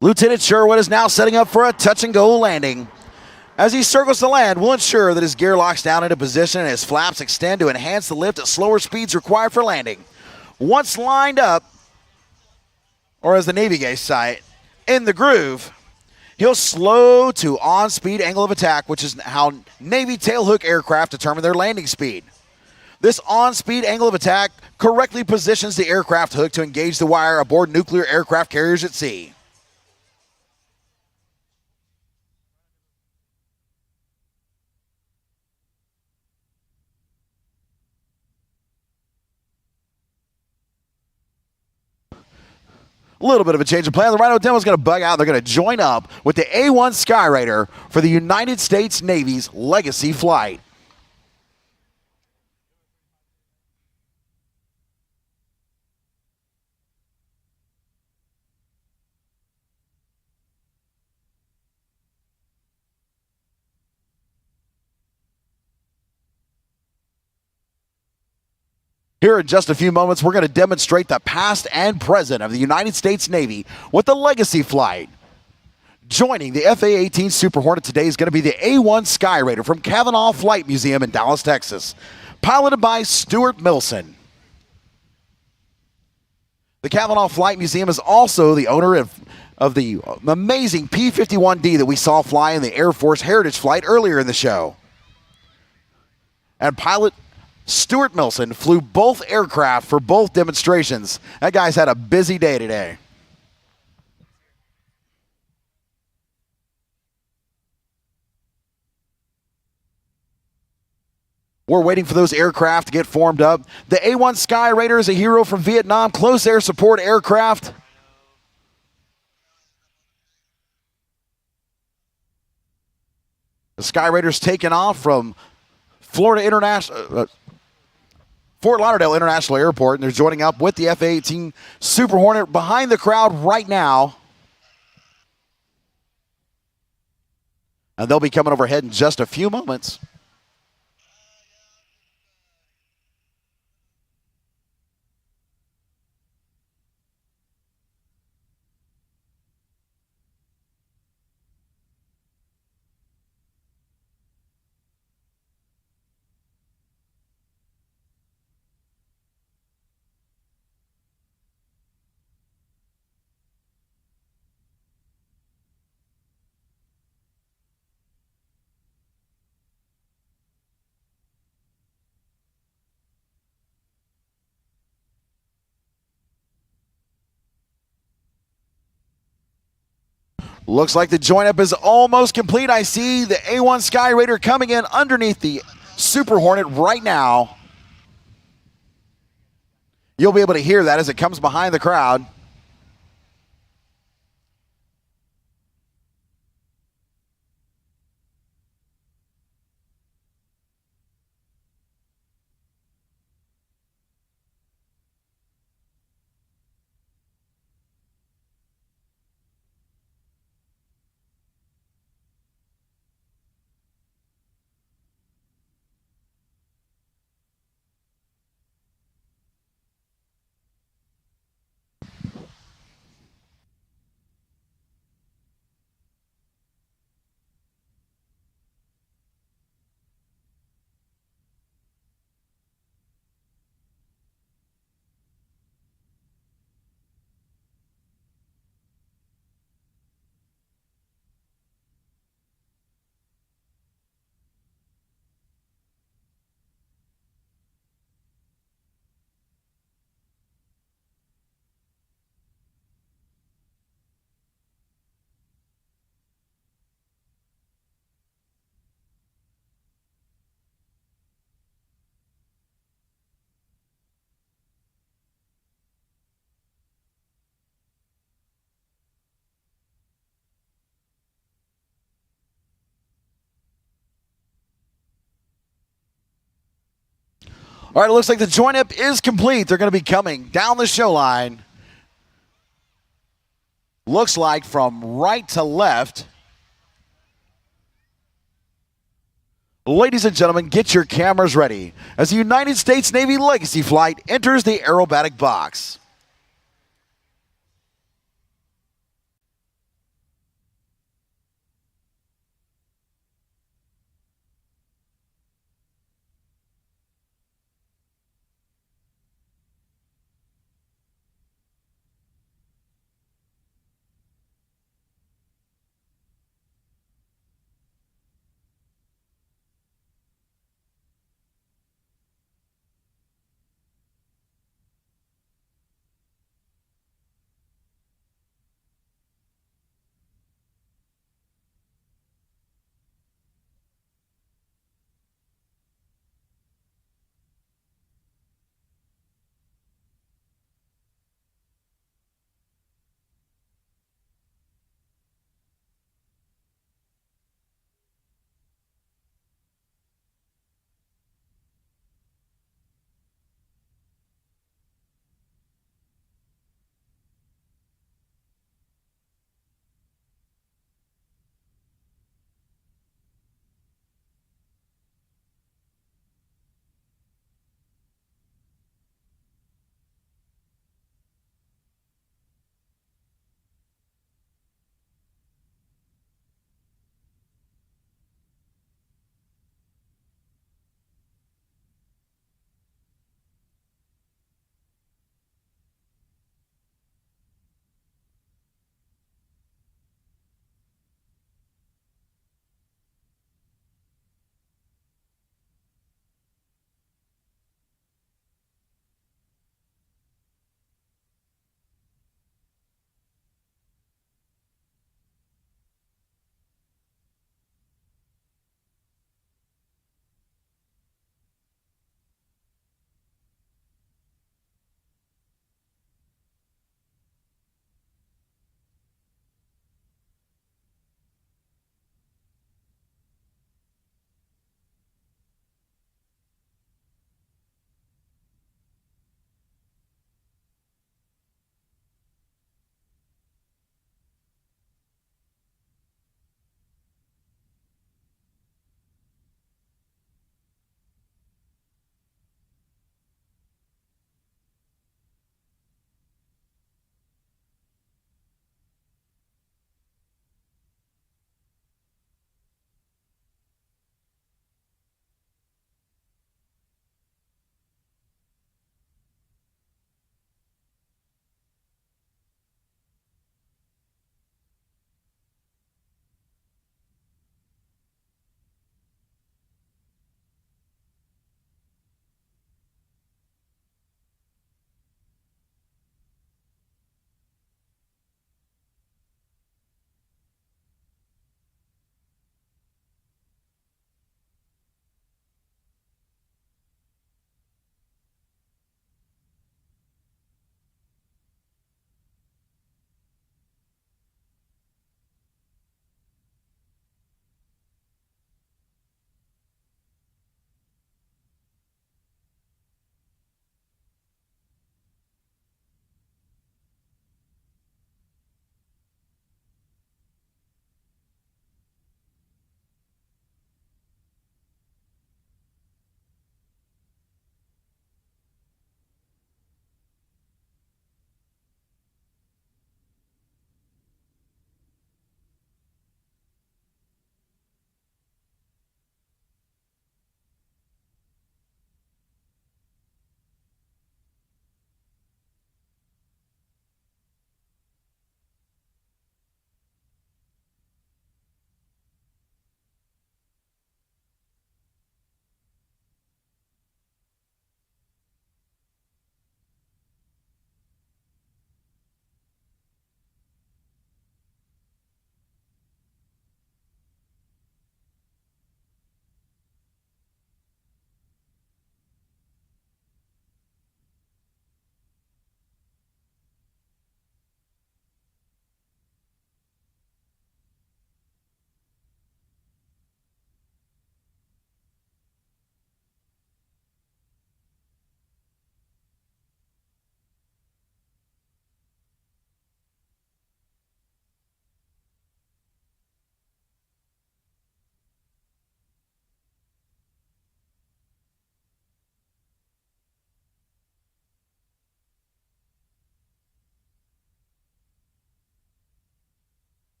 Lieutenant Sherwood is now setting up for a touch-and-go landing. As he circles the land, we'll ensure that his gear locks down into position and his flaps extend to enhance the lift at slower speeds required for landing. Once lined up, or as the Navy guys cite, in the groove, he'll slow to on-speed angle of attack, which is how Navy tailhook aircraft determine their landing speed. This on-speed angle of attack correctly positions the aircraft hook to engage the wire aboard nuclear aircraft carriers at sea. A little bit of a change of plan. The Rhino Demo is going to bug out. They're going to join up with the A-1 Skyraider for the United States Navy's Legacy flight. Here in just a few moments, we're going to demonstrate the past and present of the United States Navy with the Legacy flight. Joining the FA-18 Super Hornet today is going to be the A-1 Skyraider from Cavanaugh Flight Museum in Dallas, Texas, piloted by Stuart Milson. The Cavanaugh Flight Museum is also the owner of the amazing P-51D that we saw fly in the Air Force Heritage Flight earlier in the show. And pilot Stuart Milson flew both aircraft for both demonstrations. That guy's had a busy day today. We're waiting for those aircraft to get formed up. The A-1 Sky Raider is a hero from Vietnam, close air support aircraft. The Sky Raider's taken off from Fort Lauderdale International Airport, and they're joining up with the F-18 Super Hornet behind the crowd right now. And they'll be coming overhead in just a few moments. Looks like the join-up is almost complete. I see the A-1 Sky Raider coming in underneath the Super Hornet right now. You'll be able to hear that as it comes behind the crowd. All right, it looks like the join-up is complete. They're going to be coming down the show line. Looks like from right to left. Ladies and gentlemen, get your cameras ready as the United States Navy Legacy Flight enters the aerobatic box.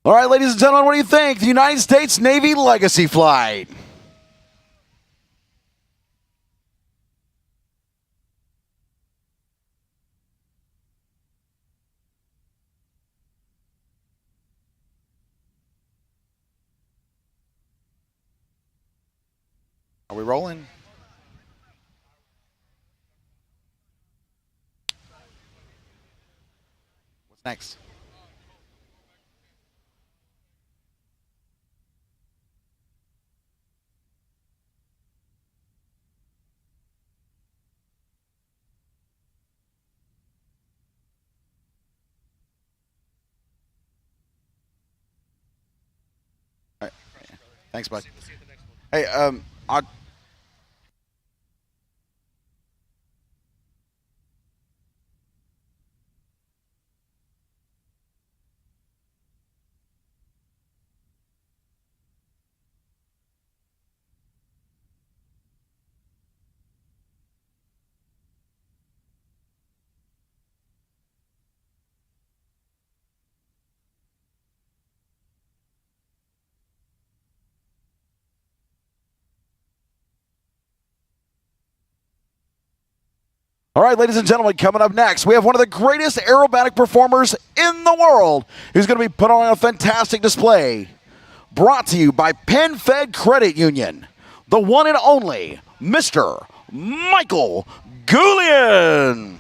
All right, ladies and gentlemen, what do you think? The United States Navy Legacy Flight. Are we rolling? What's next? All right. Thanks, bud. Hey, all right, ladies and gentlemen, coming up next, we have one of the greatest aerobatic performers in the world who's going to be put on a fantastic display. Brought to you by PenFed Credit Union, the one and only Mr. Michael Goulian.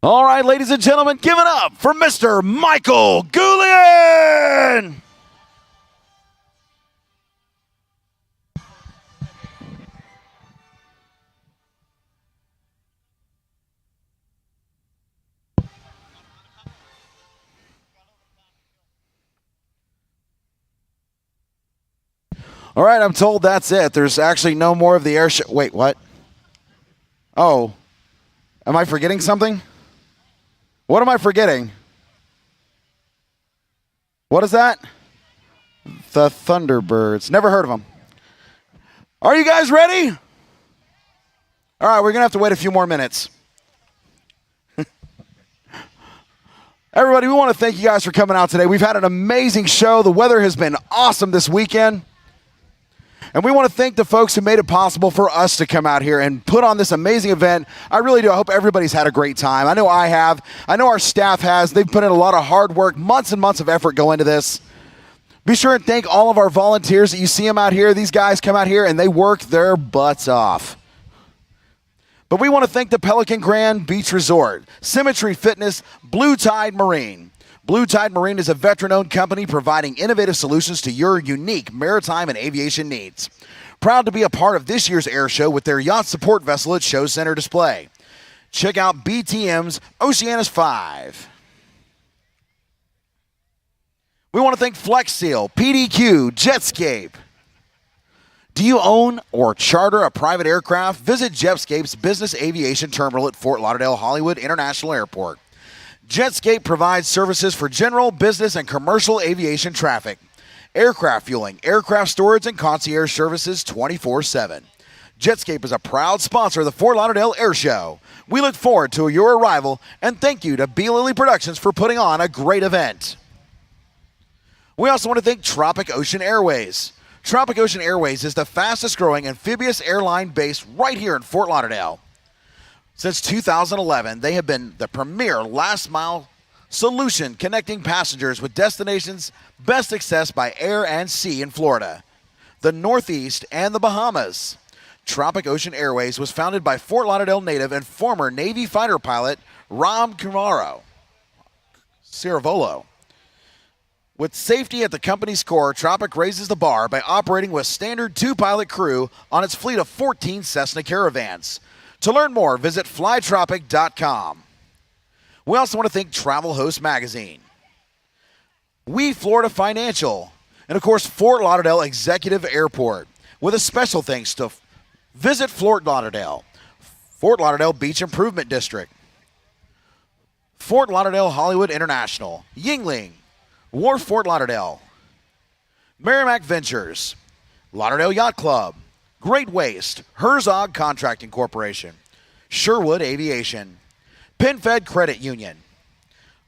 All right, ladies and gentlemen, give it up for Mr. Michael Goulian. All right, I'm told that's it. There's actually no more of the air show. Wait, what? Oh, am I forgetting something? What am I forgetting? What is that? The Thunderbirds. Never heard of them. Are you guys ready? All right, we're going to have to wait a few more minutes. Everybody, we want to thank you guys for coming out today. We've had an amazing show. The weather has been awesome this weekend. And we want to thank the folks who made it possible for us to come out here and put on this amazing event. I really do. I hope everybody's had a great time. I know I have. I know our staff has. They've put in a lot of hard work, months and months of effort go into this. Be sure and thank all of our volunteers that you see them out here. These guys come out here and they work their butts off. But we want to thank the Pelican Grand Beach Resort, Symmetry Fitness, Blue Tide Marine. Blue Tide Marine is a veteran-owned company providing innovative solutions to your unique maritime and aviation needs. Proud to be a part of this year's air show with their yacht support vessel at Show Center display. Check out BTM's Oceanus 5. We want to thank Flex Seal, PDQ, Jetscape. Do you own or charter a private aircraft? Visit Jetscape's Business Aviation Terminal at Fort Lauderdale Hollywood International Airport. Jetscape provides services for general, business, and commercial aviation traffic, aircraft fueling, aircraft storage, and concierge services 24/7. Jetscape is a proud sponsor of the Fort Lauderdale Air Show. We look forward to your arrival, and thank you to B. Lilly Productions for putting on a great event. We also want to thank Tropic Ocean Airways. Tropic Ocean Airways is the fastest growing amphibious airline based right here in Fort Lauderdale. Since 2011, they have been the premier last-mile solution connecting passengers with destinations best accessed by air and sea in Florida, the Northeast, and the Bahamas. Tropic Ocean Airways was founded by Fort Lauderdale native and former Navy fighter pilot Ram Ciravolo. With safety at the company's core, Tropic raises the bar by operating with standard two-pilot crew on its fleet of 14 Cessna Caravans. To learn more, visit flytropic.com. We also want to thank Travel Host Magazine, We Florida Financial, and of course Fort Lauderdale Executive Airport, with a special thanks to Visit Fort Lauderdale, Fort Lauderdale Beach Improvement District, Fort Lauderdale Hollywood International, Yingling, Wharf Fort Lauderdale, Merrimack Ventures, Lauderdale Yacht Club, Great Waste, Herzog Contracting Corporation, Sherwood Aviation, PenFed Credit Union,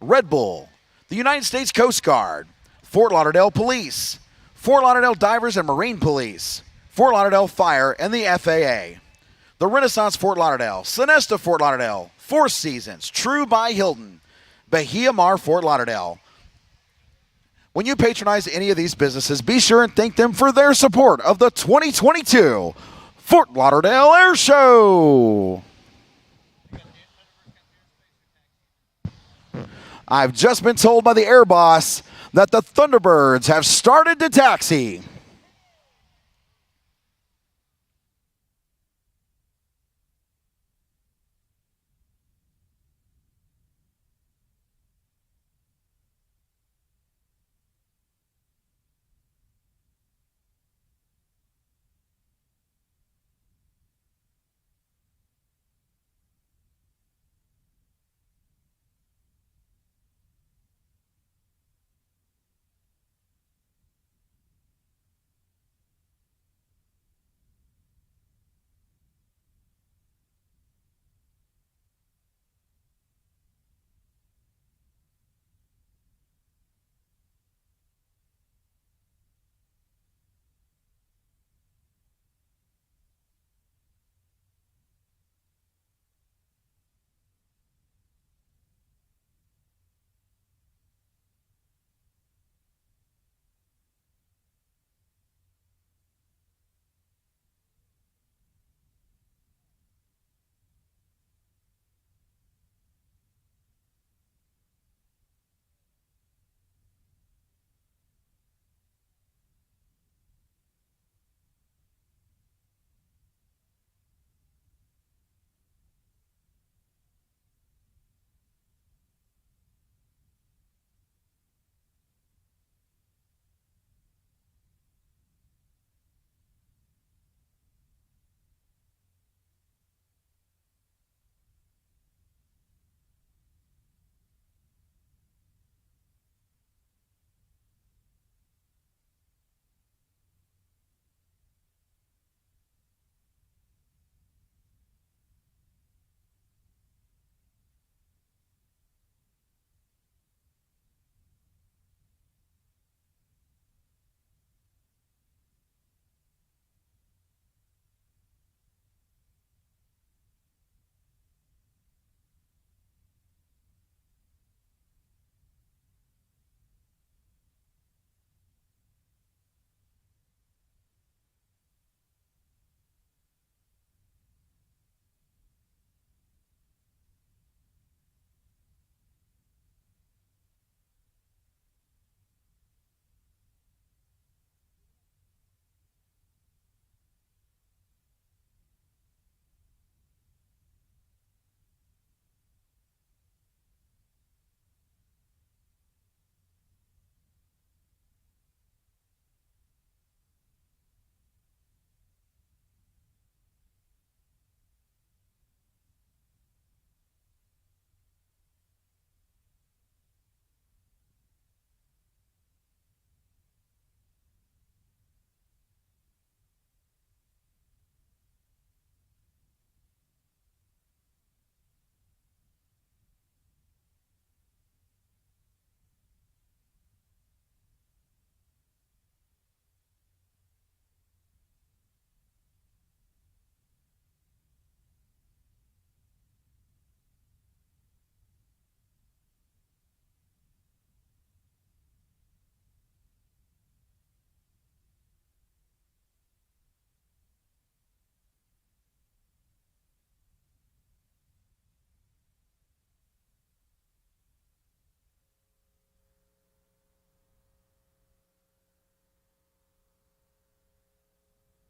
Red Bull, the United States Coast Guard, Fort Lauderdale Police, Fort Lauderdale Divers and Marine Police, Fort Lauderdale Fire and the FAA, the Renaissance Fort Lauderdale, Sonesta Fort Lauderdale, Four Seasons, True by Hilton, Bahia Mar Fort Lauderdale. When you patronize any of these businesses, be sure and thank them for their support of the 2022 Fort Lauderdale Air Show. I've just been told by the Air Boss that the Thunderbirds have started to taxi.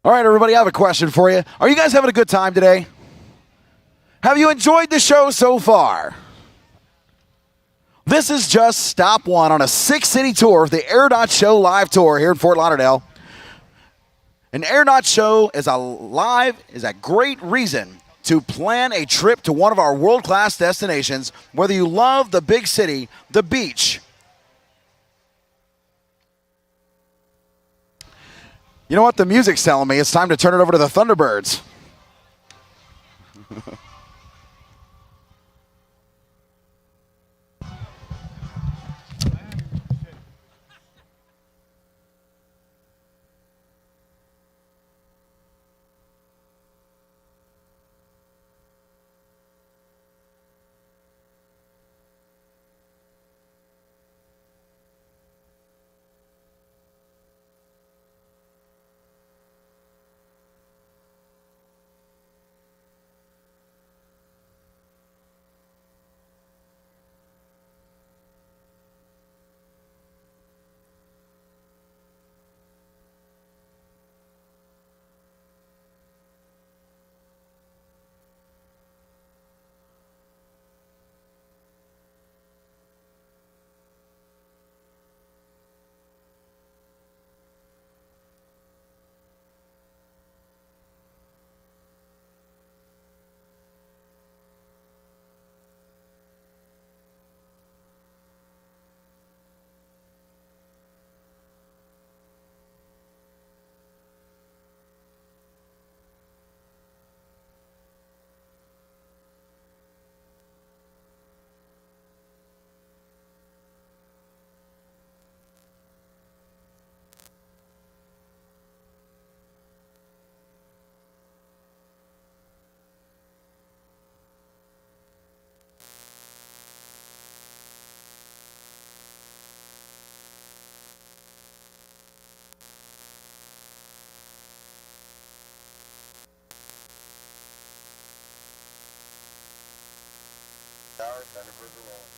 All right, everybody, I have a question for you. Are you guys having a good time today? Have you enjoyed the show so far? This is just stop one on a 6-city tour of the Air Show live tour here in Fort Lauderdale. An Air Show is a great reason to plan a trip to one of our world-class destinations, whether you love the big city, the beach. You know what? The music's telling me it's time to turn it over to the Thunderbirds. Thunderbirds are rolling.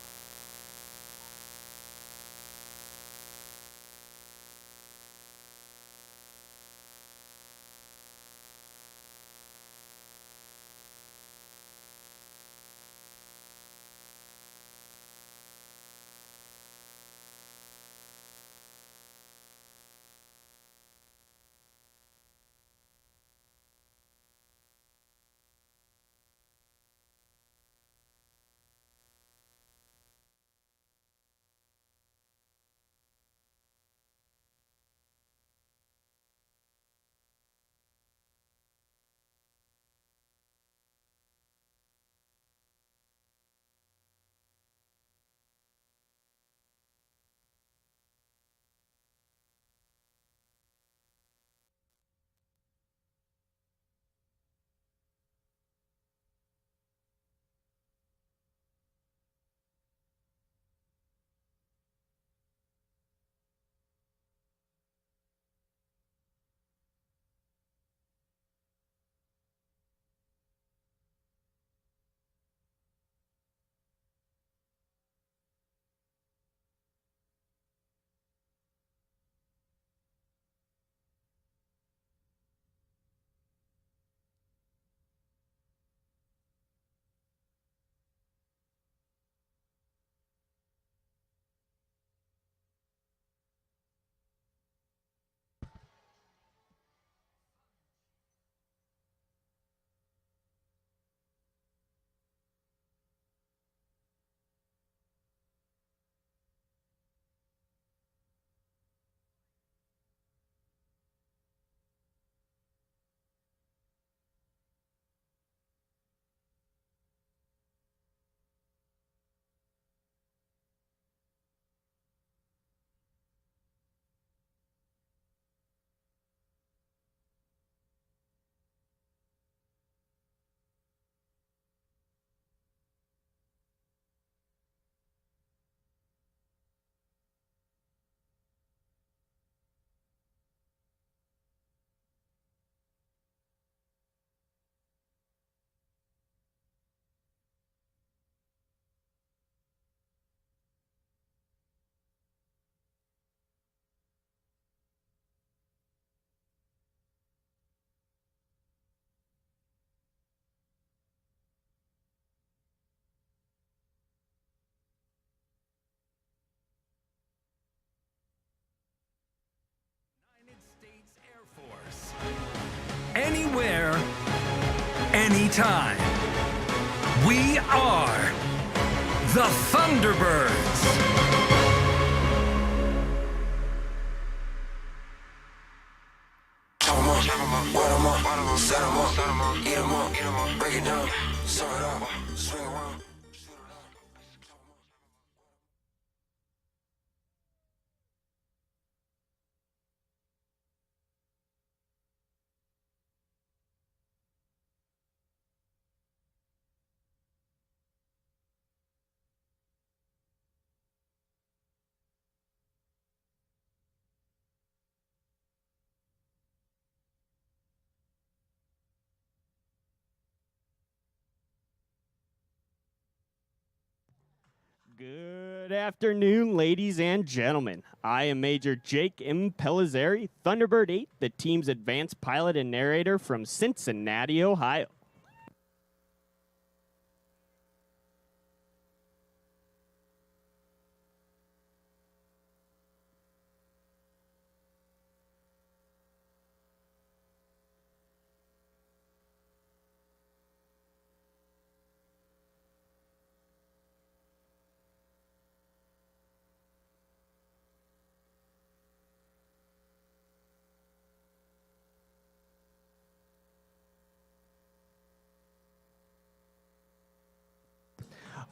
anywhere, anytime. We are the Thunderbirds. Wet 'em up, set 'em up, eat 'em up, break it down, serve it up, swing around. Good afternoon, ladies and gentlemen. I am Major Jake M. Pellizzeri, Thunderbird 8, the team's advanced pilot and narrator from Cincinnati, Ohio.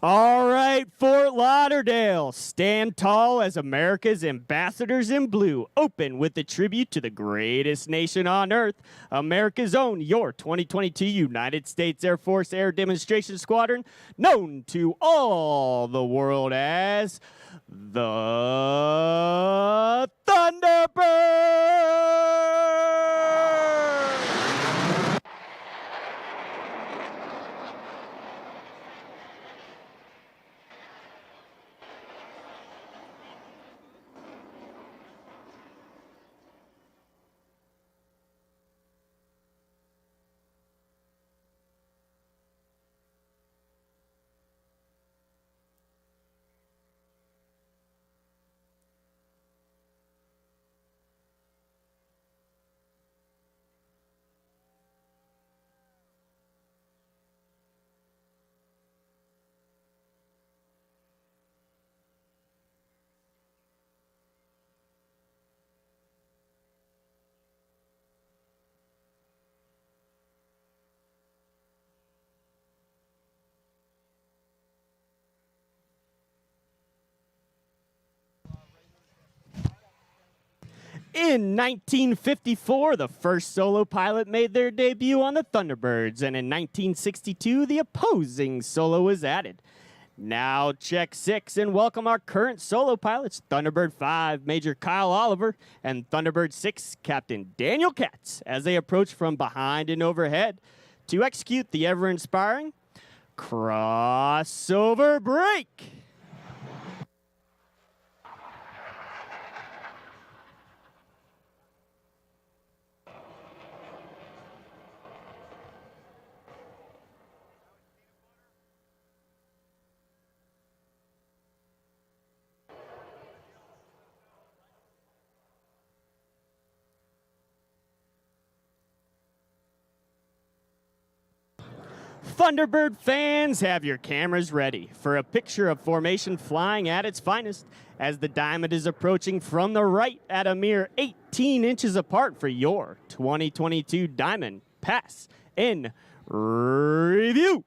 All right, Fort Lauderdale, stand tall as America's ambassadors in blue. Open with a tribute to the greatest nation on earth, America's own, your 2022 United States Air Force Air Demonstration Squadron, known to all the world as the Thunderbirds! In 1954, the first solo pilot made their debut on the Thunderbirds, and in 1962, the opposing solo was added. Now check 6 and welcome our current solo pilots, Thunderbird 5, Major Kyle Oliver, and Thunderbird 6, Captain Daniel Katz, as they approach from behind and overhead to execute the ever-inspiring crossover break. Thunderbird fans, have your cameras ready for a picture of formation flying at its finest as the diamond is approaching from the right at a mere 18 inches apart for your 2022 Diamond Pass in review.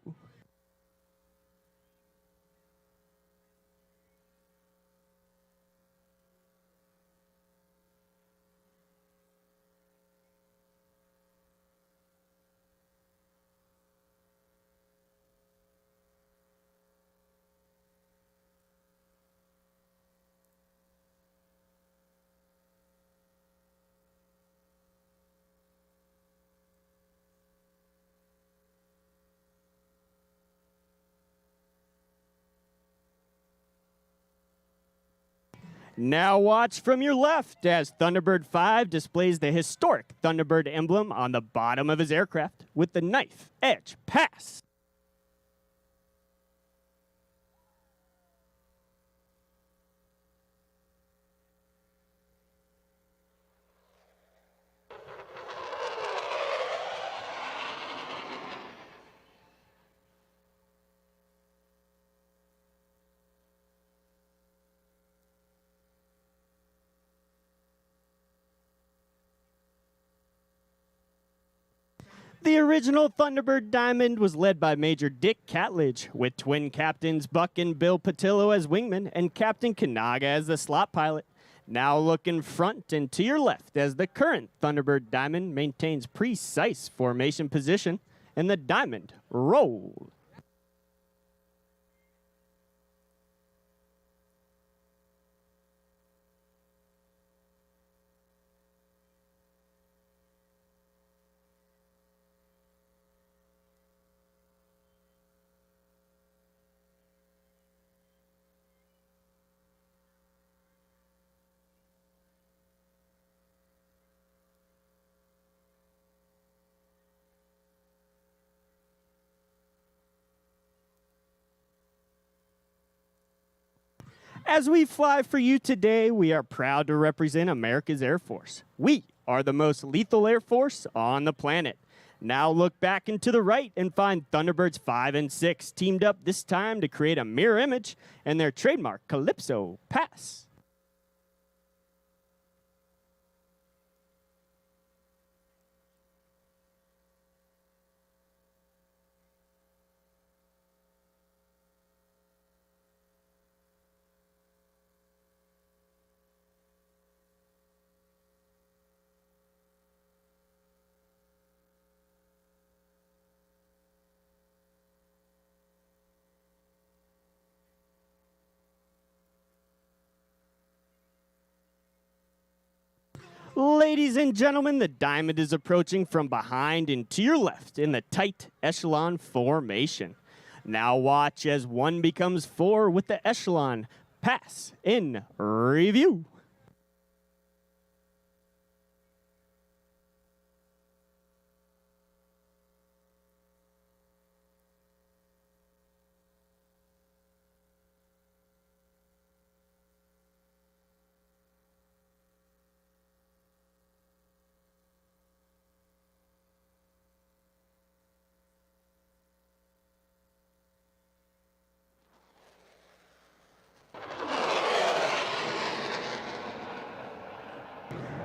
Now watch from your left as Thunderbird 5 displays the historic Thunderbird emblem on the bottom of his aircraft with the knife edge pass. The original Thunderbird Diamond was led by Major Dick Catledge, with twin captains Buck and Bill Patillo as wingmen and Captain Kanaga as the slot pilot. Now look in front and to your left as the current Thunderbird Diamond maintains precise formation position, and the Diamond roll. As we fly for you today, we are proud to represent America's Air Force. We are the most lethal Air Force on the planet. Now look back and to the right and find Thunderbirds 5 and 6 teamed up this time to create a mirror image and their trademark Calypso Pass. Ladies and gentlemen, the Diamond is approaching from behind and to your left in the tight echelon formation. Now watch as 1 becomes 4 with the echelon pass in review.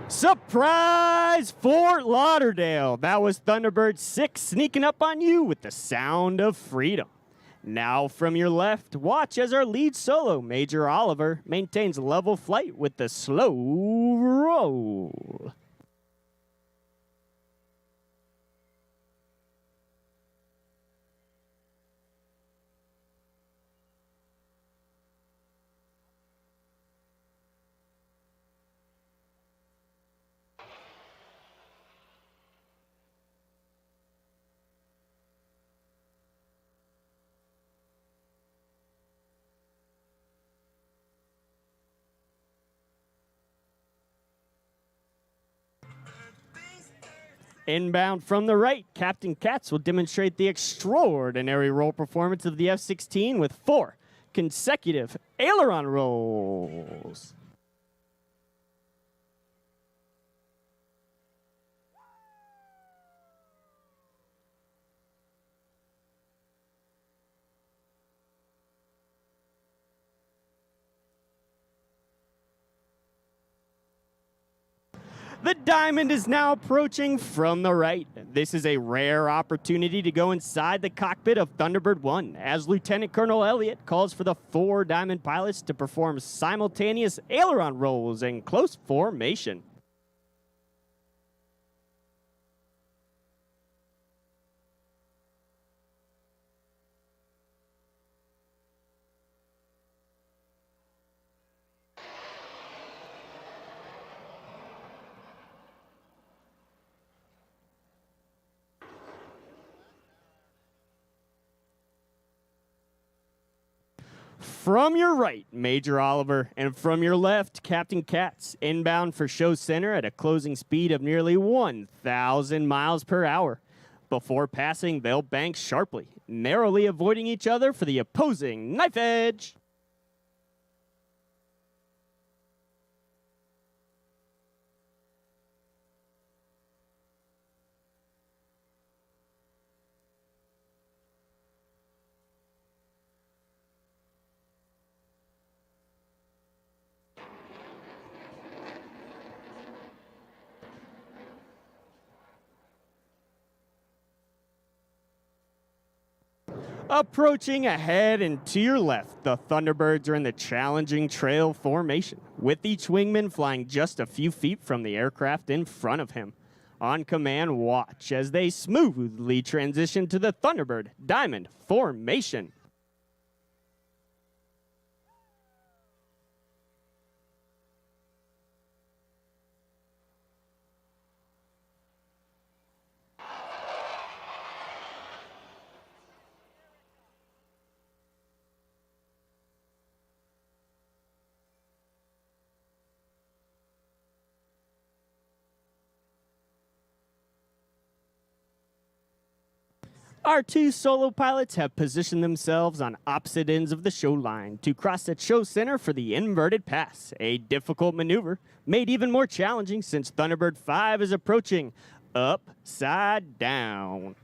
Surprise, Fort Lauderdale. That was Thunderbird 6 sneaking up on you with the sound of freedom. Now from your left, watch as our lead solo, Major Oliver, maintains level flight with the slow roll. Inbound from the right, Captain Katz will demonstrate the extraordinary roll performance of the F-16 with 4 consecutive aileron rolls. The Diamond is now approaching from the right. This is a rare opportunity to go inside the cockpit of Thunderbird 1 as Lieutenant Colonel Elliott calls for the 4 Diamond pilots to perform simultaneous aileron rolls in close formation. From your right, Major Oliver, and from your left, Captain Katz, inbound for show center at a closing speed of nearly 1,000 miles per hour. Before passing, they'll bank sharply, narrowly avoiding each other for the opposing knife edge. Approaching ahead and to your left, the Thunderbirds are in the challenging trail formation, with each wingman flying just a few feet from the aircraft in front of him. On command, watch as they smoothly transition to the Thunderbird Diamond formation. Our two solo pilots have positioned themselves on opposite ends of the show line to cross the show center for the inverted pass, a difficult maneuver made even more challenging since Thunderbird 5 is approaching upside down.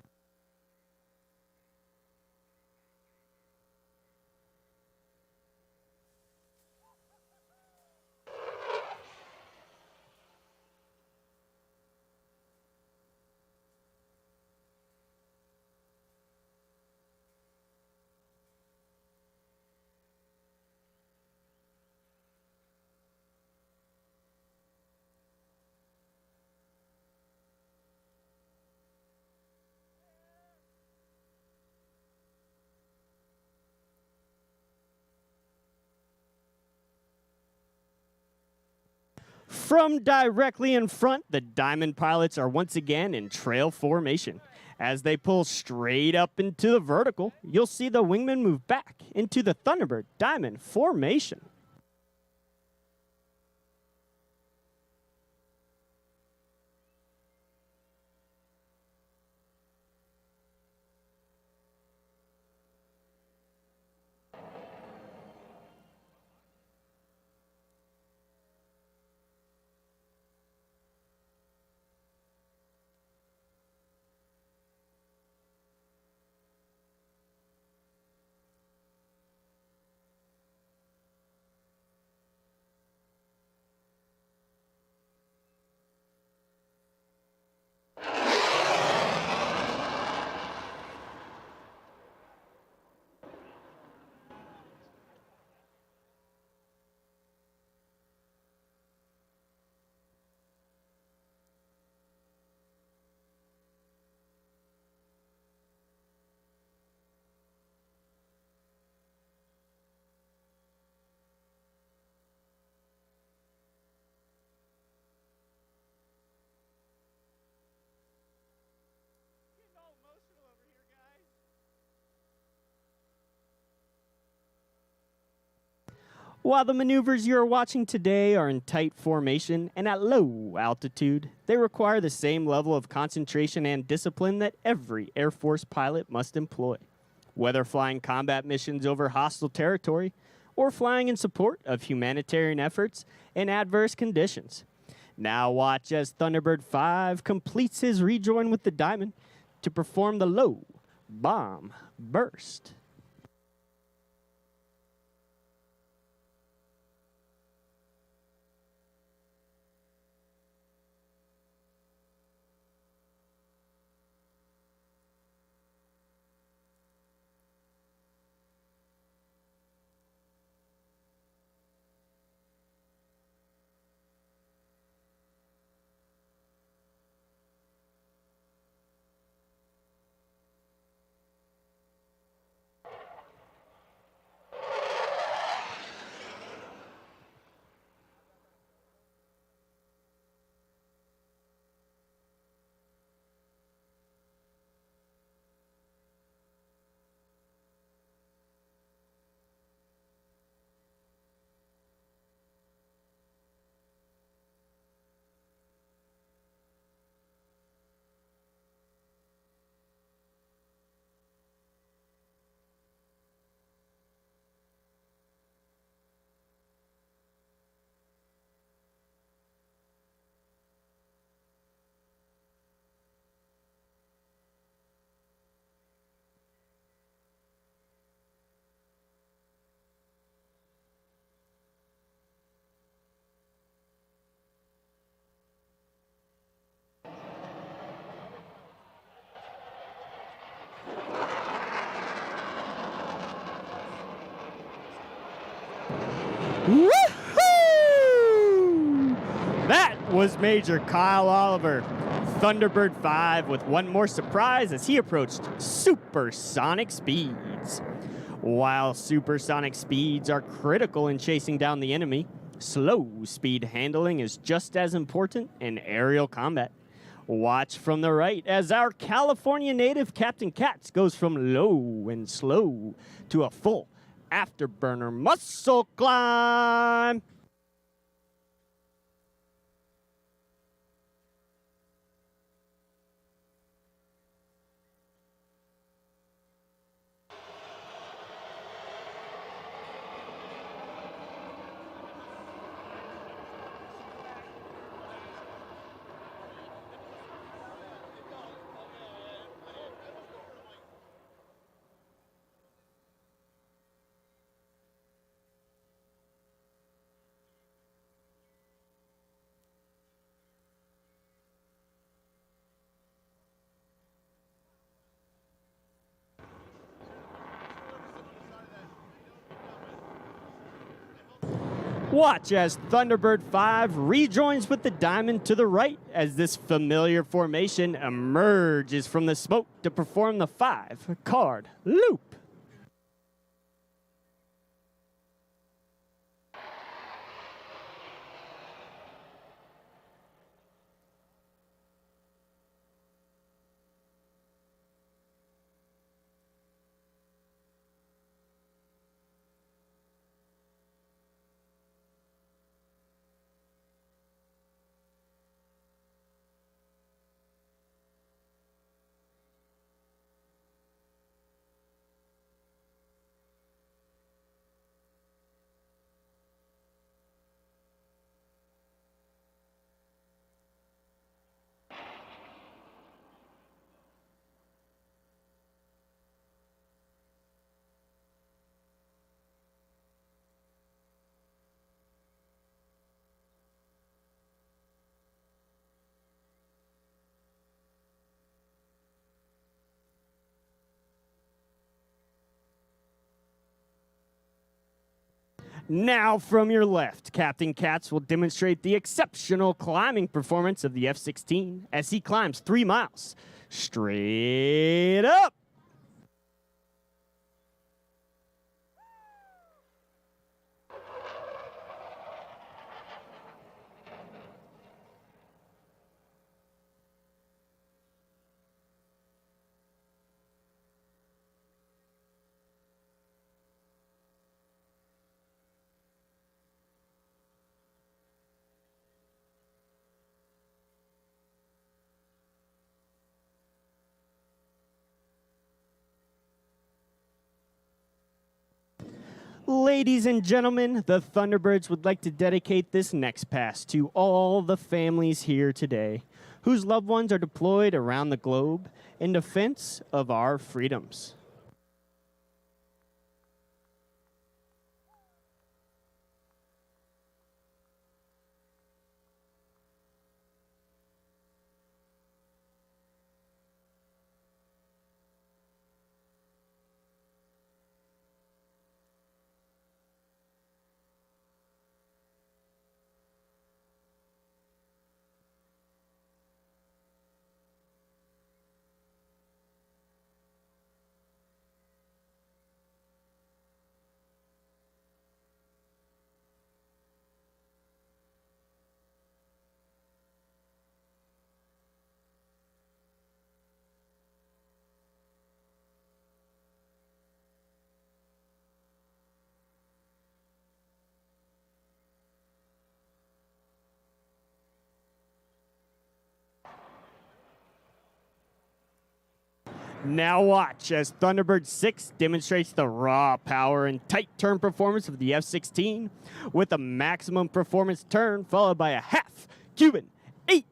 From directly in front, the Diamond pilots are once again in trail formation. As they pull straight up into the vertical, you'll see the wingman move back into the Thunderbird Diamond formation. While the maneuvers you are watching today are in tight formation and at low altitude, they require the same level of concentration and discipline that every Air Force pilot must employ, whether flying combat missions over hostile territory or flying in support of humanitarian efforts in adverse conditions. Now watch as Thunderbird 5 completes his rejoin with the Diamond to perform the low bomb burst. was Major Kyle Oliver, Thunderbird 5, with one more surprise as he approached supersonic speeds. While supersonic speeds are critical in chasing down the enemy, slow speed handling is just as important in aerial combat. Watch from the right as our California native Captain Katz goes from low and slow to a full afterburner muscle climb. Watch as Thunderbird 5 rejoins with the diamond to the right as this familiar formation emerges from the smoke to perform the 5-card loop. Now from your left, Captain Katz will demonstrate the exceptional climbing performance of the F-16 as he climbs 3 miles straight up. Ladies and gentlemen, the Thunderbirds would like to dedicate this next pass to all the families here today whose loved ones are deployed around the globe in defense of our freedoms. Now watch as Thunderbird 6 demonstrates the raw power and tight turn performance of the F-16 with a maximum performance turn followed by a half Cuban 8.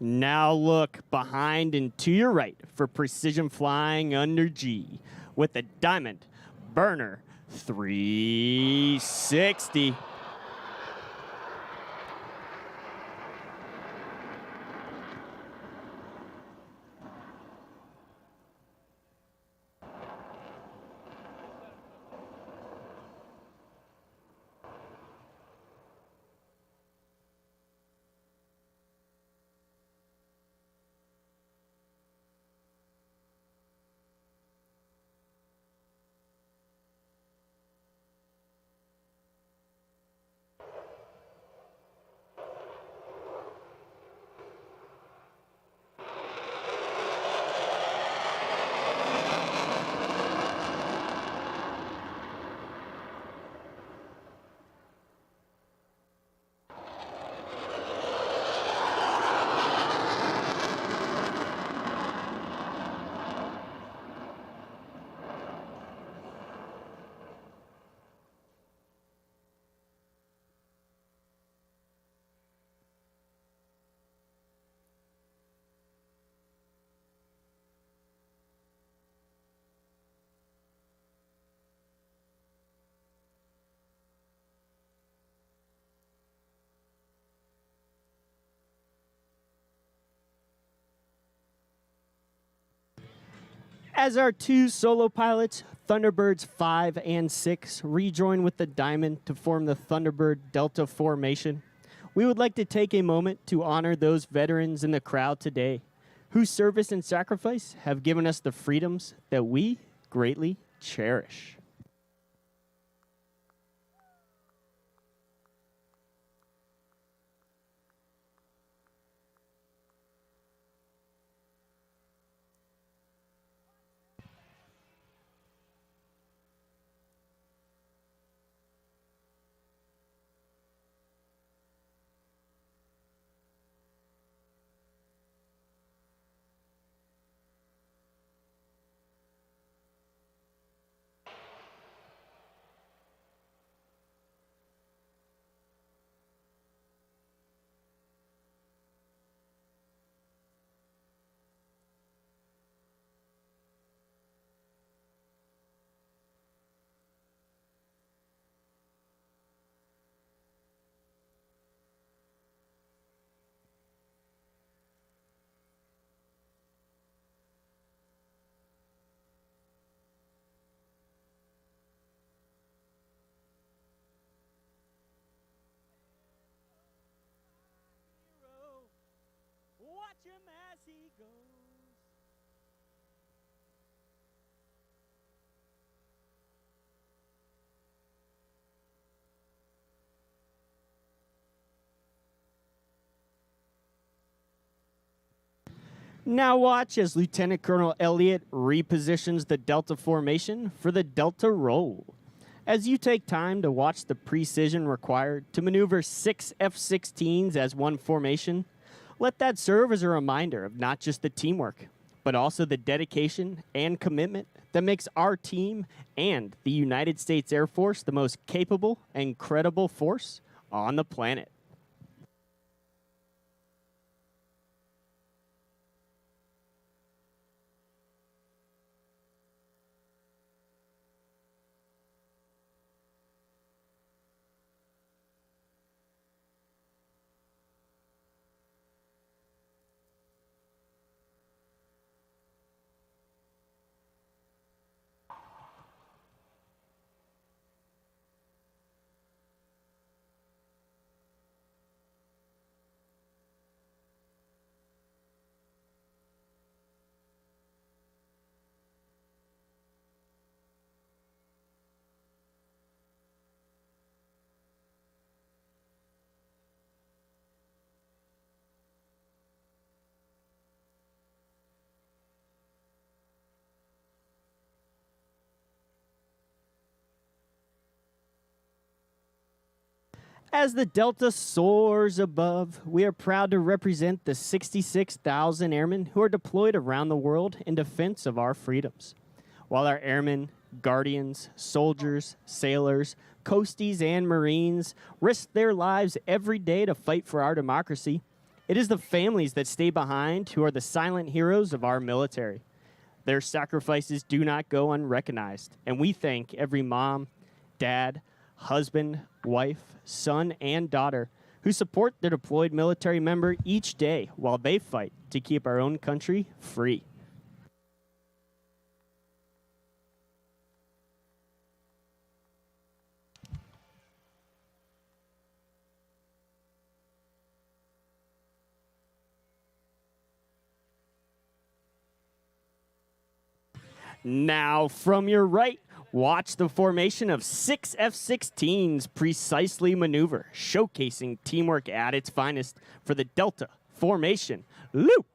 Now look behind and to your right for precision flying under G with the Diamond Burner 360. As our two solo pilots, Thunderbirds 5 and 6, rejoin with the Diamond to form the Thunderbird Delta formation, we would like to take a moment to honor those veterans in the crowd today whose service and sacrifice have given us the freedoms that we greatly cherish. Watch him as he goes. Now watch as Lieutenant Colonel Elliott repositions the Delta formation for the Delta roll. As you take time to watch the precision required to maneuver 6 F-16s as one formation, let that serve as a reminder of not just the teamwork, but also the dedication and commitment that makes our team and the United States Air Force the most capable and credible force on the planet. As the Delta soars above, we are proud to represent the 66,000 airmen who are deployed around the world in defense of our freedoms. While our airmen, guardians, soldiers, sailors, coasties, and Marines risk their lives every day to fight for our democracy, It is the families that stay behind who are the silent heroes of our military. Their sacrifices do not go unrecognized, and we thank every mom, dad, husband, wife, son, and daughter who support their deployed military member each day while they fight to keep our own country free. Now, from your right, watch the formation of 6 F-16s precisely maneuver, showcasing teamwork at its finest for the Delta formation loop.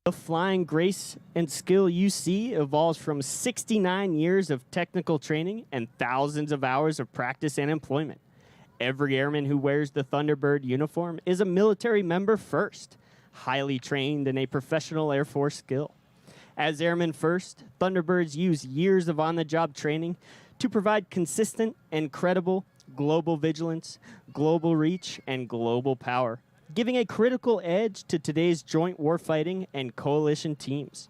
The flying grace and skill you see evolves from 69 years of technical training and thousands of hours of practice and employment. Every airman who wears the Thunderbird uniform is a military member first, highly trained in a professional Air Force skill. As airmen first, Thunderbirds use years of on-the-job training to provide consistent and credible global vigilance, global reach, and global power, giving a critical edge to today's joint warfighting and coalition teams.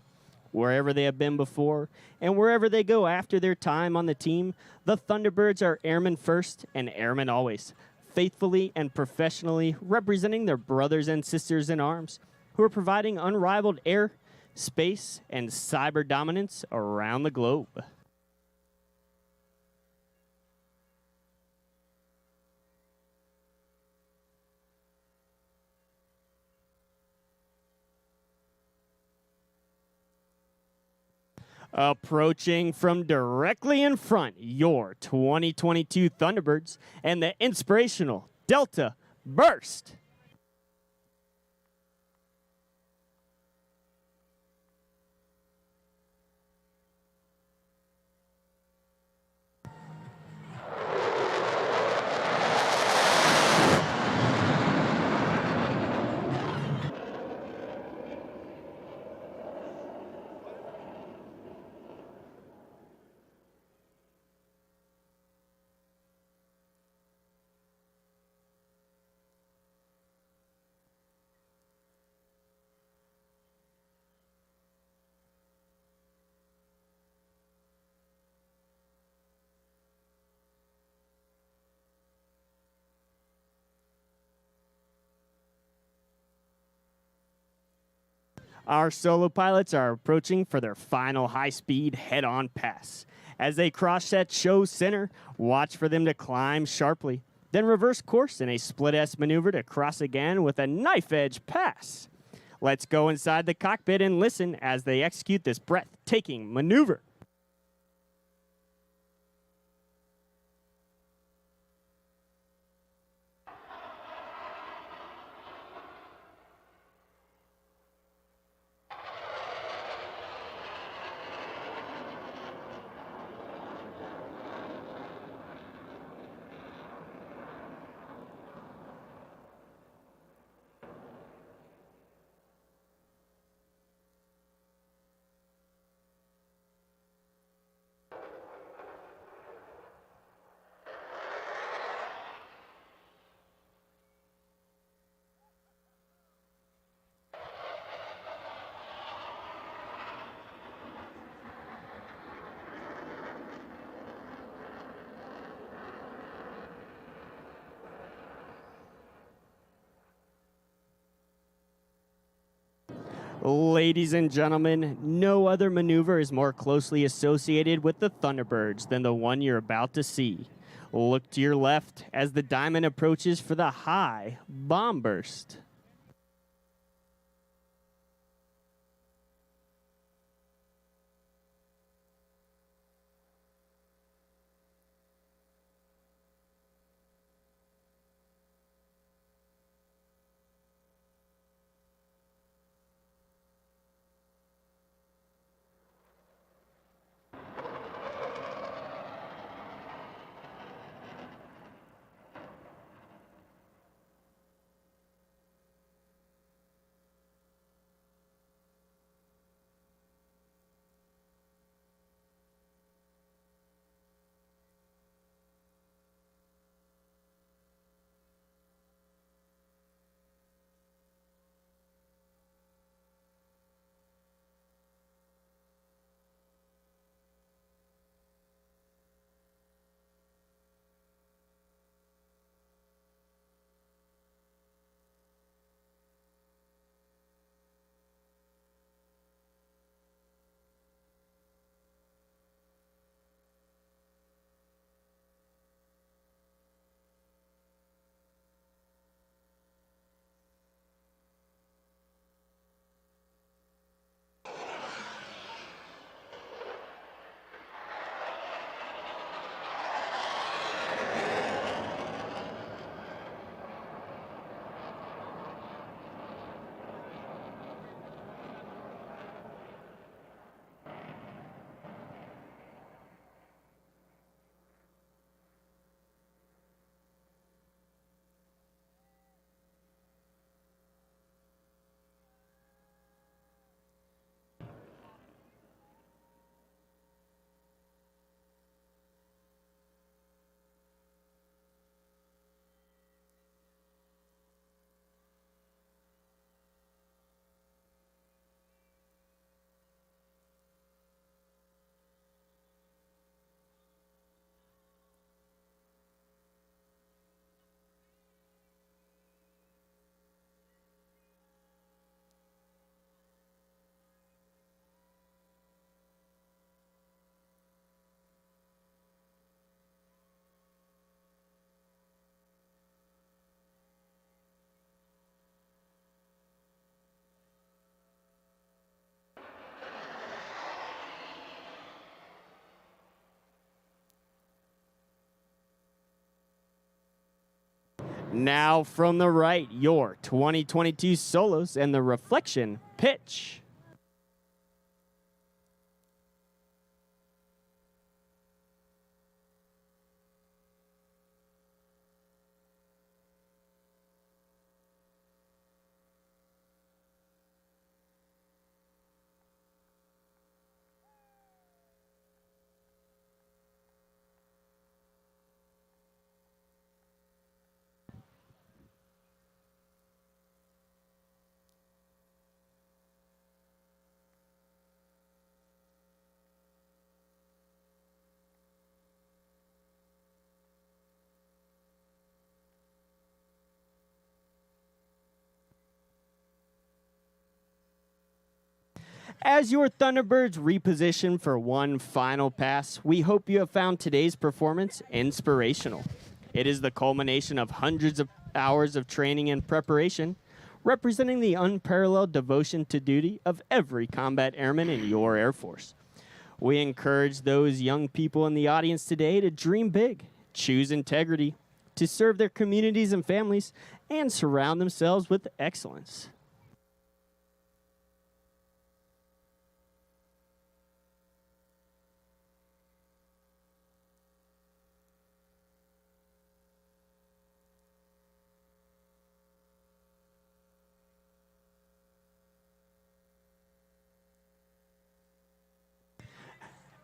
Wherever they have been before, and wherever they go after their time on the team, the Thunderbirds are airmen first and airmen always, faithfully and professionally representing their brothers and sisters in arms, who are providing unrivaled air, space, and cyber dominance around the globe. Approaching from directly in front, your 2022 Thunderbirds and the inspirational Delta Burst. Our solo pilots are approaching for their final high-speed head-on pass. As they cross that show center, watch for them to climb sharply, then reverse course in a split S maneuver to cross again with a knife-edge pass. Let's go inside the cockpit and listen as they execute this breathtaking maneuver. Ladies and gentlemen, no other maneuver is more closely associated with the Thunderbirds than the one you're about to see. Look to your left as the diamond approaches for the high bomb burst. Now from the right, your 2022 solos and the reflection pitch. As your Thunderbirds reposition for one final pass, we hope you have found today's performance inspirational. It is the culmination of hundreds of hours of training and preparation, representing the unparalleled devotion to duty of every combat airman in your Air Force. We encourage those young people in the audience today to dream big, choose integrity, to serve their communities and families, and surround themselves with excellence.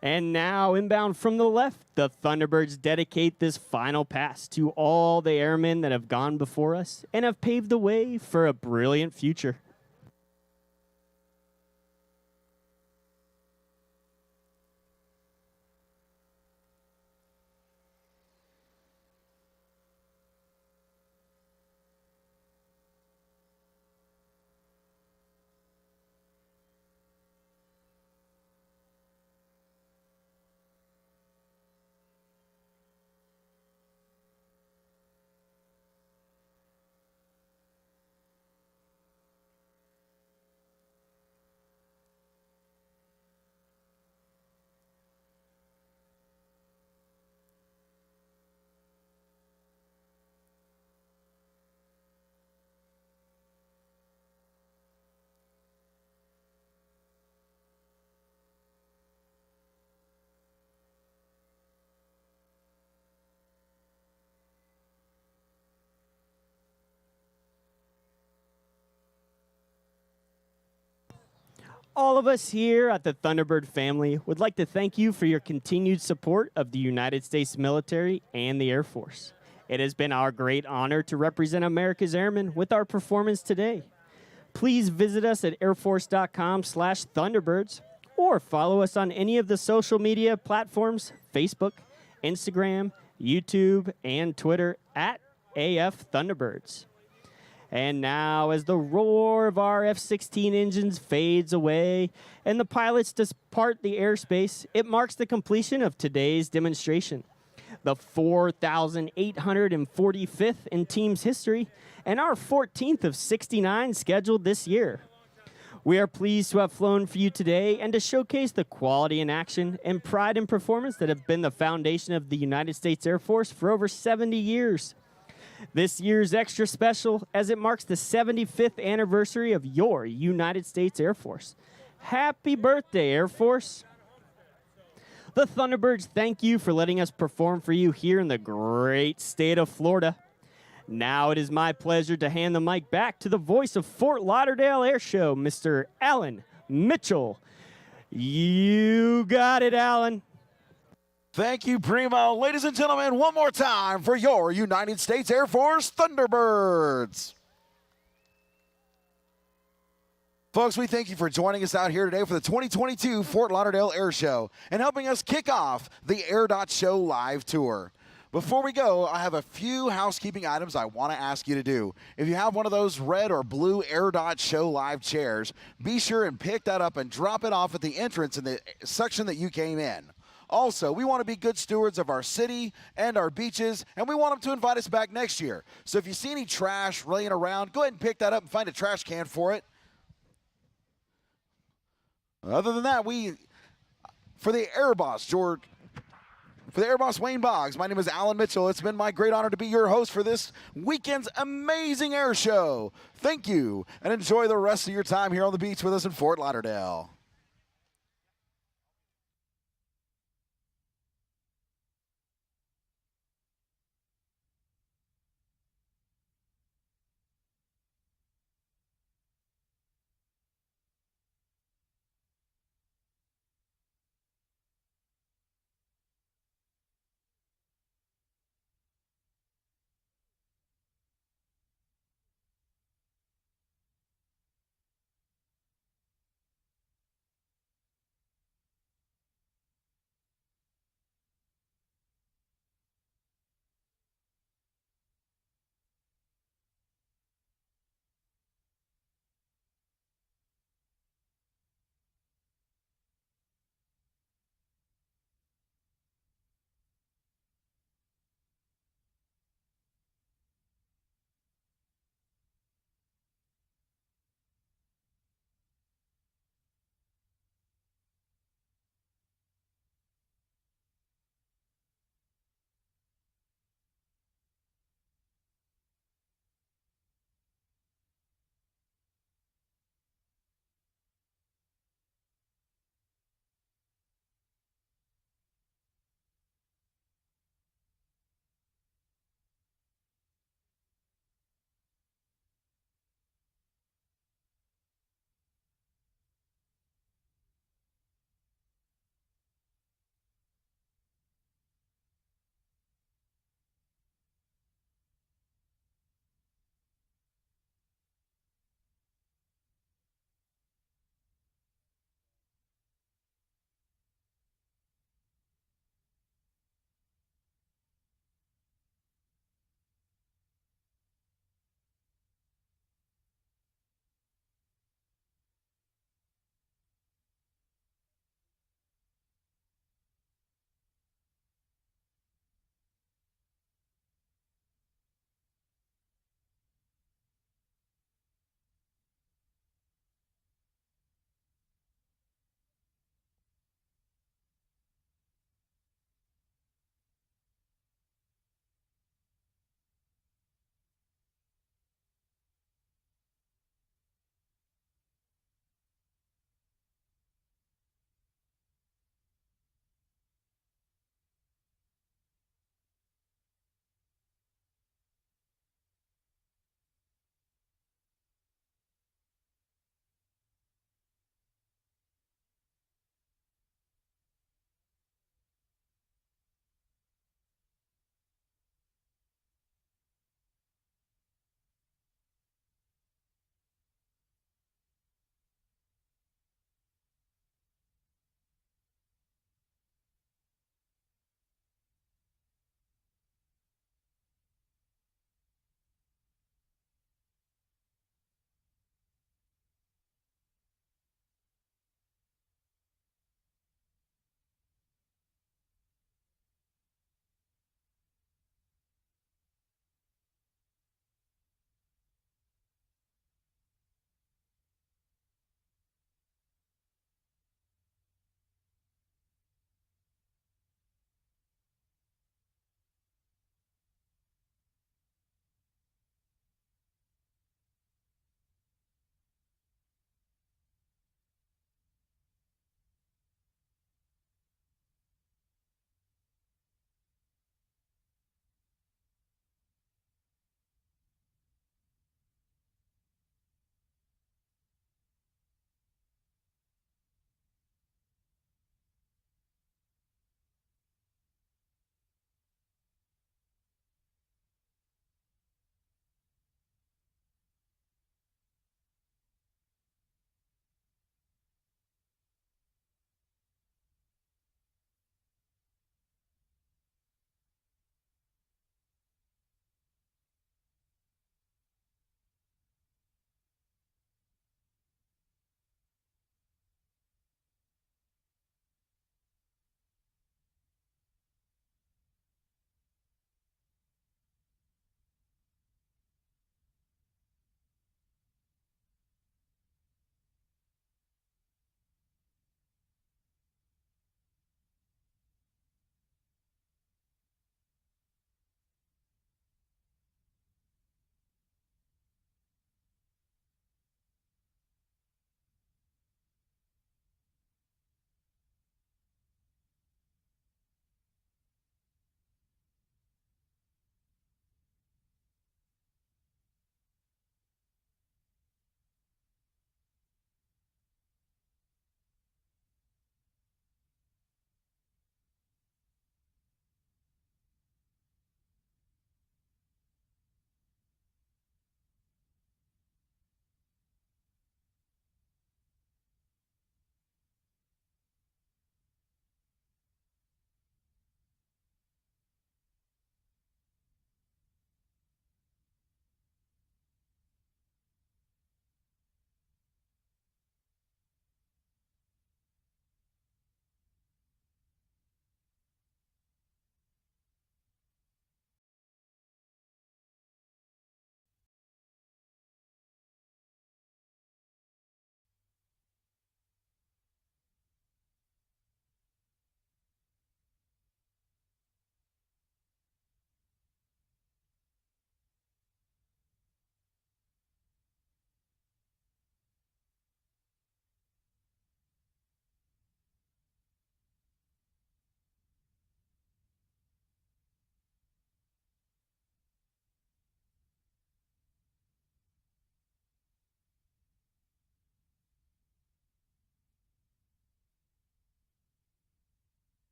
And now, inbound from the left, the Thunderbirds dedicate this final pass to all the airmen that have gone before us and have paved the way for a brilliant future. All of us here at the Thunderbird family would like to thank you for your continued support of the United States military and the Air Force. It has been our great honor to represent America's airmen with our performance today. Please visit us at airforce.com/Thunderbirds or follow us on any of the social media platforms, Facebook, Instagram, YouTube, and Twitter at AF Thunderbirds. And now, as the roar of our F-16 engines fades away and the pilots depart the airspace, it marks the completion of today's demonstration, the 4,845th in team's history, and our 14th of 69 scheduled this year. We are pleased to have flown for you today and to showcase the quality in action and pride in performance that have been the foundation of the United States Air Force for over 70 years. This year's extra special as it marks the 75th anniversary of your United States Air Force. Happy birthday, Air Force. The Thunderbirds thank you for letting us perform for you here in the great state of Florida. Now it is my pleasure to hand the mic back to the voice of Fort Lauderdale Air Show, Mr. Alan Mitchell. You got it, Alan. Thank you, Primo. Ladies and gentlemen, one more time for your United States Air Force Thunderbirds. Folks, we thank you for joining us out here today for the 2022 Fort Lauderdale Air Show and helping us kick off the Air.Show live tour. Before we go, I have a few housekeeping items I want to ask you to do. If you have one of those red or blue Air.Show live chairs, be sure and pick that up and drop it off at the entrance in the section that you came in. Also, we want to be good stewards of our city and our beaches, and we want them to invite us back next year. So if you see any trash laying around, go ahead and pick that up and find a trash can for it. Other than that, for the Air Boss Wayne Boggs, my name is Alan Mitchell. It's been my great honor to be your host for this weekend's amazing air show. Thank you, and enjoy the rest of your time here on the beach with us in Fort Lauderdale.